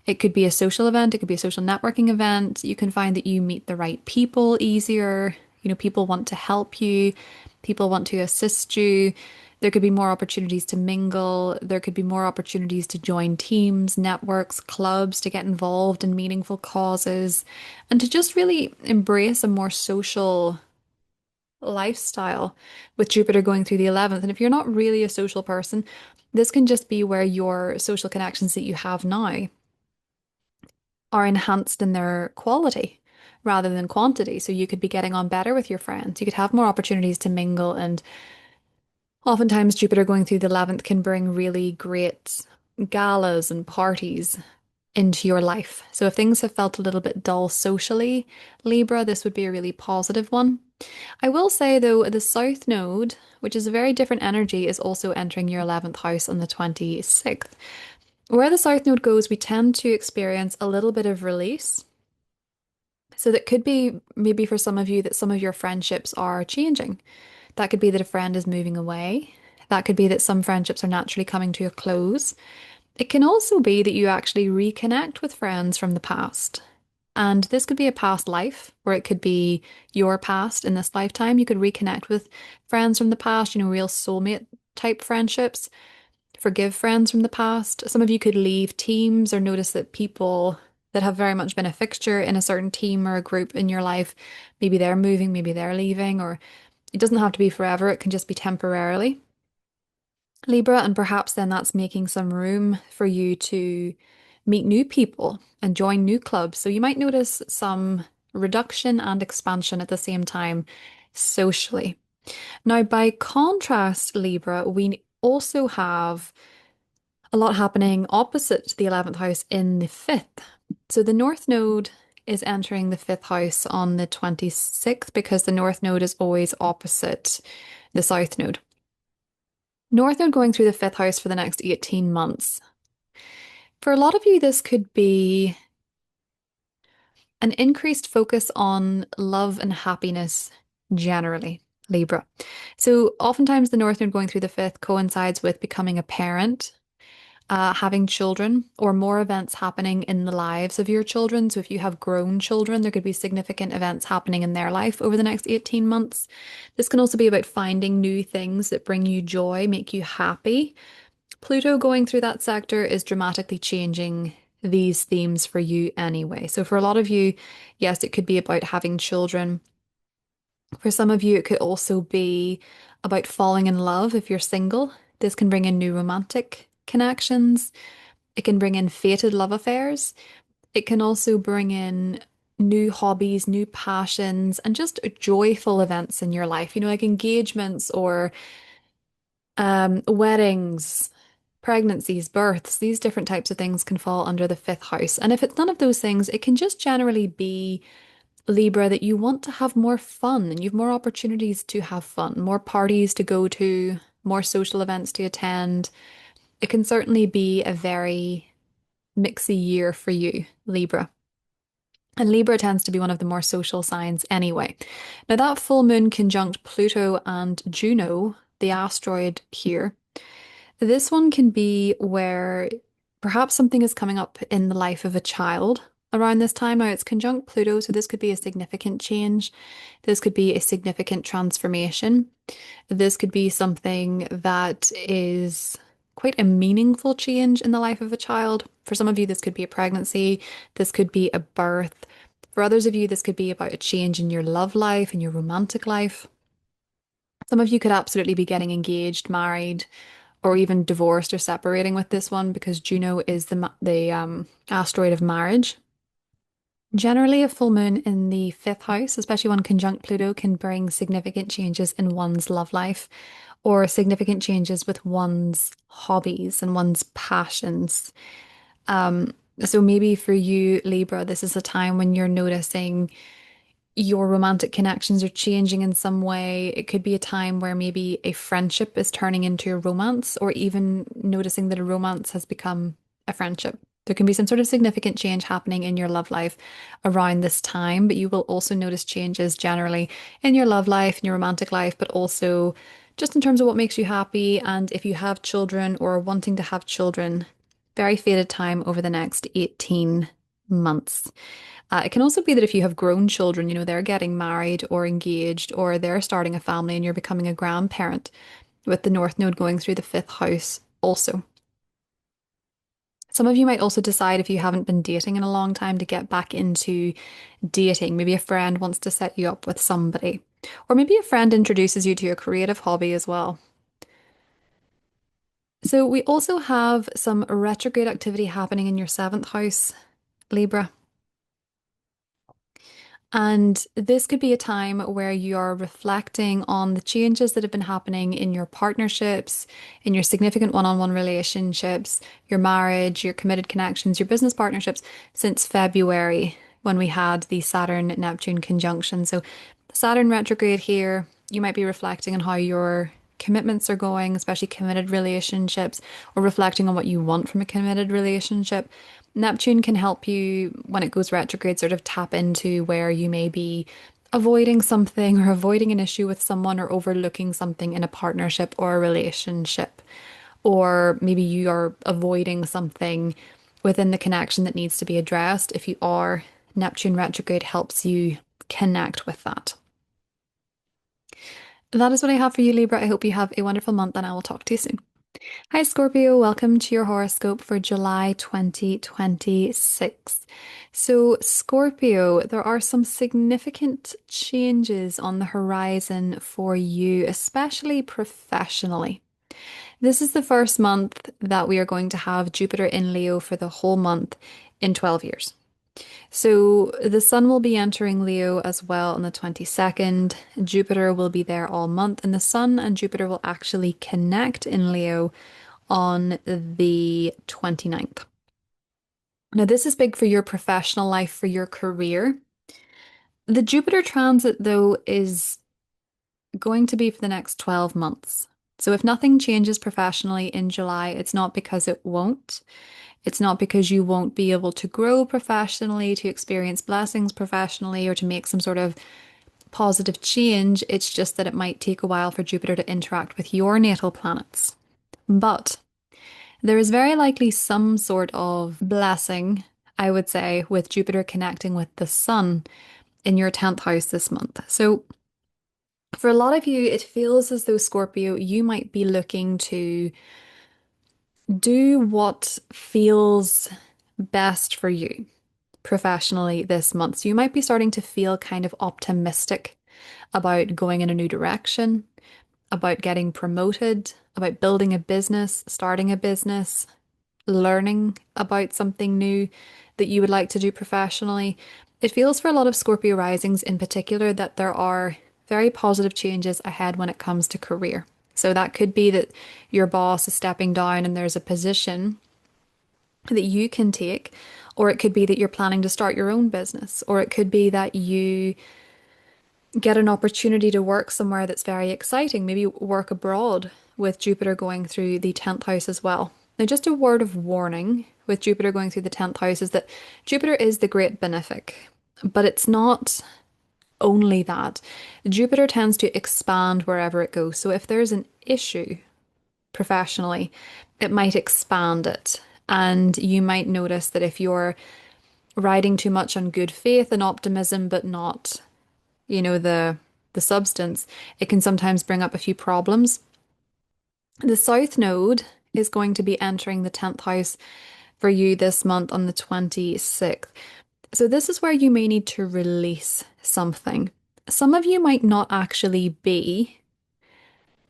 It could be a social event, it could be a social networking event. You can find that you meet the right people easier. You know, people want to help you, people want to assist you. There could be more opportunities to mingle. There could be more opportunities to join teams, networks, clubs, to get involved in meaningful causes, and to just really embrace a more social lifestyle with Jupiter going through the 11th. And if you're not really a social person, this can just be where your social connections that you have now are enhanced in their quality rather than quantity. So you could be getting on better with your friends. You could have more opportunities to mingle. And oftentimes, Jupiter going through the 11th can bring really great galas and parties into your life. So if things have felt a little bit dull socially, Libra, this would be a really positive one. I will say though, the South Node, which is a very different energy, is also entering your 11th house on the 26th. Where the South Node goes, we tend to experience a little bit of release. So that could be maybe for some of you that some of your friendships are changing. That could be that a friend is moving away. That could be that some friendships are naturally coming to a close. It can also be that you actually reconnect with friends from the past. And this could be a past life, or it could be your past in this lifetime. You could reconnect with friends from the past, you know, real soulmate type friendships, forgive friends from the past. Some of you could leave teams or notice that people that have very much been a fixture in a certain team or a group in your life, maybe they're moving, maybe they're leaving, or it doesn't have to be forever, it can just be temporarily. Libra, and perhaps then that's making some room for you to meet new people and join new clubs. So you might notice some reduction and expansion at the same time socially. Now, by contrast, Libra, we also have a lot happening opposite the 11th house in the 5th. So the North Node is entering the 5th house on the 26th because the North Node is always opposite the South Node. North Node going through the 5th house for the next 18 months. For a lot of you, this could be an increased focus on love and happiness generally, Libra. So oftentimes the North Node going through the 5th coincides with becoming a parent, having children, or more events happening in the lives of your children. So if you have grown children, there could be significant events happening in their life over the next 18 months. This can also be about finding new things that bring you joy, make you happy. Pluto going through that sector is dramatically changing these themes for you anyway. So for a lot of you, yes, it could be about having children. For some of you, it could also be about falling in love if you're single. This can bring in new romantic connections. It can bring in fated love affairs. It can also bring in new hobbies, new passions, and just joyful events in your life, you know, like engagements or weddings, pregnancies, births, these different types of things can fall under the 5th house. And if it's none of those things, it can just generally be Libra that you want to have more fun and you've more opportunities to have fun, more parties to go to, more social events to attend. It can certainly be a very mixy year for you, Libra. And Libra tends to be one of the more social signs anyway. Now, that full moon conjunct Pluto and Juno, the asteroid here, this one can be where perhaps something is coming up in the life of a child around this time. Now, it's conjunct Pluto, so this could be a significant change. This could be a significant transformation. This could be something that is quite a meaningful change in the life of a child. For some of you, this could be a pregnancy. This could be a birth. For others of you, this could be about a change in your love life and your romantic life. Some of you could absolutely be getting engaged, married, or even divorced or separating with this one because Juno is the asteroid of marriage. Generally, a full moon in the 5th house, especially one conjunct Pluto, can bring significant changes in one's love life or significant changes with one's hobbies and one's passions. So maybe for you, Libra, this is a time when you're noticing your romantic connections are changing in some way. It could be a time where maybe a friendship is turning into a romance, or even noticing that a romance has become a friendship. There can be some sort of significant change happening in your love life around this time, but you will also notice changes generally in your love life, in your romantic life, but also just in terms of what makes you happy. And if you have children or are wanting to have children, very fated time over the next 18 months. It can also be that if you have grown children, they're getting married or engaged or they're starting a family and you're becoming a grandparent with the North Node going through the fifth house also. Some of you might also decide if you haven't been dating in a long time to get back into dating. Maybe a friend wants to set you up with somebody, or maybe a friend introduces you to a creative hobby as well. So we also have some retrograde activity happening in your seventh house, Libra. And this could be a time where you're reflecting on the changes that have been happening in your partnerships, in your significant one-on-one relationships, your marriage, your committed connections, your business partnerships since February when we had the Saturn-Neptune conjunction. So Saturn retrograde here, you might be reflecting on how your commitments are going, especially committed relationships, or reflecting on what you want from a committed relationship. Neptune can help you when it goes retrograde, sort of tap into where you may be avoiding something or avoiding an issue with someone or overlooking something in a partnership or a relationship. Or maybe you are avoiding something within the connection that needs to be addressed. If you are, Neptune retrograde helps you connect with that. That is what I have for you, Libra. I hope you have a wonderful month and I will talk to you soon. Hi, Scorpio. Welcome to your horoscope for July 2026. So, Scorpio, there are some significant changes on the horizon for you, especially professionally. This is the first month that we are going to have Jupiter in Leo for the whole month in 12 years. So the sun will be entering Leo as well on the 22nd. Jupiter will be there all month, and the sun and Jupiter will actually connect in Leo on the 29th. Now, this is big for your professional life, for your career. The Jupiter transit, though, is going to be for the next 12 months. So if nothing changes professionally in July, it's not because it won't. It's not because you won't be able to grow professionally, to experience blessings professionally, or to make some sort of positive change. It's just that it might take a while for Jupiter to interact with your natal planets. But there is very likely some sort of blessing, I would say, with Jupiter connecting with the sun in your 10th house this month. So for a lot of you, it feels as though, Scorpio, you might be looking to do what feels best for you professionally this month. So you might be starting to feel kind of optimistic about going in a new direction, about getting promoted, about building a business, starting a business, learning about something new that you would like to do professionally. It feels for a lot of Scorpio risings in particular that there are very positive changes ahead when it comes to career. So that could be that your boss is stepping down and there's a position that you can take, or it could be that you're planning to start your own business, or it could be that you get an opportunity to work somewhere that's very exciting, maybe work abroad with Jupiter going through the 10th house as well. Now, just a word of warning with Jupiter going through the 10th house is that Jupiter is the great benefic, but it's not only that. Jupiter tends to expand wherever it goes. So if there's an issue professionally, it might expand it. And you might notice that if you're riding too much on good faith and optimism, but not, the substance, it can sometimes bring up a few problems. The South Node is going to be entering the 10th house for you this month on the 26th. So this is where you may need to release something. Some of you might not actually be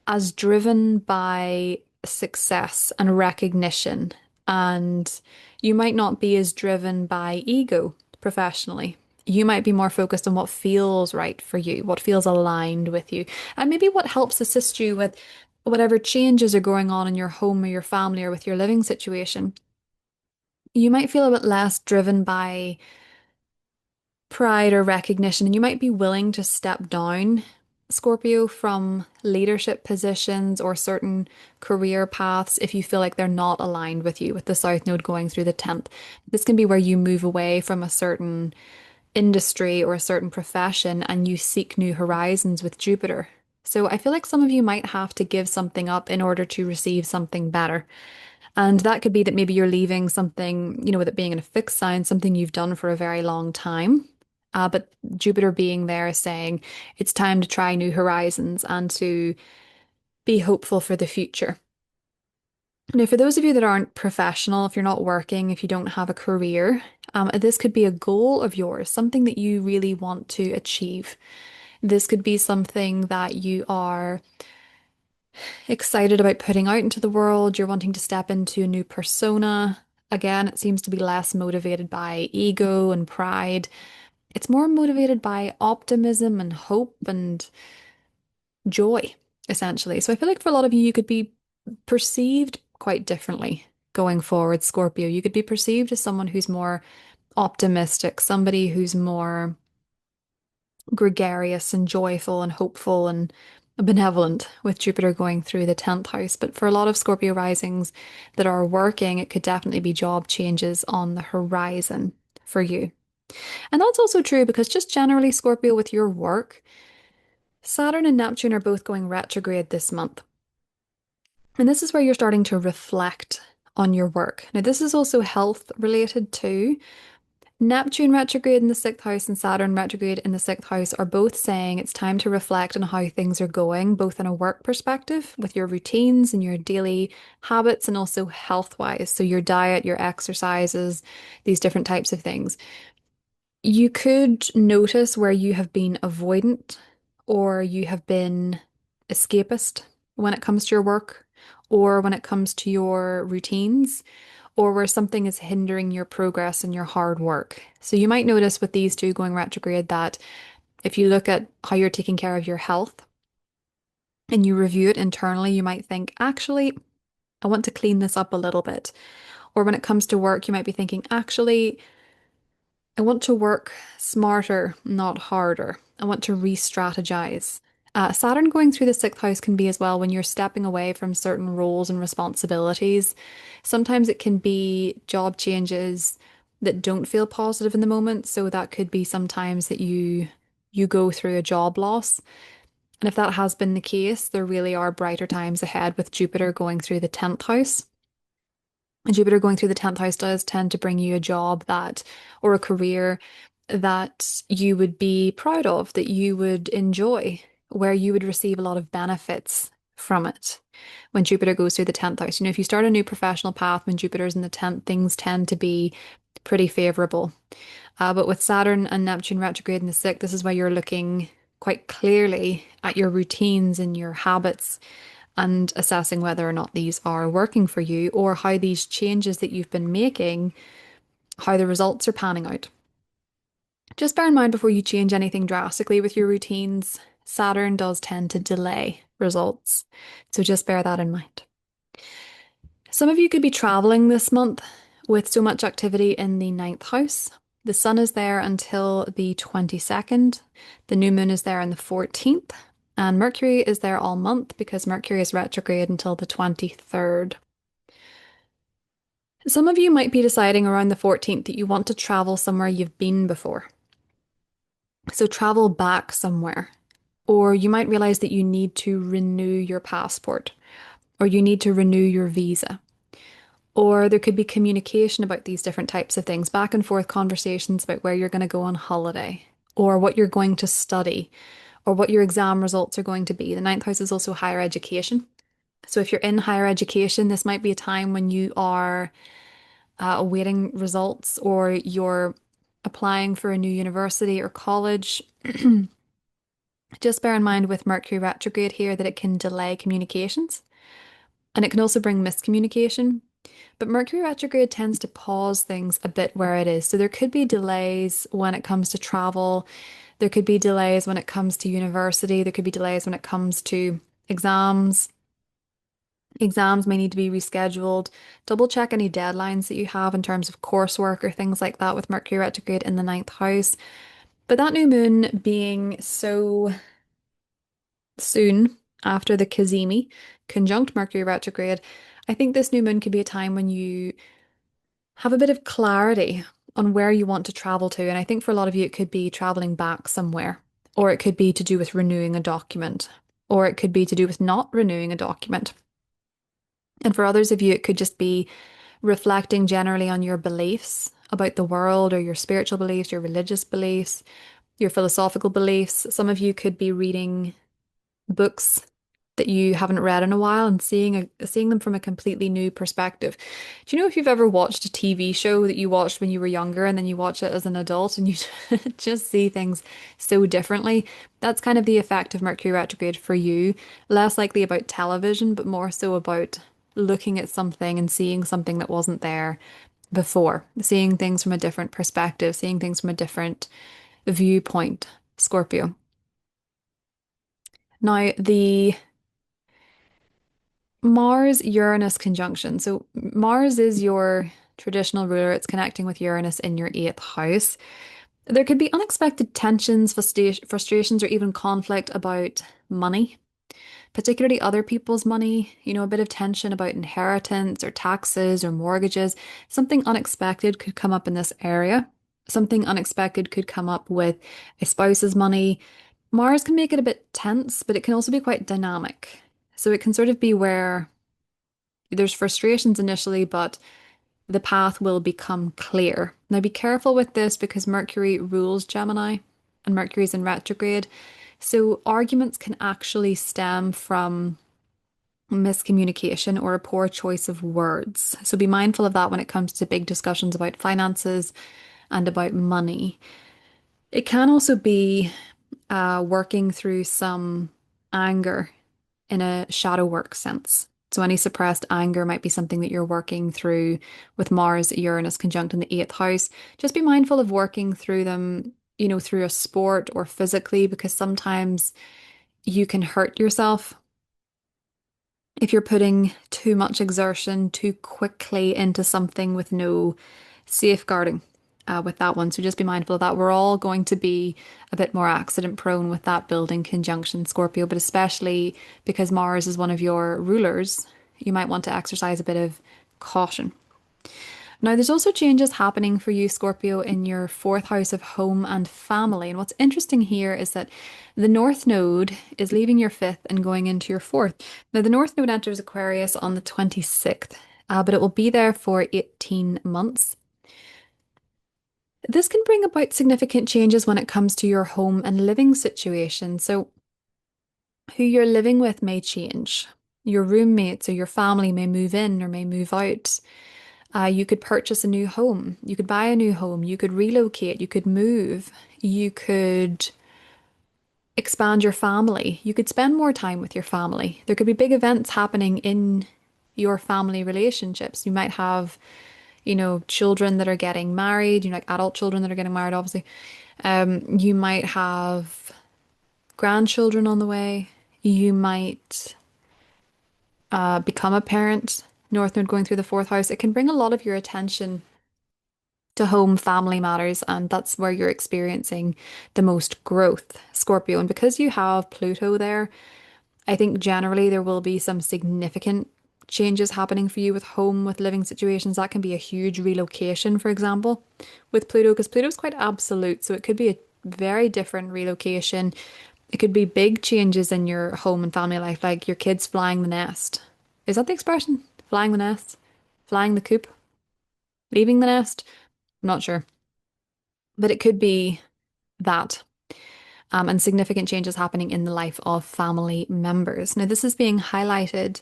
as driven by success and recognition, and you might not be as driven by ego professionally. You might be more focused on what feels right for you, what feels aligned with you, and maybe what helps assist you with whatever changes are going on in your home or your family or with your living situation. You might feel a bit less driven by pride or recognition, and you might be willing to step down Scorpio, from leadership positions or certain career paths if you feel like they're not aligned with you, with the South Node going through the 10th. This can be where you move away from a certain industry or a certain profession and you seek new horizons with Jupiter. So I feel like some of you might have to give something up in order to receive something better. And that could be that maybe you're leaving something, with it being in a fixed sign, something you've done for a very long time. But Jupiter being there is saying it's time to try new horizons and to be hopeful for the future. Now, for those of you that aren't professional, if you're not working, if you don't have a career, this could be a goal of yours, something that you really want to achieve. This could be something that you are excited about putting out into the world. You're wanting to step into a new persona. Again, it seems to be less motivated by ego and pride. It's more motivated by optimism and hope and joy, essentially. So I feel like for a lot of you, you could be perceived quite differently going forward, Scorpio. You could be perceived as someone who's more optimistic, somebody who's more gregarious and joyful and hopeful and benevolent with Jupiter going through the 10th house. But for a lot of Scorpio risings that are working, it could definitely be job changes on the horizon for you. And that's also true because just generally, Scorpio, with your work, Saturn and Neptune are both going retrograde this month. And this is where you're starting to reflect on your work. Now, this is also health related too. Neptune retrograde in the sixth house and Saturn retrograde in the sixth house are both saying it's time to reflect on how things are going, both in a work perspective with your routines and your daily habits, and also health wise. So, your diet, your exercises, these different types of things. You could notice where you have been avoidant or you have been escapist when it comes to your work or when it comes to your routines or where something is hindering your progress and your hard work. So you might notice with these two going retrograde that if you look at how you're taking care of your health and you review it internally, you might think, actually, I want to clean this up a little bit. Or when it comes to work, you might be thinking, actually, I want to work smarter, not harder. I want to re-strategize. Saturn going through the sixth house can be as well when you're stepping away from certain roles and responsibilities. Sometimes it can be job changes that don't feel positive in the moment. So that could be sometimes that you go through a job loss. And if that has been the case, there really are brighter times ahead with Jupiter going through the 10th house. And Jupiter going through the 10th house does tend to bring you a job that, or a career that you would be proud of, that you would enjoy, where you would receive a lot of benefits from it when Jupiter goes through the 10th house. If you start a new professional path when Jupiter's in the 10th, things tend to be pretty favorable. But with Saturn and Neptune retrograde in the 6th, this is why you're looking quite clearly at your routines and your habits and assessing whether or not these are working for you or how these changes that you've been making, how the results are panning out. Just bear in mind before you change anything drastically with your routines, Saturn does tend to delay results. So just bear that in mind. Some of you could be traveling this month with so much activity in the 9th house. The sun is there until the 22nd. The new moon is there on the 14th. And Mercury is there all month because Mercury is retrograde until the 23rd. Some of you might be deciding around the 14th that you want to travel somewhere you've been before. So travel back somewhere. Or you might realize that you need to renew your passport or you need to renew your visa. Or there could be communication about these different types of things, back and forth conversations about where you're going to go on holiday or what you're going to study or what your exam results are going to be. The 9th house is also higher education. So if you're in higher education, this might be a time when you are awaiting results or you're applying for a new university or college. Just bear in mind with Mercury retrograde here that it can delay communications and it can also bring miscommunication. But Mercury retrograde tends to pause things a bit where it is. So there could be delays when it comes to travel. There could be delays when it comes to university. There could be delays when it comes to exams. Exams may need to be rescheduled. Double check any deadlines that you have in terms of coursework or things like that with Mercury retrograde in the 9th house. But that new moon being so soon after the Cazimi conjunct Mercury retrograde, I think this new moon could be a time when you have a bit of clarity on where you want to travel to. And I think for a lot of you, it could be traveling back somewhere, or it could be to do with renewing a document, or it could be to do with not renewing a document. And for others of you, it could just be reflecting generally on your beliefs about the world or your spiritual beliefs, your religious beliefs, your philosophical beliefs. Some of you could be reading books that you haven't read in a while and seeing them from a completely new perspective. Do you know if you've ever watched a TV show that you watched when you were younger and then you watch it as an adult and you just see things so differently? That's kind of the effect of Mercury retrograde for you. Less likely about television, but more so about looking at something and seeing something that wasn't there before, seeing things from a different perspective, seeing things from a different viewpoint, Scorpio. Now, the Mars Uranus conjunction. So, Mars is your traditional ruler, it's connecting with Uranus in your eighth house. There could be unexpected tensions, frustrations, or even conflict about money, particularly other people's money, a bit of tension about inheritance or taxes or mortgages. Something unexpected could come up in this area. Something unexpected could come up with a spouse's money. Mars can make it a bit tense, but it can also be quite dynamic. So it can sort of be where there's frustrations initially, but the path will become clear. Now be careful with this because Mercury rules Gemini and Mercury's in retrograde. So arguments can actually stem from miscommunication or a poor choice of words. So be mindful of that when it comes to big discussions about finances and about money. It can also be working through some anger in a shadow work sense. So any suppressed anger might be something that you're working through with Mars, Uranus conjunct in the eighth house. Just be mindful of working through them, through a sport or physically, because sometimes you can hurt yourself if you're putting too much exertion too quickly into something with no safeguarding with that one. So just be mindful of that. We're all going to be a bit more accident prone with that building conjunction, Scorpio, but especially because Mars is one of your rulers, you might want to exercise a bit of caution. Now, there's also changes happening for you, Scorpio, in your fourth house of home and family. And what's interesting here is that the North Node is leaving your fifth and going into your fourth. Now, the North Node enters Aquarius on the 26th, but it will be there for 18 months. This can bring about significant changes when it comes to your home and living situation. So, who you're living with may change. Your roommates or your family may move in or may move out. You could purchase a new home. You could buy a new home. You could relocate. You could move. You could expand your family. You could spend more time with your family. There could be big events happening in your family relationships. You might have, children that are getting married, like adult children that are getting married, obviously. You might have grandchildren on the way. You might become a parent. North Node going through the fourth house. It can bring a lot of your attention to home family matters, and that's where you're experiencing the most growth, Scorpio. And because you have Pluto there, I think generally there will be some significant changes happening for you with home, with living situations. That can be a huge relocation, for example, with Pluto, because Pluto's quite absolute. So it could be a very different relocation. It could be big changes in your home and family life, like your kids flying the nest. Is that the expression? Flying the nest? Flying the coop? Leaving the nest? I'm not sure. But it could be that. And significant changes happening in the life of family members. Now, this is being highlighted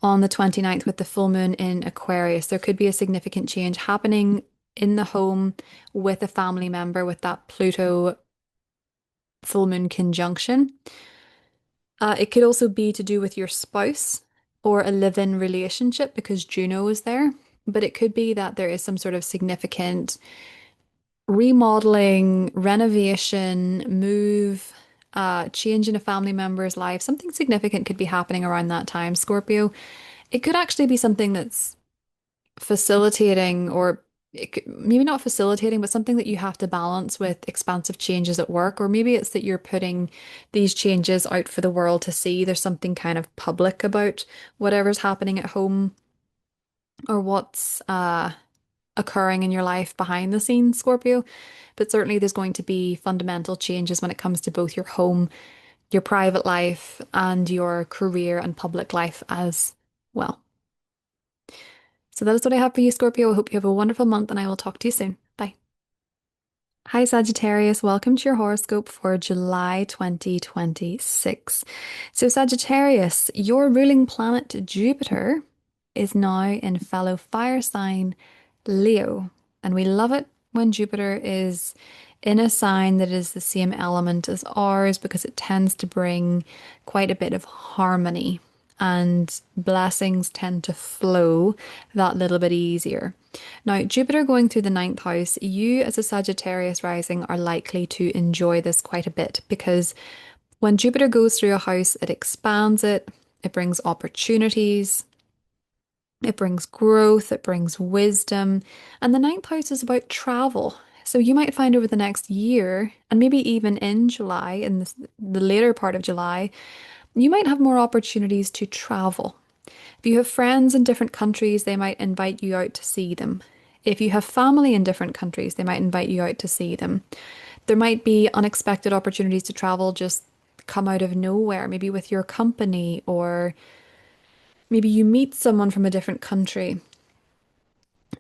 on the 29th with the full moon in Aquarius. There could be a significant change happening in the home with a family member with that Pluto full moon conjunction. It could also be to do with your spouse or a live-in relationship because Juno is there. But it could be that there is some sort of significant remodeling, renovation, move, change in a family member's life. Something significant could be happening around that time, Scorpio. It could actually be something that's facilitating or maybe not facilitating, but something that you have to balance with expansive changes at work, or maybe it's that you're putting these changes out for the world to see. There's something kind of public about whatever's happening at home or what's occurring in your life behind the scenes, Scorpio. But certainly there's going to be fundamental changes when it comes to both your home, your private life, and your career and public life as well. So that is what I have for you, Scorpio. I hope you have a wonderful month, and I will talk to you soon. Bye. Hi, Sagittarius. Welcome to your horoscope for July 2026. So, Sagittarius, your ruling planet Jupiter is now in fellow fire sign Leo. And we love it when Jupiter is in a sign that is the same element as ours because it tends to bring quite a bit of harmony and blessings tend to flow that little bit easier. Now, Jupiter going through the ninth house, you as a Sagittarius rising are likely to enjoy this quite a bit because when Jupiter goes through a house, it expands it, it brings opportunities, it brings growth, it brings wisdom, and the ninth house is about travel. So you might find over the next year, and maybe even in July, in the later part of July, you might have more opportunities to travel. If you have friends in different countries, they might invite you out to see them. If you have family in different countries, they might invite you out to see them. There might be unexpected opportunities to travel just come out of nowhere, maybe with your company, or maybe you meet someone from a different country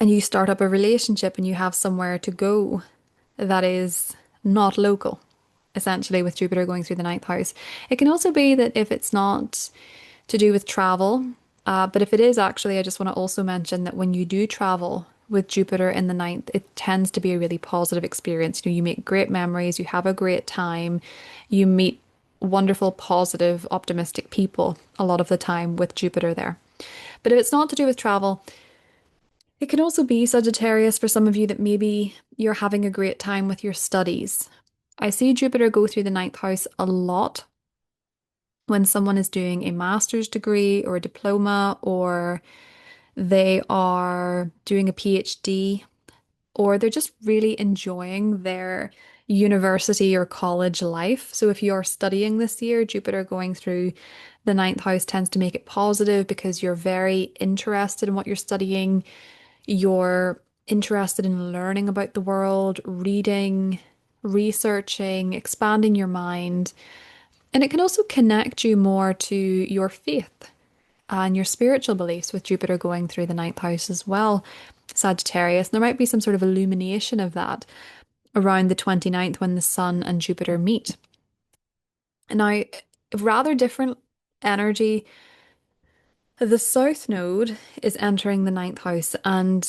and you start up a relationship and you have somewhere to go that is not local, essentially, with Jupiter going through the ninth house. It can also be that if it's not to do with travel, but if it is actually, I just want to also mention that when you do travel with Jupiter in the ninth, it tends to be a really positive experience. You know, you make great memories, you have a great time, you meet wonderful, positive, optimistic people a lot of the time with Jupiter there. But if it's not to do with travel, it can also be Sagittarius for some of you that maybe you're having a great time with your studies. I see Jupiter go through the ninth house a lot when someone is doing a master's degree or a diploma, or they are doing a PhD, or they're just really enjoying their university or college life. So if you're studying this year, Jupiter going through the ninth house tends to make it positive because you're very interested in what you're studying. You're interested in learning about the world, reading, researching, expanding your mind. And it can also connect you more to your faith and your spiritual beliefs with Jupiter going through the ninth house as well, Sagittarius. There might be some sort of illumination of that around the 29th when the Sun and Jupiter meet. Now, rather different energy. The South Node is entering the ninth house, and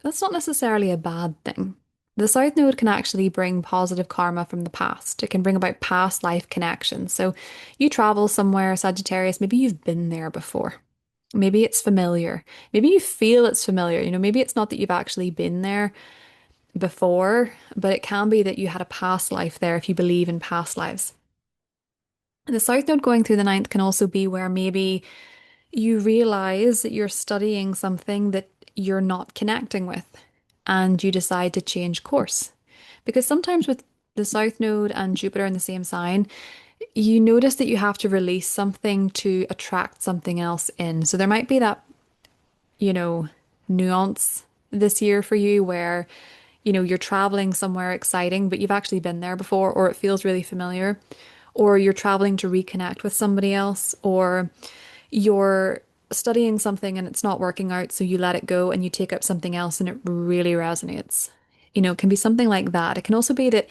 that's not necessarily a bad thing. The South Node can actually bring positive karma from the past. It can bring about past life connections. So you travel somewhere, Sagittarius, maybe you've been there before. Maybe it's familiar. Maybe you feel it's familiar. You know, maybe it's not that you've actually been there before, but it can be that you had a past life there if you believe in past lives. The South Node going through the ninth can also be where maybe you realize that you're studying something that you're not connecting with and you decide to change course. Because sometimes with the South Node and Jupiter in the same sign, you notice that you have to release something to attract something else in. So there might be that, you know, nuance this year for you where, you know, you're traveling somewhere exciting, but you've actually been there before, or it feels really familiar, or you're traveling to reconnect with somebody else, or you're studying something and it's not working out, so you let it go and you take up something else and it really resonates. You know, it can be something like that. It can also be that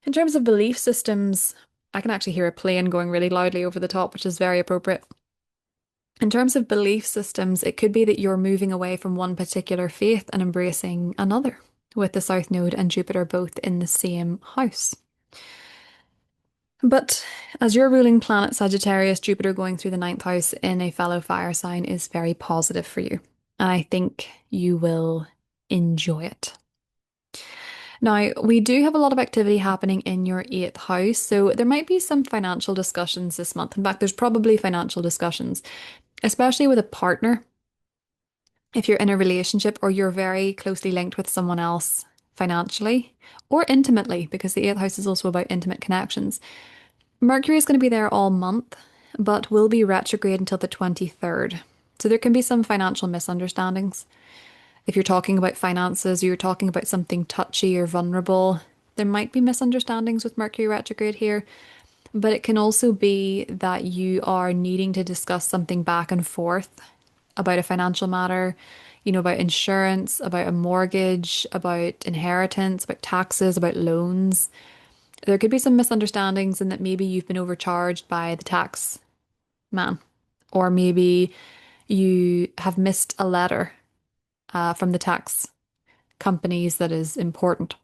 in terms of belief systems, I can actually hear a plane going really loudly over the top, which is very appropriate. In terms of belief systems, it could be that you're moving away from one particular faith and embracing another, with the South Node and Jupiter both in the same house. But as your ruling planet Sagittarius, Jupiter going through the ninth house in a fellow fire sign is very positive for you. And I think you will enjoy it. Now, we do have a lot of activity happening in your eighth house, so there might be some financial discussions this month. In fact, there's probably financial discussions, especially with a partner. if you're in a relationship or you're very closely linked with someone else financially or intimately, because the eighth house is also about intimate connections. Mercury is going to be there all month, but will be retrograde until the 23rd. So there can be some financial misunderstandings. If you're talking about finances or you're talking about something touchy or vulnerable, there might be misunderstandings with Mercury retrograde here. But it can also be that you are needing to discuss something back and forth about a financial matter, about insurance, about a mortgage, about inheritance, about taxes, about loans. There could be some misunderstandings in that maybe you've been overcharged by the tax man, or maybe you have missed a letter from the tax companies that is important.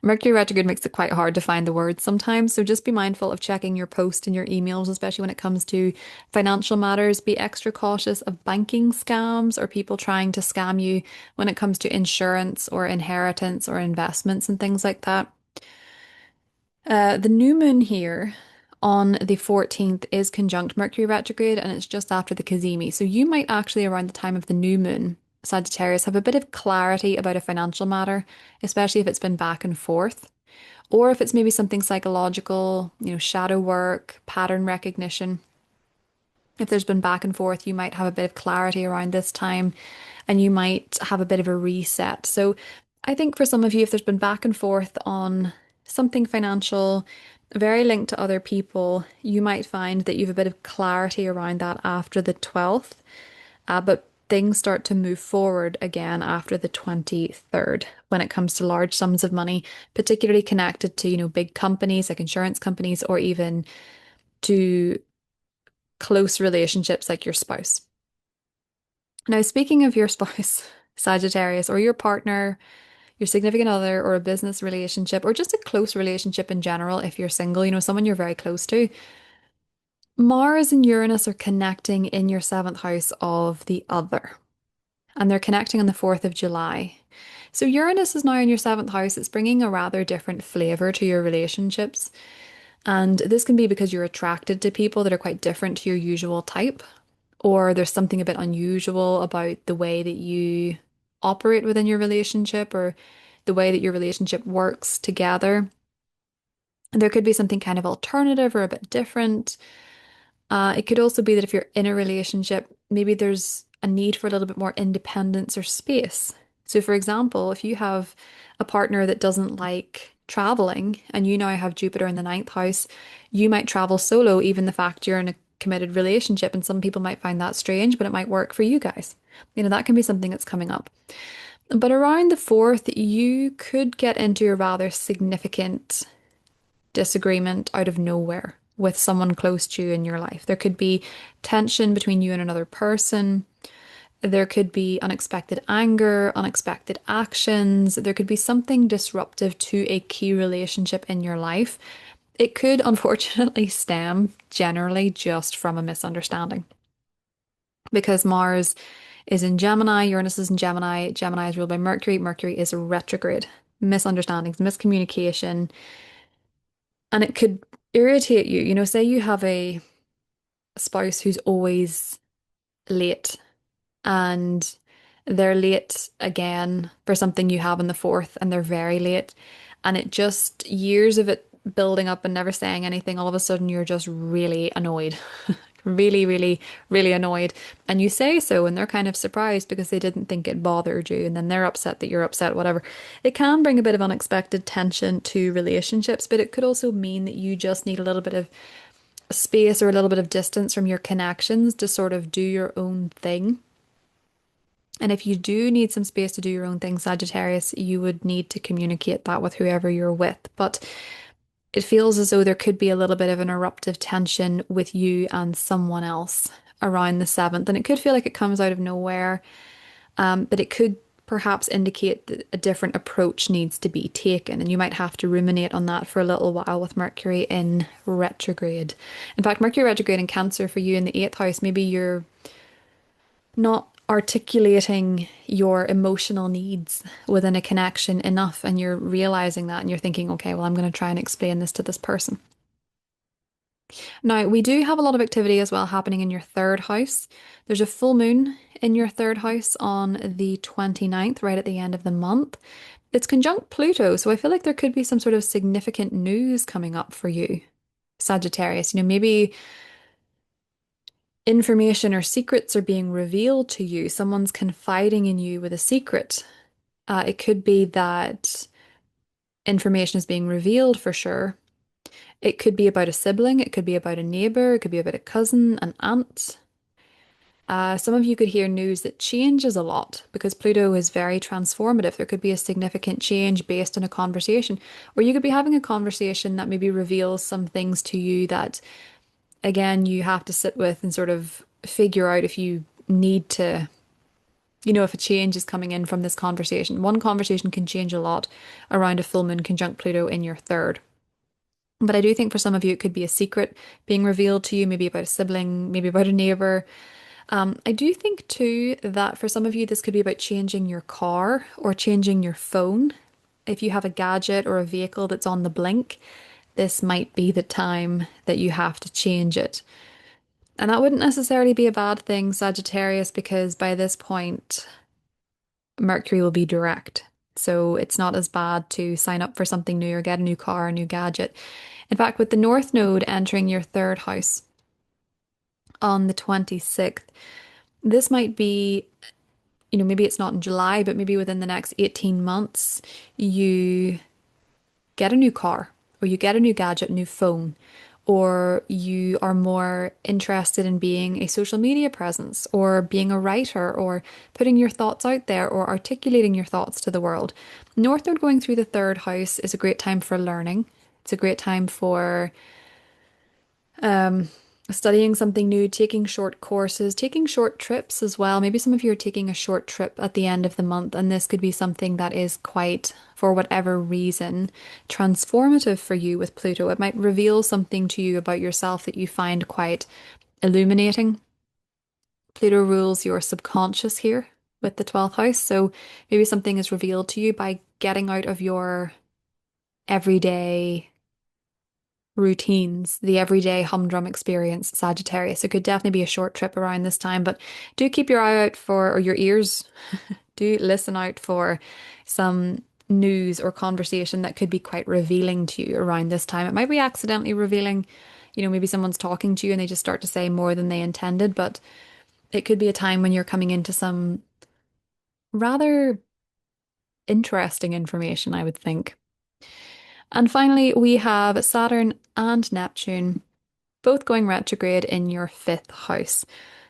Mercury retrograde makes it quite hard to find the words sometimes, so just be mindful of checking your post and your emails, especially when it comes to financial matters. Be extra cautious of banking scams or people trying to scam you when it comes to insurance or inheritance or investments and things like that. The new moon here on the 14th is conjunct Mercury retrograde and it's just after the Cazimi. So you might actually, around the time of the new moon, Sagittarius, have a bit of clarity about a financial matter, especially if it's been back and forth, or if it's maybe something psychological, shadow work, pattern recognition. If there's been back and forth, you might have a bit of clarity around this time and you might have a bit of a reset. So I think for some of you, if there's been back and forth on something financial, very linked to other people, you might find that you have a bit of clarity around that after the 12th. But things start to move forward again after the 23rd when it comes to large sums of money, particularly connected to, big companies like insurance companies or even to close relationships like your spouse. Now, speaking of your spouse, Sagittarius, or your partner, your significant other, or a business relationship, or just a close relationship in general, if you're single, someone you're very close to, Mars and Uranus are connecting in your seventh house of the other, and they're connecting on the 4th of July. So Uranus is now in your seventh house. It's bringing a rather different flavor to your relationships. And this can be because you're attracted to people that are quite different to your usual type, or there's something a bit unusual about the way that you operate within your relationship or the way that your relationship works together. And there could be something kind of alternative or a bit different. It could also be that if you're in a relationship, maybe there's a need for a little bit more independence or space. So, for example, if you have a partner that doesn't like traveling and you now have Jupiter in the ninth house, you might travel solo, even the fact you're in a committed relationship. And some people might find that strange, but it might work for you guys. That can be something that's coming up. But around the 4th, you could get into a rather significant disagreement out of nowhere with someone close to you in your life. There could be tension between you and another person. There could be unexpected anger, unexpected actions. There could be something disruptive to a key relationship in your life. It could unfortunately stem generally just from a misunderstanding. Because Mars is in Gemini, Uranus is in Gemini, Gemini is ruled by Mercury, Mercury is retrograde. Misunderstandings, miscommunication, and it could irritate you. Say you have a spouse who's always late and they're late again for something you have on the 4th and they're very late. And it just years of it building up and never saying anything, all of a sudden you're just really annoyed. Really, really, really annoyed. And you say so, and they're kind of surprised because they didn't think it bothered you. And then they're upset that you're upset, whatever. It can bring a bit of unexpected tension to relationships, but it could also mean that you just need a little bit of space or a little bit of distance from your connections to sort of do your own thing. And if you do need some space to do your own thing, Sagittarius, you would need to communicate that with whoever you're with. But it feels as though there could be a little bit of an eruptive tension with you and someone else around the 7th. And it could feel like it comes out of nowhere, but it could perhaps indicate that a different approach needs to be taken. And you might have to ruminate on that for a little while with Mercury in retrograde. In fact, Mercury retrograde in Cancer for you in the 8th house, maybe you're not articulating your emotional needs within a connection enough and you're realizing that and you're thinking, okay, well, I'm going to try and explain this to this person. Now, we do have a lot of activity as well happening in your third house. There's a full moon in your third house on the 29th, right at the end of the month. It's conjunct Pluto, so I feel like there could be some sort of significant news coming up for you, Sagittarius. Maybe information or secrets are being revealed to you. Someone's confiding in you with a secret. It could be that information is being revealed for sure. It could be about a sibling, it could be about a neighbor, it could be about a cousin, an aunt. Some of you could hear news that changes a lot because Pluto is very transformative. There could be a significant change based on a conversation, or you could be having a conversation that maybe reveals some things to you that, again, you have to sit with and sort of figure out if you need to, if a change is coming in from this conversation. One conversation can change a lot around a full moon conjunct Pluto in your third. But I do think for some of you, it could be a secret being revealed to you, maybe about a sibling, maybe about a neighbor. I do think too that for some of you, this could be about changing your car or changing your phone. If you have a gadget or a vehicle that's on the blink, this might be the time that you have to change it. And that wouldn't necessarily be a bad thing, Sagittarius, because by this point, Mercury will be direct. So it's not as bad to sign up for something new or get a new car, a new gadget. In fact, with the North Node entering your third house on the 26th, this might be, maybe it's not in July, but maybe within the next 18 months, you get a new car or you get a new gadget, new phone, or you are more interested in being a social media presence or being a writer or putting your thoughts out there or articulating your thoughts to the world. North Node going through the third house is a great time for learning. It's a great time for um, studying something new, taking short courses, taking short trips as well. Maybe some of you are taking a short trip at the end of the month, and this could be something that is quite, for whatever reason, transformative for you with Pluto. It might reveal something to you about yourself that you find quite illuminating. Pluto rules your subconscious here with the 12th house, so maybe something is revealed to you by getting out of your everyday routines, the everyday humdrum experience, Sagittarius. It could definitely be a short trip around this time, but do keep your eye out for, or your ears, do listen out for some news or conversation that could be quite revealing to you around this time. It might be accidentally revealing, maybe someone's talking to you and they just start to say more than they intended, but it could be a time when you're coming into some rather interesting information, I would think. And finally, we have Saturn and Neptune both going retrograde in your fifth house.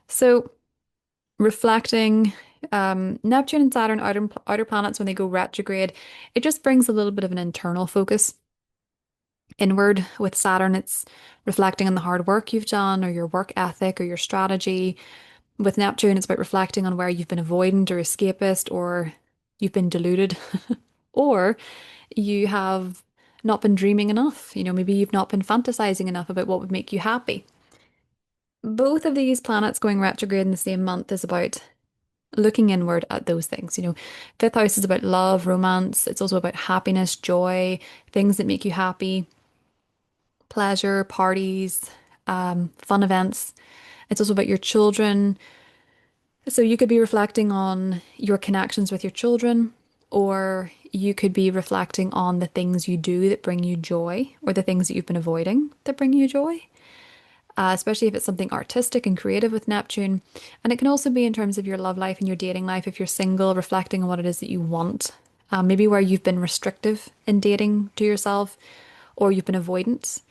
So, reflecting, Neptune and Saturn, outer planets, when they go retrograde, it just brings a little bit of an internal focus inward. With Saturn, it's reflecting on the hard work you've done, or your work ethic, or your strategy. With Neptune, it's about reflecting on where you've been avoidant or escapist, or you've been deluded, or you have not been dreaming enough. Maybe you've not been fantasizing enough about what would make you happy. Both of these planets going retrograde in the same month is about looking inward at those things. Fifth house is about love, romance. It's also about happiness, joy, things that make you happy, pleasure, parties, fun events. It's also about your children. So you could be reflecting on your connections with your children, or you could be reflecting on the things you do that bring you joy, or the things that you've been avoiding that bring you joy. Especially if it's something artistic and creative with Neptune. And it can also be in terms of your love life and your dating life. If you're single, reflecting on what it is that you want. Maybe where you've been restrictive in dating to yourself, or you've been avoidant,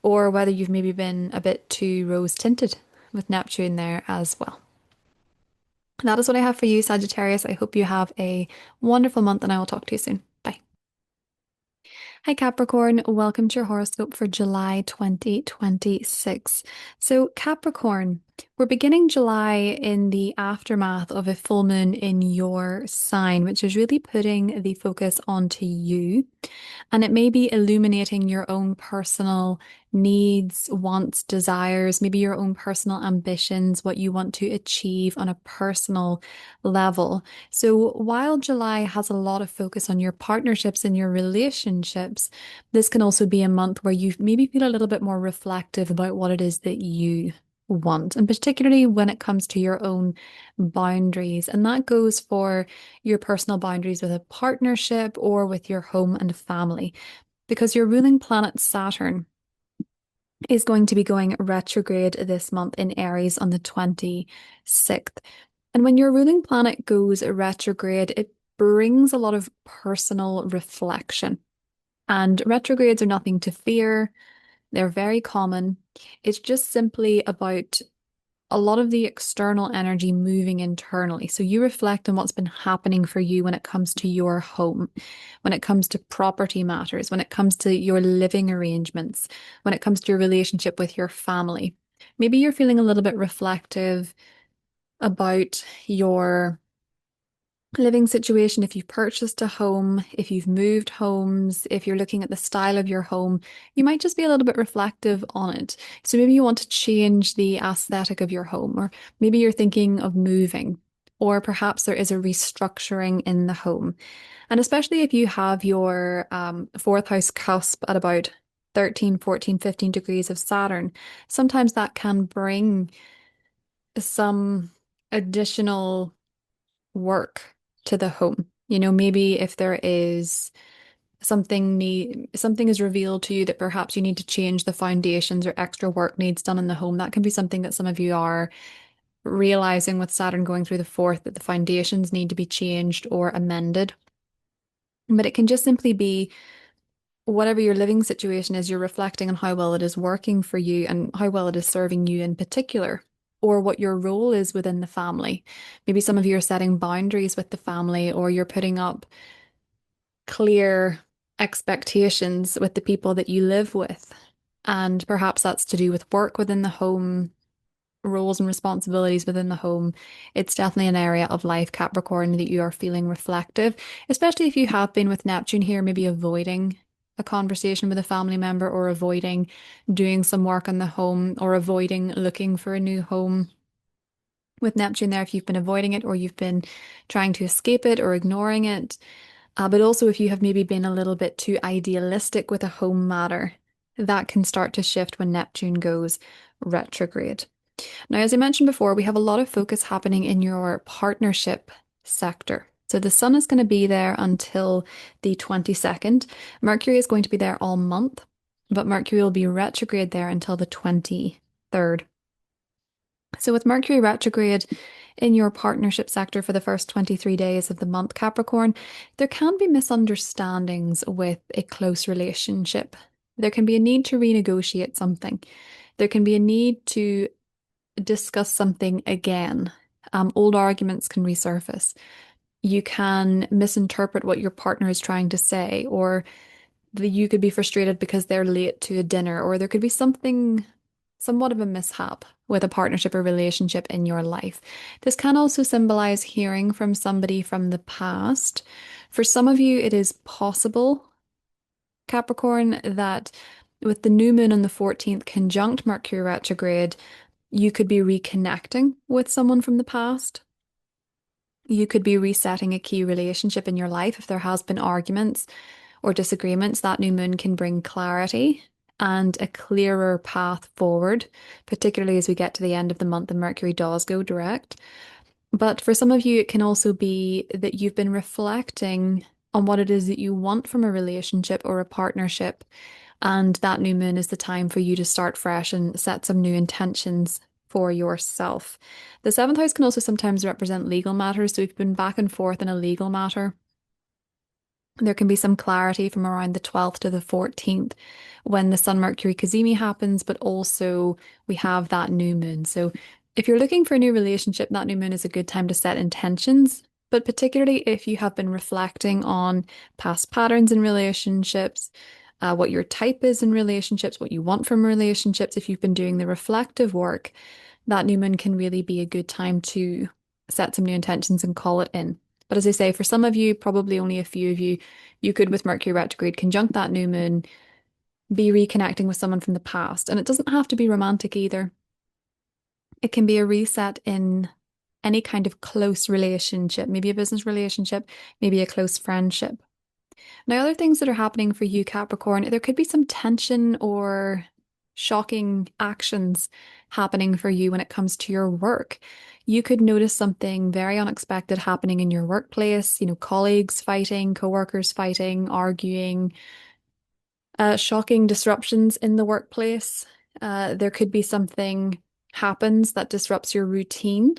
or whether you've maybe been a bit too rose tinted with Neptune there as well. That is what I have for you, Sagittarius. I hope you have a wonderful month and I will talk to you soon. Bye. Hi, Capricorn. Welcome to your horoscope for July 2026. So, Capricorn, We're beginning July in the aftermath of a full moon in your sign, which is really putting the focus onto you. And it may be illuminating your own personal needs, wants, desires, maybe your own personal ambitions, what you want to achieve on a personal level. So while July has a lot of focus on your partnerships and your relationships, this can also be a month where you maybe feel a little bit more reflective about what it is that you want, and particularly when it comes to your own boundaries. And that goes for your personal boundaries with a partnership or with your home and family, because your ruling planet Saturn is going to be going retrograde this month in Aries on the 26th. And when your ruling planet goes retrograde, it brings a lot of personal reflection. And retrogrades are nothing to fear. They're very common. It's just simply about a lot of the external energy moving internally. So you reflect on what's been happening for you when it comes to your home, when it comes to property matters, when it comes to your living arrangements, when it comes to your relationship with your family. Maybe you're feeling a little bit reflective about your living situation, if you've purchased a home, if you've moved homes, if you're looking at the style of your home, you might just be a little bit reflective on it. So maybe you want to change the aesthetic of your home, or maybe you're thinking of moving, or perhaps there is a restructuring in the home. And especially if you have your fourth house cusp at about 13, 14, 15 degrees of Saturn, sometimes that can bring some additional work to the home. Maybe if there is something is revealed to you that perhaps you need to change the foundations or extra work needs done in the home. That can be something that some of you are realizing with Saturn going through the fourth, that the foundations need to be changed or amended. But it can just simply be whatever your living situation is, you're reflecting on how well it is working for you and how well it is serving you in particular, or what your role is within the family. Maybe some of you are setting boundaries with the family, or you're putting up clear expectations with the people that you live with. And perhaps that's to do with work within the home, roles and responsibilities within the home. It's definitely an area of life, Capricorn, that you are feeling reflective, especially if you have been with Neptune here, maybe avoiding a conversation with a family member, or avoiding doing some work on the home, or avoiding looking for a new home. With Neptune there, if you've been avoiding it, or you've been trying to escape it or ignoring it, but also if you have maybe been a little bit too idealistic with a home matter, that can start to shift when Neptune goes retrograde. Now, as I mentioned before, we have a lot of focus happening in your partnership sector. So the sun is going to be there until the 22nd. Mercury is going to be there all month, but Mercury will be retrograde there until the 23rd. So with Mercury retrograde in your partnership sector for the first 23 days of the month, Capricorn, there can be misunderstandings with a close relationship. There can be a need to renegotiate something. There can be a need to discuss something again. Old arguments can resurface. You can misinterpret what your partner is trying to say, or you could be frustrated because they're late to a dinner, or there could be something, somewhat of a mishap with a partnership or relationship in your life. This can also symbolize hearing from somebody from the past. For some of you, it is possible, Capricorn, that with the new moon on the 14th conjunct Mercury retrograde, you could be reconnecting with someone from the past. You could be resetting a key relationship in your life. If there has been arguments or disagreements, that new moon can bring clarity and a clearer path forward, particularly as we get to the end of the month and Mercury does go direct. But for some of you, it can also be that you've been reflecting on what it is that you want from a relationship or a partnership. And that new moon is the time for you to start fresh and set some new intentions for yourself. The seventh house can also sometimes represent legal matters. So if you've been back and forth in a legal matter, there can be some clarity from around the 12th to the 14th when the Sun Mercury cazimi happens, but also we have that new moon. So if you're looking for a new relationship, that new moon is a good time to set intentions. But particularly if you have been reflecting on past patterns in relationships, what your type is in relationships, what you want from relationships, if you've been doing the reflective work, that new moon can really be a good time to set some new intentions and call it in. But as I say, for some of you, probably only a few of you, you could, with Mercury retrograde conjunct that new moon, be reconnecting with someone from the past. And it doesn't have to be romantic either. It can be a reset in any kind of close relationship, maybe a business relationship, maybe a close friendship. Now, other things that are happening for you, Capricorn, there could be some tension or shocking actions happening for you when it comes to your work. You could notice something very unexpected happening in your workplace, colleagues fighting, coworkers fighting, arguing, shocking disruptions in the workplace. There could be something happens that disrupts your routine.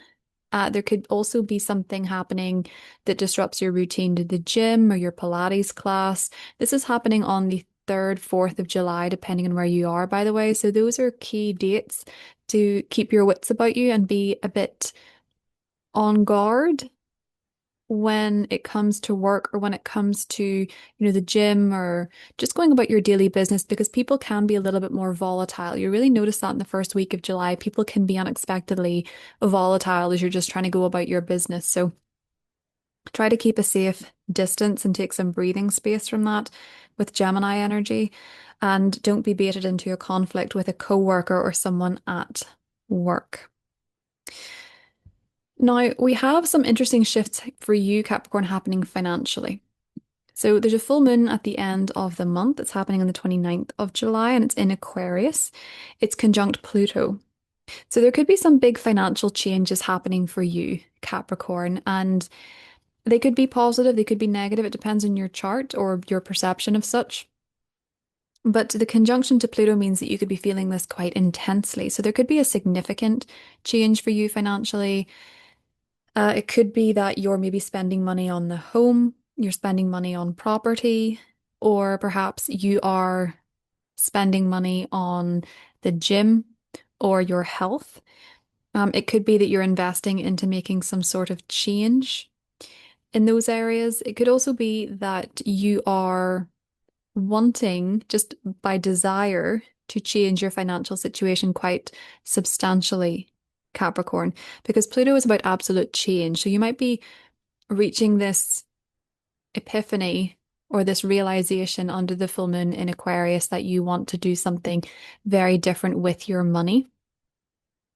There could also be something happening that disrupts your routine to the gym or your Pilates class. This is happening on the 3rd, 4th of July, depending on where you are, by the way. So those are key dates to keep your wits about you and be a bit on guard when it comes to work or when it comes to, the gym or just going about your daily business because people can be a little bit more volatile. You really notice that in the first week of July. People can be unexpectedly volatile as you're just trying to go about your business. So try to keep a safe distance and take some breathing space from that with Gemini energy. And don't be baited into a conflict with a coworker or someone at work. Now, we have some interesting shifts for you, Capricorn, happening financially. So there's a full moon at the end of the month. It's happening on the 29th of July and it's in Aquarius. It's conjunct Pluto. So there could be some big financial changes happening for you, Capricorn, and they could be positive, they could be negative. It depends on your chart or your perception of such. But the conjunction to Pluto means that you could be feeling this quite intensely. So there could be a significant change for you financially. It could be that you're maybe spending money on the home, you're spending money on property, or perhaps you are spending money on the gym or your health. It could be that you're investing into making some sort of change in those areas. It could also be that you are wanting, just by desire, to change your financial situation quite substantially, Capricorn, because Pluto is about absolute change. So you might be reaching this epiphany or this realization under the full moon in Aquarius that you want to do something very different with your money.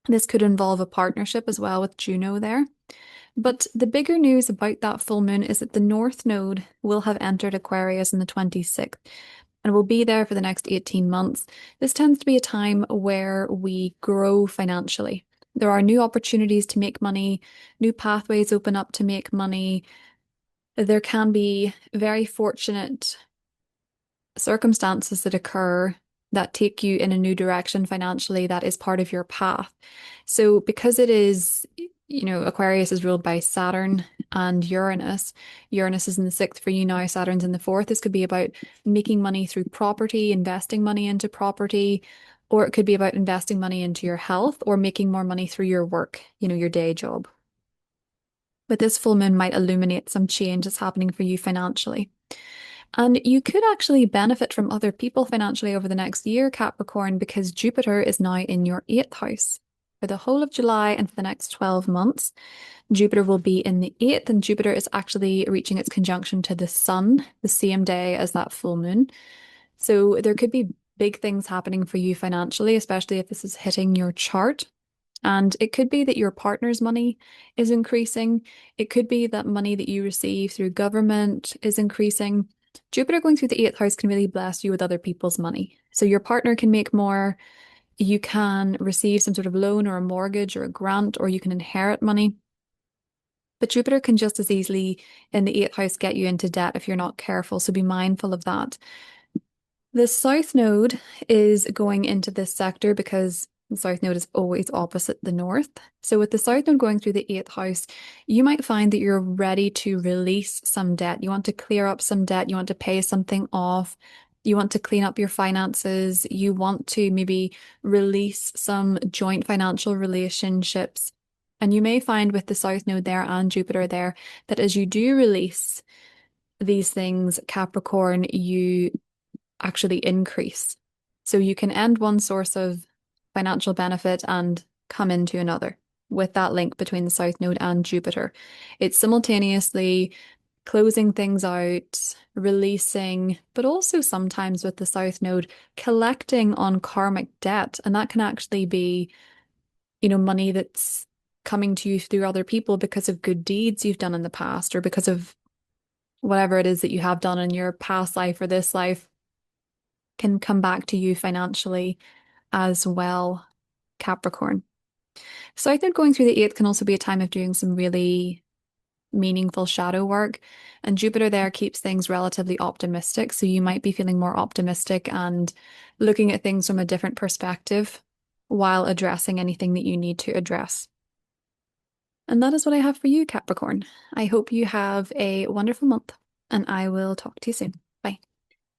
This could involve a partnership as well with Juno there. But the bigger news about that full moon is that the North Node will have entered Aquarius on the 26th and will be there for the next 18 months. This tends to be a time where we grow financially. There are new opportunities to make money, new pathways open up to make money. There can be very fortunate circumstances that occur that take you in a new direction financially that is part of your path. So because it is, Aquarius is ruled by Saturn and Uranus. Uranus is in the 6th for you now, Saturn's in the 4th. This could be about making money through property, investing money into property, or it could be about investing money into your health or making more money through your work, your day job. But this full moon might illuminate some change that's happening for you financially. And you could actually benefit from other people financially over the next year, Capricorn, because Jupiter is now in your 8th house. For the whole of July and for the next 12 months, Jupiter will be in the 8th, and Jupiter is actually reaching its conjunction to the Sun the same day as that full moon. So there could be big things happening for you financially, especially if this is hitting your chart. And it could be that your partner's money is increasing. It could be that money that you receive through government is increasing. Jupiter going through the 8th house can really bless you with other people's money. So your partner can make more. You can receive some sort of loan or a mortgage or a grant, or you can inherit money. But Jupiter can just as easily in the 8th house get you into debt if you're not careful. So be mindful of that. The South Node is going into this sector because the South Node is always opposite the North. So with the South Node going through the 8th house, you might find that you're ready to release some debt. You want to clear up some debt. You want to pay something off. You want to clean up your finances. You want to maybe release some joint financial relationships. And you may find with the South Node there and Jupiter there that as you do release these things, Capricorn, you actually increase. So you can end one source of financial benefit and come into another with that link between the South Node and Jupiter. It's simultaneously closing things out, releasing, but also sometimes with the South Node, collecting on karmic debt. And that can actually be, money that's coming to you through other people because of good deeds you've done in the past or because of whatever it is that you have done in your past life or this life can come back to you financially as well, Capricorn. South Node going through the eighth can also be a time of doing some really meaningful shadow work. And Jupiter there keeps things relatively optimistic. So you might be feeling more optimistic and looking at things from a different perspective while addressing anything that you need to address. And that is what I have for you, Capricorn. I hope you have a wonderful month, and I will talk to you soon. Bye.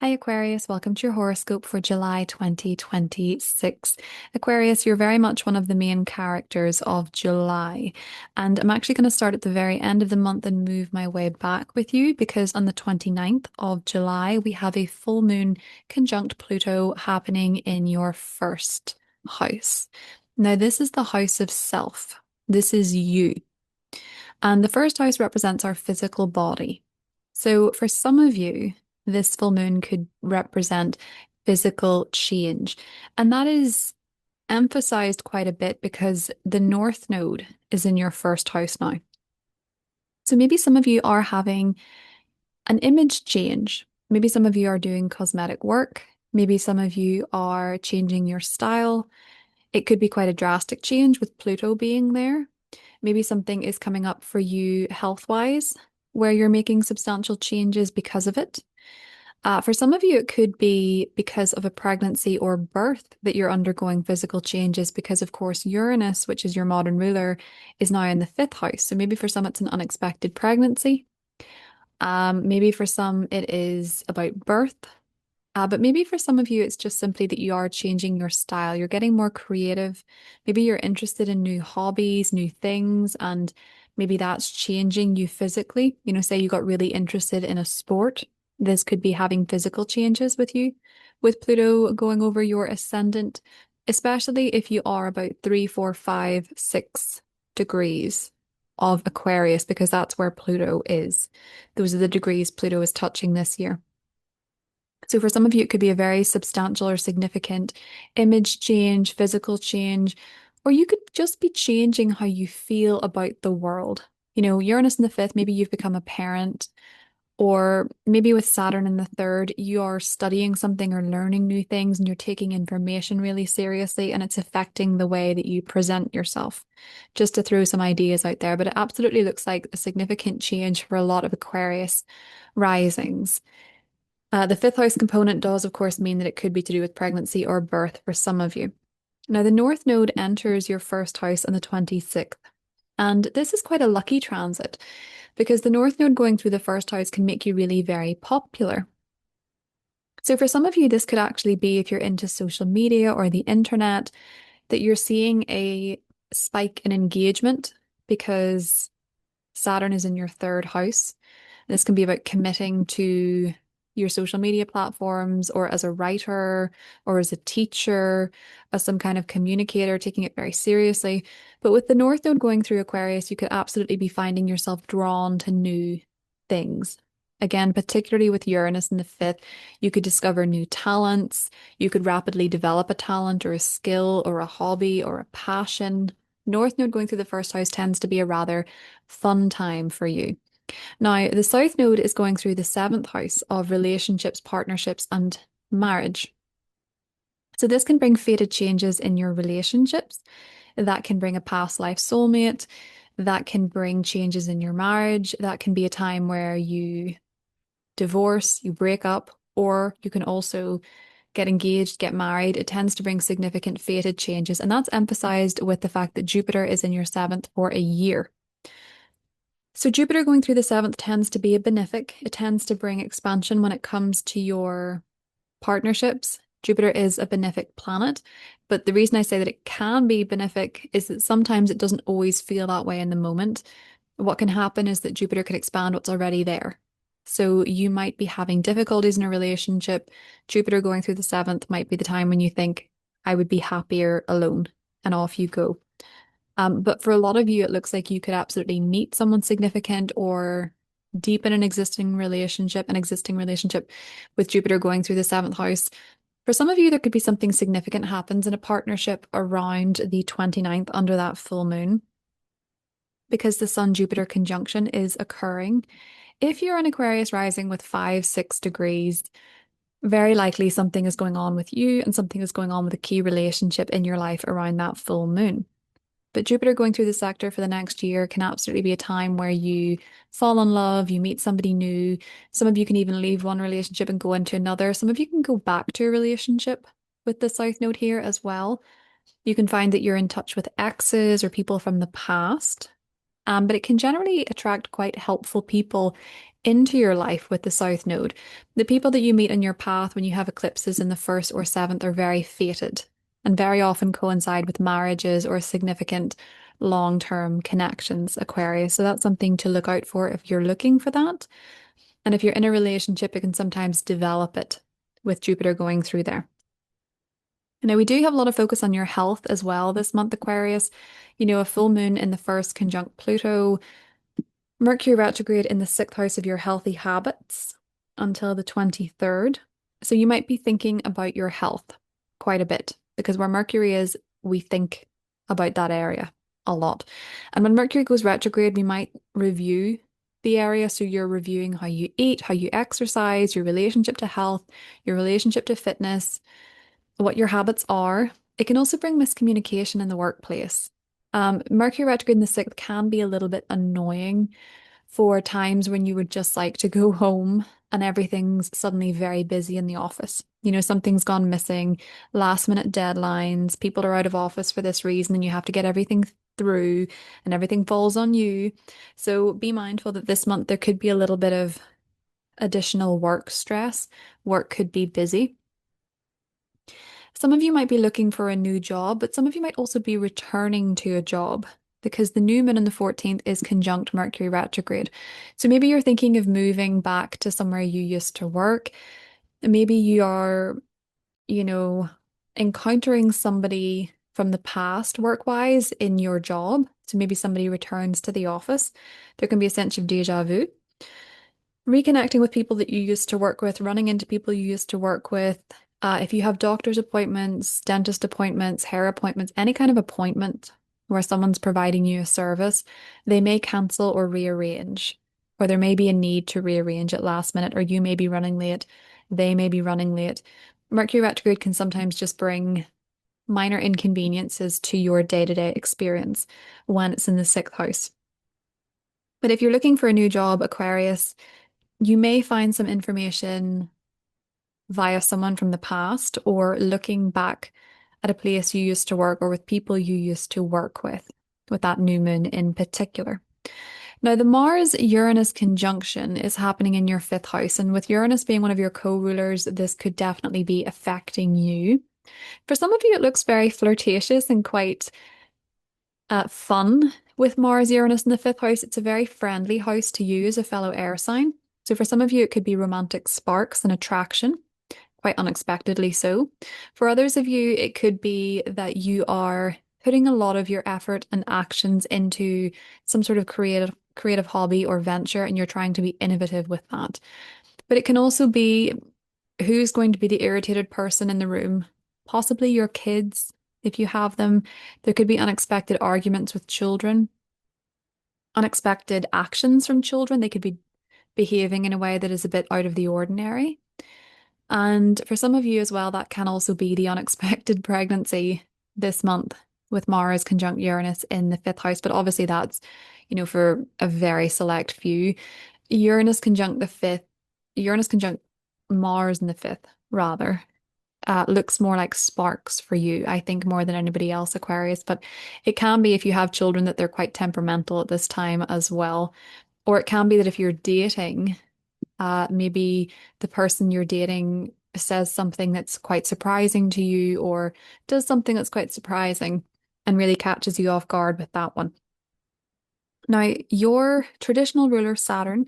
Hi, Aquarius. Welcome to your horoscope for July 2026. Aquarius, you're very much one of the main characters of July. And I'm actually going to start at the very end of the month and move my way back with you because on the 29th of July, we have a full moon conjunct Pluto happening in your first house. Now, this is the house of self. This is you. And the first house represents our physical body. So for some of you, this full moon could represent physical change. And that is emphasized quite a bit because the North Node is in your first house now. So maybe some of you are having an image change. Maybe some of you are doing cosmetic work. Maybe some of you are changing your style. It could be quite a drastic change with Pluto being there. Maybe something is coming up for you health-wise, where you're making substantial changes because of it. For some of you, it could be because of a pregnancy or birth that you're undergoing physical changes because, of course, Uranus, which is your modern ruler, is now in the fifth house. So maybe for some, it's an unexpected pregnancy. Maybe for some, it is about birth. But maybe for some of you, it's just simply that you are changing your style. You're getting more creative. Maybe you're interested in new hobbies, new things, and maybe that's changing you physically. Say you got really interested in a sport. This could be having physical changes with you, with Pluto going over your ascendant, especially if you are about 3, 4, 5, 6 degrees of Aquarius, because that's where Pluto is. Those are the degrees Pluto is touching this year. So for some of you, it could be a very substantial or significant image change, physical change, or you could just be changing how you feel about the world. Uranus in the fifth, maybe you've become a parent, or maybe with Saturn in the third, you are studying something or learning new things and you're taking information really seriously and it's affecting the way that you present yourself. Just to throw some ideas out there, but it absolutely looks like a significant change for a lot of Aquarius risings. The fifth house component does, of course, mean that it could be to do with pregnancy or birth for some of you. Now, the North Node enters your first house on the 26th. And this is quite a lucky transit because the North Node going through the first house can make you really very popular. So for some of you, this could actually be if you're into social media or the internet, that you're seeing a spike in engagement because Saturn is in your third house. This can be about committing to your social media platforms or as a writer or as a teacher, as some kind of communicator, taking it very seriously. But with the North Node going through Aquarius, you could absolutely be finding yourself drawn to new things. Again, particularly with Uranus in the fifth, you could discover new talents. You could rapidly develop a talent or a skill or a hobby or a passion. North Node going through the first house tends to be a rather fun time for you. Now, the South Node is going through the seventh house of relationships, partnerships, and marriage. So this can bring fated changes in your relationships. That can bring a past life soulmate. That can bring changes in your marriage. That can be a time where you divorce, you break up, or you can also get engaged, get married. It tends to bring significant fated changes. And that's emphasized with the fact that Jupiter is in your seventh for a year. So Jupiter going through the seventh tends to be a benefic. It tends to bring expansion when it comes to your partnerships. Jupiter is a benefic planet, but the reason I say that it can be benefic is that sometimes it doesn't always feel that way in the moment. What can happen is that Jupiter can expand what's already there. So you might be having difficulties in a relationship. Jupiter going through the seventh might be the time when you think, I would be happier alone, and off you go. But for a lot of you, it looks like you could absolutely meet someone significant or deepen an existing relationship with Jupiter going through the seventh house. For some of you, there could be something significant happens in a partnership around the 29th under that full moon because the Sun Jupiter conjunction is occurring. If you're an Aquarius rising with 5, 6 degrees, very likely something is going on with you and something is going on with a key relationship in your life around that full moon. But Jupiter going through the sector for the next year can absolutely be a time where you fall in love, you meet somebody new. Some of you can even leave one relationship and go into another. Some of you can go back to a relationship with the South Node here as well. You can find that you're in touch with exes or people from the past. But it can generally attract quite helpful people into your life with the South Node. The people that you meet in your path when you have eclipses in the first or seventh are very fated and very often coincide with marriages or significant long-term connections, Aquarius. So that's something to look out for if you're looking for that. And if you're in a relationship, it can sometimes develop it with Jupiter going through there. Now, we do have a lot of focus on your health as well this month, Aquarius. A full moon in the first conjunct Pluto, Mercury retrograde in the sixth house of your healthy habits until the 23rd. So you might be thinking about your health quite a bit because where Mercury is, we think about that area a lot. And when Mercury goes retrograde, we might review the area. So you're reviewing how you eat, how you exercise, your relationship to health, your relationship to fitness, what your habits are. It can also bring miscommunication in the workplace. Mercury retrograde in the sixth can be a little bit annoying for times when you would just like to go home and everything's suddenly very busy in the office. Something's gone missing, last minute deadlines, people are out of office for this reason, and you have to get everything through and everything falls on you. So be mindful that this month there could be a little bit of additional work stress. Work could be busy. Some of you might be looking for a new job, but some of you might also be returning to a job because the new moon on the 14th is conjunct Mercury retrograde. So maybe you're thinking of moving back to somewhere you used to work. Maybe you are, you know, encountering somebody from the past work-wise in your job. So maybe somebody returns to the office. There can be a sense of déjà vu. Reconnecting with people that you used to work with, running into people you used to work with. If you have doctor's appointments, dentist appointments, hair appointments, any kind of appointment where someone's providing you a service, they may cancel or rearrange, or there may be a need to rearrange at last minute, or you may be running late, they may be running late. Mercury retrograde can sometimes just bring minor inconveniences to your day-to-day experience when it's in the sixth house. But if you're looking for a new job, Aquarius, you may find some information via someone from the past or looking back at a place you used to work or with people you used to work with that new moon in particular. Now, the Mars-Uranus conjunction is happening in your fifth house, and with Uranus being one of your co-rulers, this could definitely be affecting you. For some of you, it looks very flirtatious and quite fun with Mars-Uranus in the fifth house. It's a very friendly house to you as a fellow air sign. So for some of you, it could be romantic sparks and attraction, quite unexpectedly so. For others of you, it could be that you are putting a lot of your effort and actions into some sort of creative hobby or venture, and you're trying to be innovative with that. But it can also be who's going to be the irritated person in the room, possibly your kids, if you have them. There could be unexpected arguments with children, unexpected actions from children. They could be behaving in a way that is a bit out of the ordinary. And for some of you as well, that can also be the unexpected pregnancy this month with Mars conjunct Uranus in the fifth house. But obviously that's, for a very select few. Uranus conjunct the fifth, Uranus conjunct Mars in the fifth, rather, looks more like sparks for you, I think, more than anybody else, Aquarius. But it can be if you have children that they're quite temperamental at this time as well. Or it can be that if you're dating, maybe the person you're dating says something that's quite surprising to you or does something that's quite surprising and really catches you off guard with that one. Now, your traditional ruler, Saturn,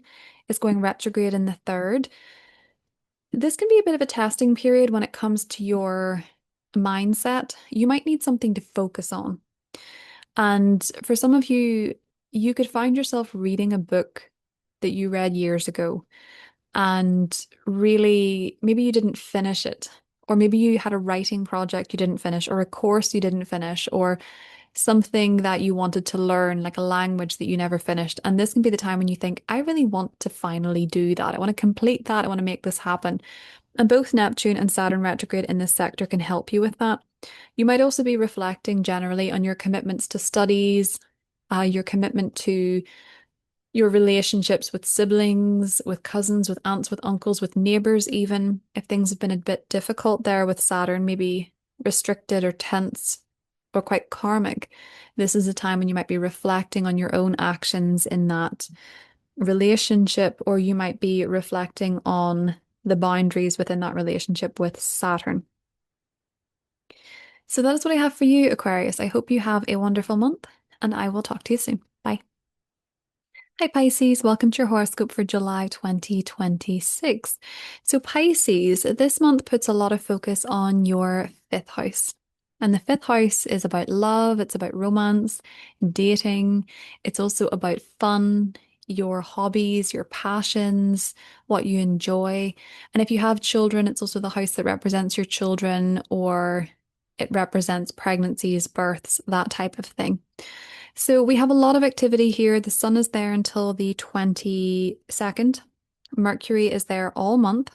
is going retrograde in the third. This can be a bit of a testing period when it comes to your mindset. You might need something to focus on. And for some of you, you could find yourself reading a book that you read years ago and really maybe you didn't finish it. Or maybe you had a writing project you didn't finish, or a course you didn't finish, or something that you wanted to learn, like a language that you never finished. And this can be the time when you think, I really want to finally do that. I want to complete that. I want to make this happen. And both Neptune and Saturn retrograde in this sector can help you with that. You might also be reflecting generally on your commitments to studies, your commitment to your relationships with siblings, with cousins, with aunts, with uncles, with neighbors, even if things have been a bit difficult there with Saturn, maybe restricted or tense or quite karmic. This is a time when you might be reflecting on your own actions in that relationship, or you might be reflecting on the boundaries within that relationship with Saturn. So that is what I have for you, Aquarius. I hope you have a wonderful month, and I will talk to you soon. Bye. Hi Pisces, welcome to your horoscope for July 2026. So Pisces, this month puts a lot of focus on your fifth house. And the fifth house is about love, it's about romance, dating, it's also about fun, your hobbies, your passions, what you enjoy. And if you have children, it's also the house that represents your children, or it represents pregnancies, births, that type of thing. So we have a lot of activity here. The sun is there until the 22nd. Mercury is there all month,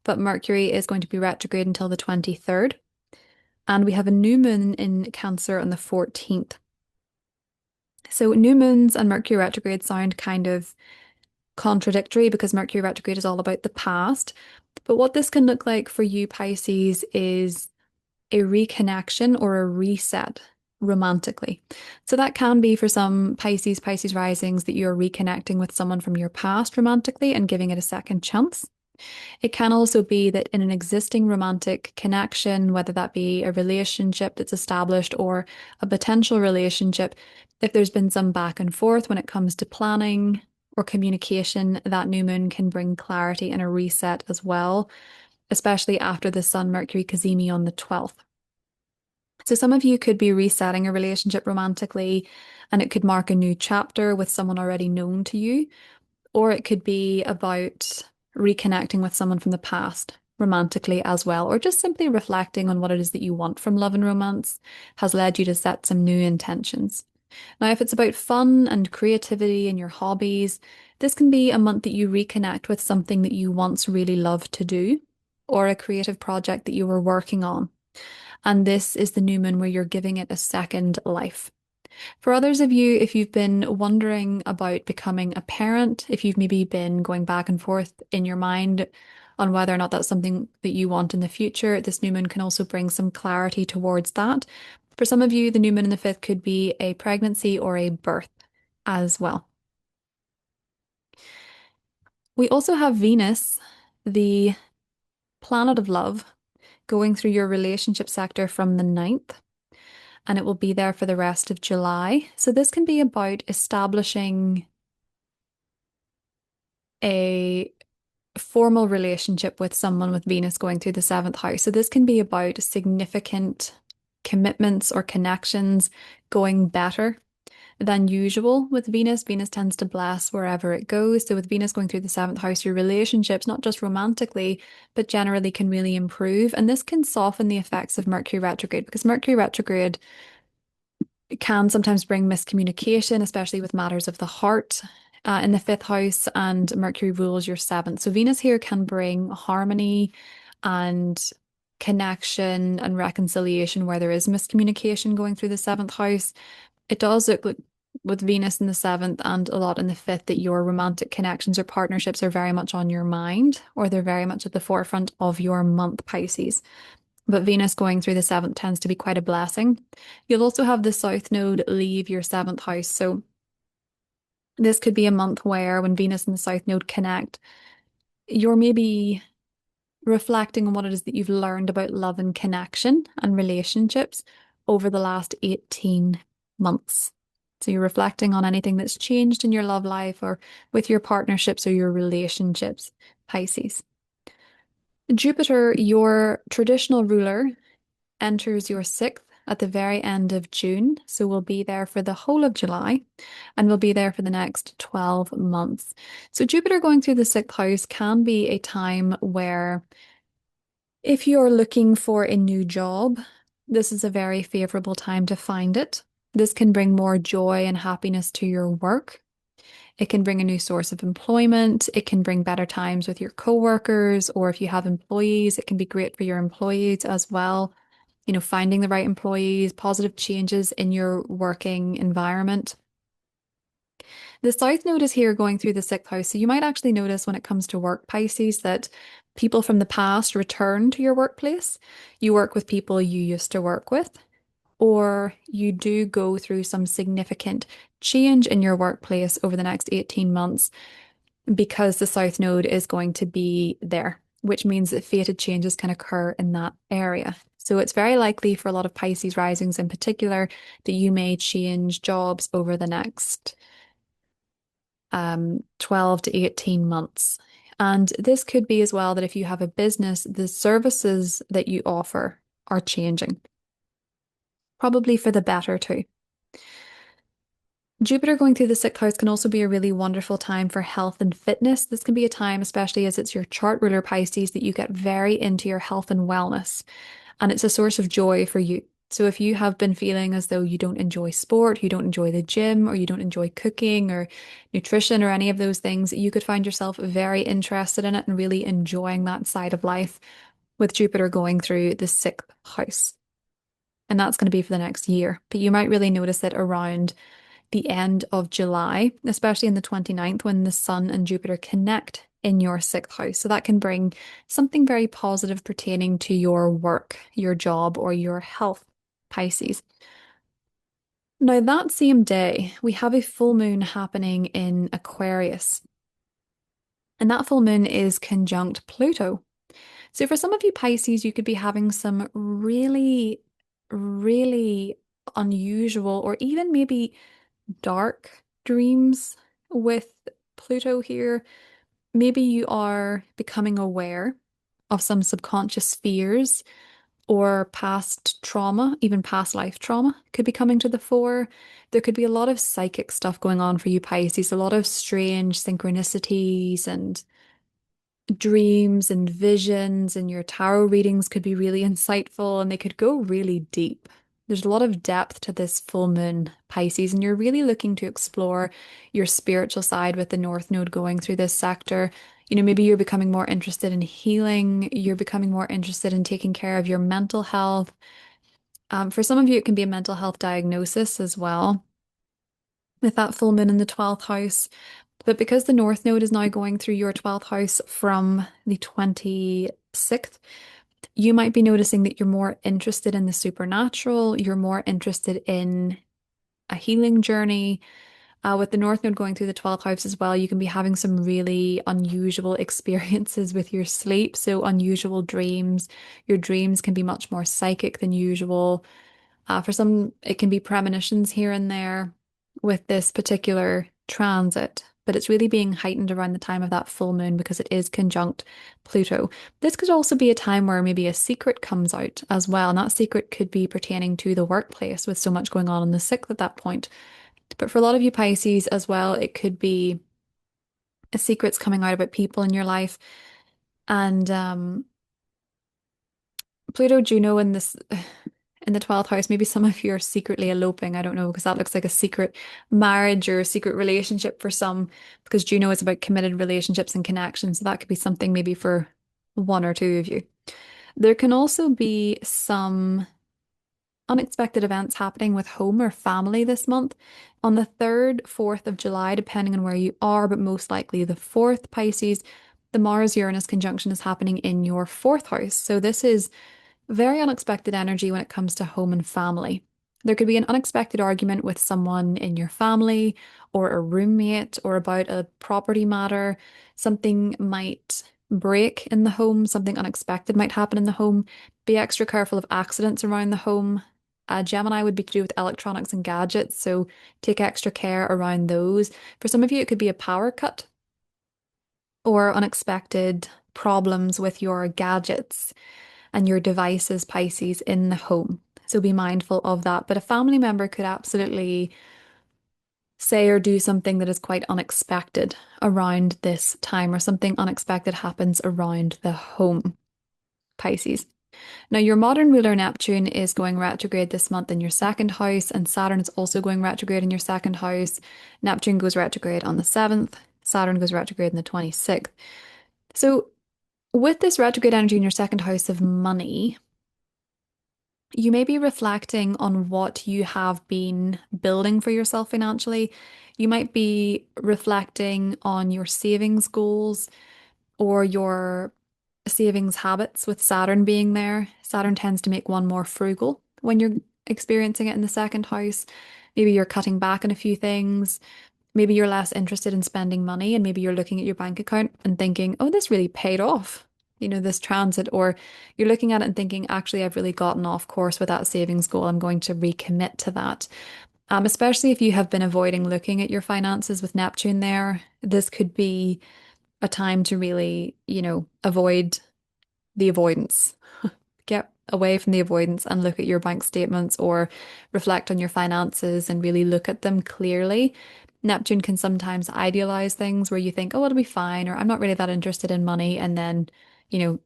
but Mercury is going to be retrograde until the 23rd. And we have a new moon in Cancer on the 14th. So new moons and Mercury retrograde sound kind of contradictory because Mercury retrograde is all about the past. But what this can look like for you, Pisces, is a reconnection or a reset romantically. So that can be for some Pisces risings that you're reconnecting with someone from your past romantically and giving it a second chance. It can also be that in an existing romantic connection, whether that be a relationship that's established or a potential relationship, if there's been some back and forth when it comes to planning or communication, that new moon can bring clarity and a reset as well, especially after the Sun Mercury cazimi on the 12th. So some of you could be resetting a relationship romantically, and it could mark a new chapter with someone already known to you, or it could be about reconnecting with someone from the past romantically as well, or just simply reflecting on what it is that you want from love and romance has led you to set some new intentions. Now, if it's about fun and creativity and your hobbies, this can be a month that you reconnect with something that you once really loved to do, or a creative project that you were working on. And this is the new moon where you're giving it a second life. For others of you, if you've been wondering about becoming a parent, if you've maybe been going back and forth in your mind on whether or not that's something that you want in the future, this new moon can also bring some clarity towards that. For some of you, the new moon in the fifth could be a pregnancy or a birth as well. We also have Venus, the planet of love, going through your relationship sector from the 9th, and it will be there for the rest of July. So this can be about establishing a formal relationship with someone with Venus going through the 7th house. So this can be about significant commitments or connections going better than usual with Venus. Venus tends to bless wherever it goes. So with Venus going through the 7th house, your relationships, not just romantically, but generally can really improve. And this can soften the effects of Mercury retrograde, because Mercury retrograde can sometimes bring miscommunication, especially with matters of the heart. In the 5th house, and Mercury rules your 7th. So Venus here can bring harmony and connection and reconciliation where there is miscommunication going through the 7th house. It does look like with Venus in the 7th and a lot in the 5th that your romantic connections or partnerships are very much on your mind, or they're very much at the forefront of your month, Pisces. But Venus going through the 7th tends to be quite a blessing. You'll also have the South Node leave your 7th house. So this could be a month where when Venus and the South Node connect, you're maybe reflecting on what it is that you've learned about love and connection and relationships over the last 18 months. So you're reflecting on anything that's changed in your love life or with your partnerships or your relationships, Pisces. Jupiter, your traditional ruler, enters your 6th at the very end of June. So we'll be there for the whole of July and we'll be there for the next 12 months. So Jupiter going through the sixth house can be a time where if you're looking for a new job, this is a very favorable time to find it. This can bring more joy and happiness to your work. It can bring a new source of employment. It can bring better times with your coworkers, or if you have employees, it can be great for your employees as well. Finding the right employees, positive changes in your working environment. The South Node is here going through the sixth house. So you might actually notice when it comes to work, Pisces, that people from the past return to your workplace. You work with people you used to work with, or you do go through some significant change in your workplace over the next 18 months because the South Node is going to be there, which means that fated changes can occur in that area. So it's very likely for a lot of Pisces risings in particular that you may change jobs over the next 12 to 18 months. And this could be as well that if you have a business, the services that you offer are changing, probably for the better too. Jupiter going through the sixth house can also be a really wonderful time for health and fitness. This can be a time, especially as it's your chart ruler Pisces, that you get very into your health and wellness. And it's a source of joy for you. So if you have been feeling as though you don't enjoy sport, you don't enjoy the gym, or you don't enjoy cooking or nutrition or any of those things, you could find yourself very interested in it and really enjoying that side of life with Jupiter going through the sixth house. And that's going to be for the next year. But you might really notice it around the end of July, especially in the 29th when the Sun and Jupiter connect in your sixth house. So that can bring something very positive pertaining to your work, your job, or your health, Pisces. Now, that same day, we have a full moon happening in Aquarius. And that full moon is conjunct Pluto. So for some of you Pisces, you could be having some really, really unusual or even maybe dark dreams with Pluto here. Maybe you are becoming aware of some subconscious fears or past trauma, even past life trauma could be coming to the fore. There could be a lot of psychic stuff going on for you, Pisces, a lot of strange synchronicities and dreams and visions, and your tarot readings could be really insightful and they could go really deep. There's a lot of depth to this full moon, Pisces, and you're really looking to explore your spiritual side with the North Node going through this sector. Maybe you're becoming more interested in healing, you're becoming more interested in taking care of your mental health. For some of you, it can be a mental health diagnosis as well, with that full moon in the 12th house. But because the North Node is now going through your 12th house from the 26th, you might be noticing that you're more interested in the supernatural, you're more interested in a healing journey. With the North Node going through the 12th house as well, you can be having some really unusual experiences with your sleep. So, unusual dreams. Your dreams can be much more psychic than usual. For some, it can be premonitions here and there with this particular transit, but it's really being heightened around the time of that full moon because it is conjunct Pluto. This could also be a time where maybe a secret comes out as well, and that secret could be pertaining to the workplace with so much going on in the sixth at that point. But for a lot of you Pisces as well, it could be a secret's coming out about people in your life. And Pluto, Juno in this in the 12th house, maybe some of you are secretly eloping. I don't know, because that looks like a secret marriage or a secret relationship for some, because Juno is about committed relationships and connections. So that could be something maybe for one or two of you. There can also be some unexpected events happening with home or family this month. On the 3rd, 4th of July, depending on where you are, but most likely the 4th, Pisces, the Mars-Uranus conjunction is happening in your 4th house. So this is very unexpected energy when it comes to home and family. There could be an unexpected argument with someone in your family or a roommate or about a property matter. Something might break in the home, something unexpected might happen in the home. Be extra careful of accidents around the home. Gemini would be to do with electronics and gadgets, so take extra care around those. For some of you, it could be a power cut or unexpected problems with your gadgets and your devices, Pisces, in the home. So be mindful of that. But a family member could absolutely say or do something that is quite unexpected around this time, or something unexpected happens around the home, Pisces. Now, your modern ruler Neptune is going retrograde this month in your second house, and Saturn is also going retrograde in your second house. Neptune goes retrograde on the 7th, Saturn goes retrograde on the 26th. So, with this retrograde energy in your second house of money, you may be reflecting on what you have been building for yourself financially. You might be reflecting on your savings goals or your savings habits with Saturn being there. Saturn tends to make one more frugal when you're experiencing it in the second house. Maybe you're cutting back on a few things. Maybe you're less interested in spending money, and maybe you're looking at your bank account and thinking, oh, this really paid off, this transit. Or you're looking at it and thinking, actually, I've really gotten off course with that savings goal. I'm going to recommit to that. Especially if you have been avoiding looking at your finances with Neptune there, this could be a time to really, avoid the avoidance. Get away from the avoidance and look at your bank statements, or reflect on your finances and really look at them clearly. Neptune can sometimes idealize things where you think, oh, it'll be fine, or I'm not really that interested in money. And then,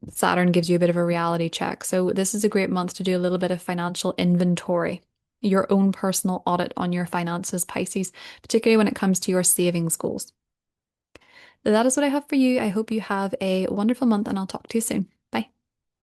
Saturn gives you a bit of a reality check. So this is a great month to do a little bit of financial inventory, your own personal audit on your finances, Pisces, particularly when it comes to your savings goals. That is what I have for you. I hope you have a wonderful month, and I'll talk to you soon.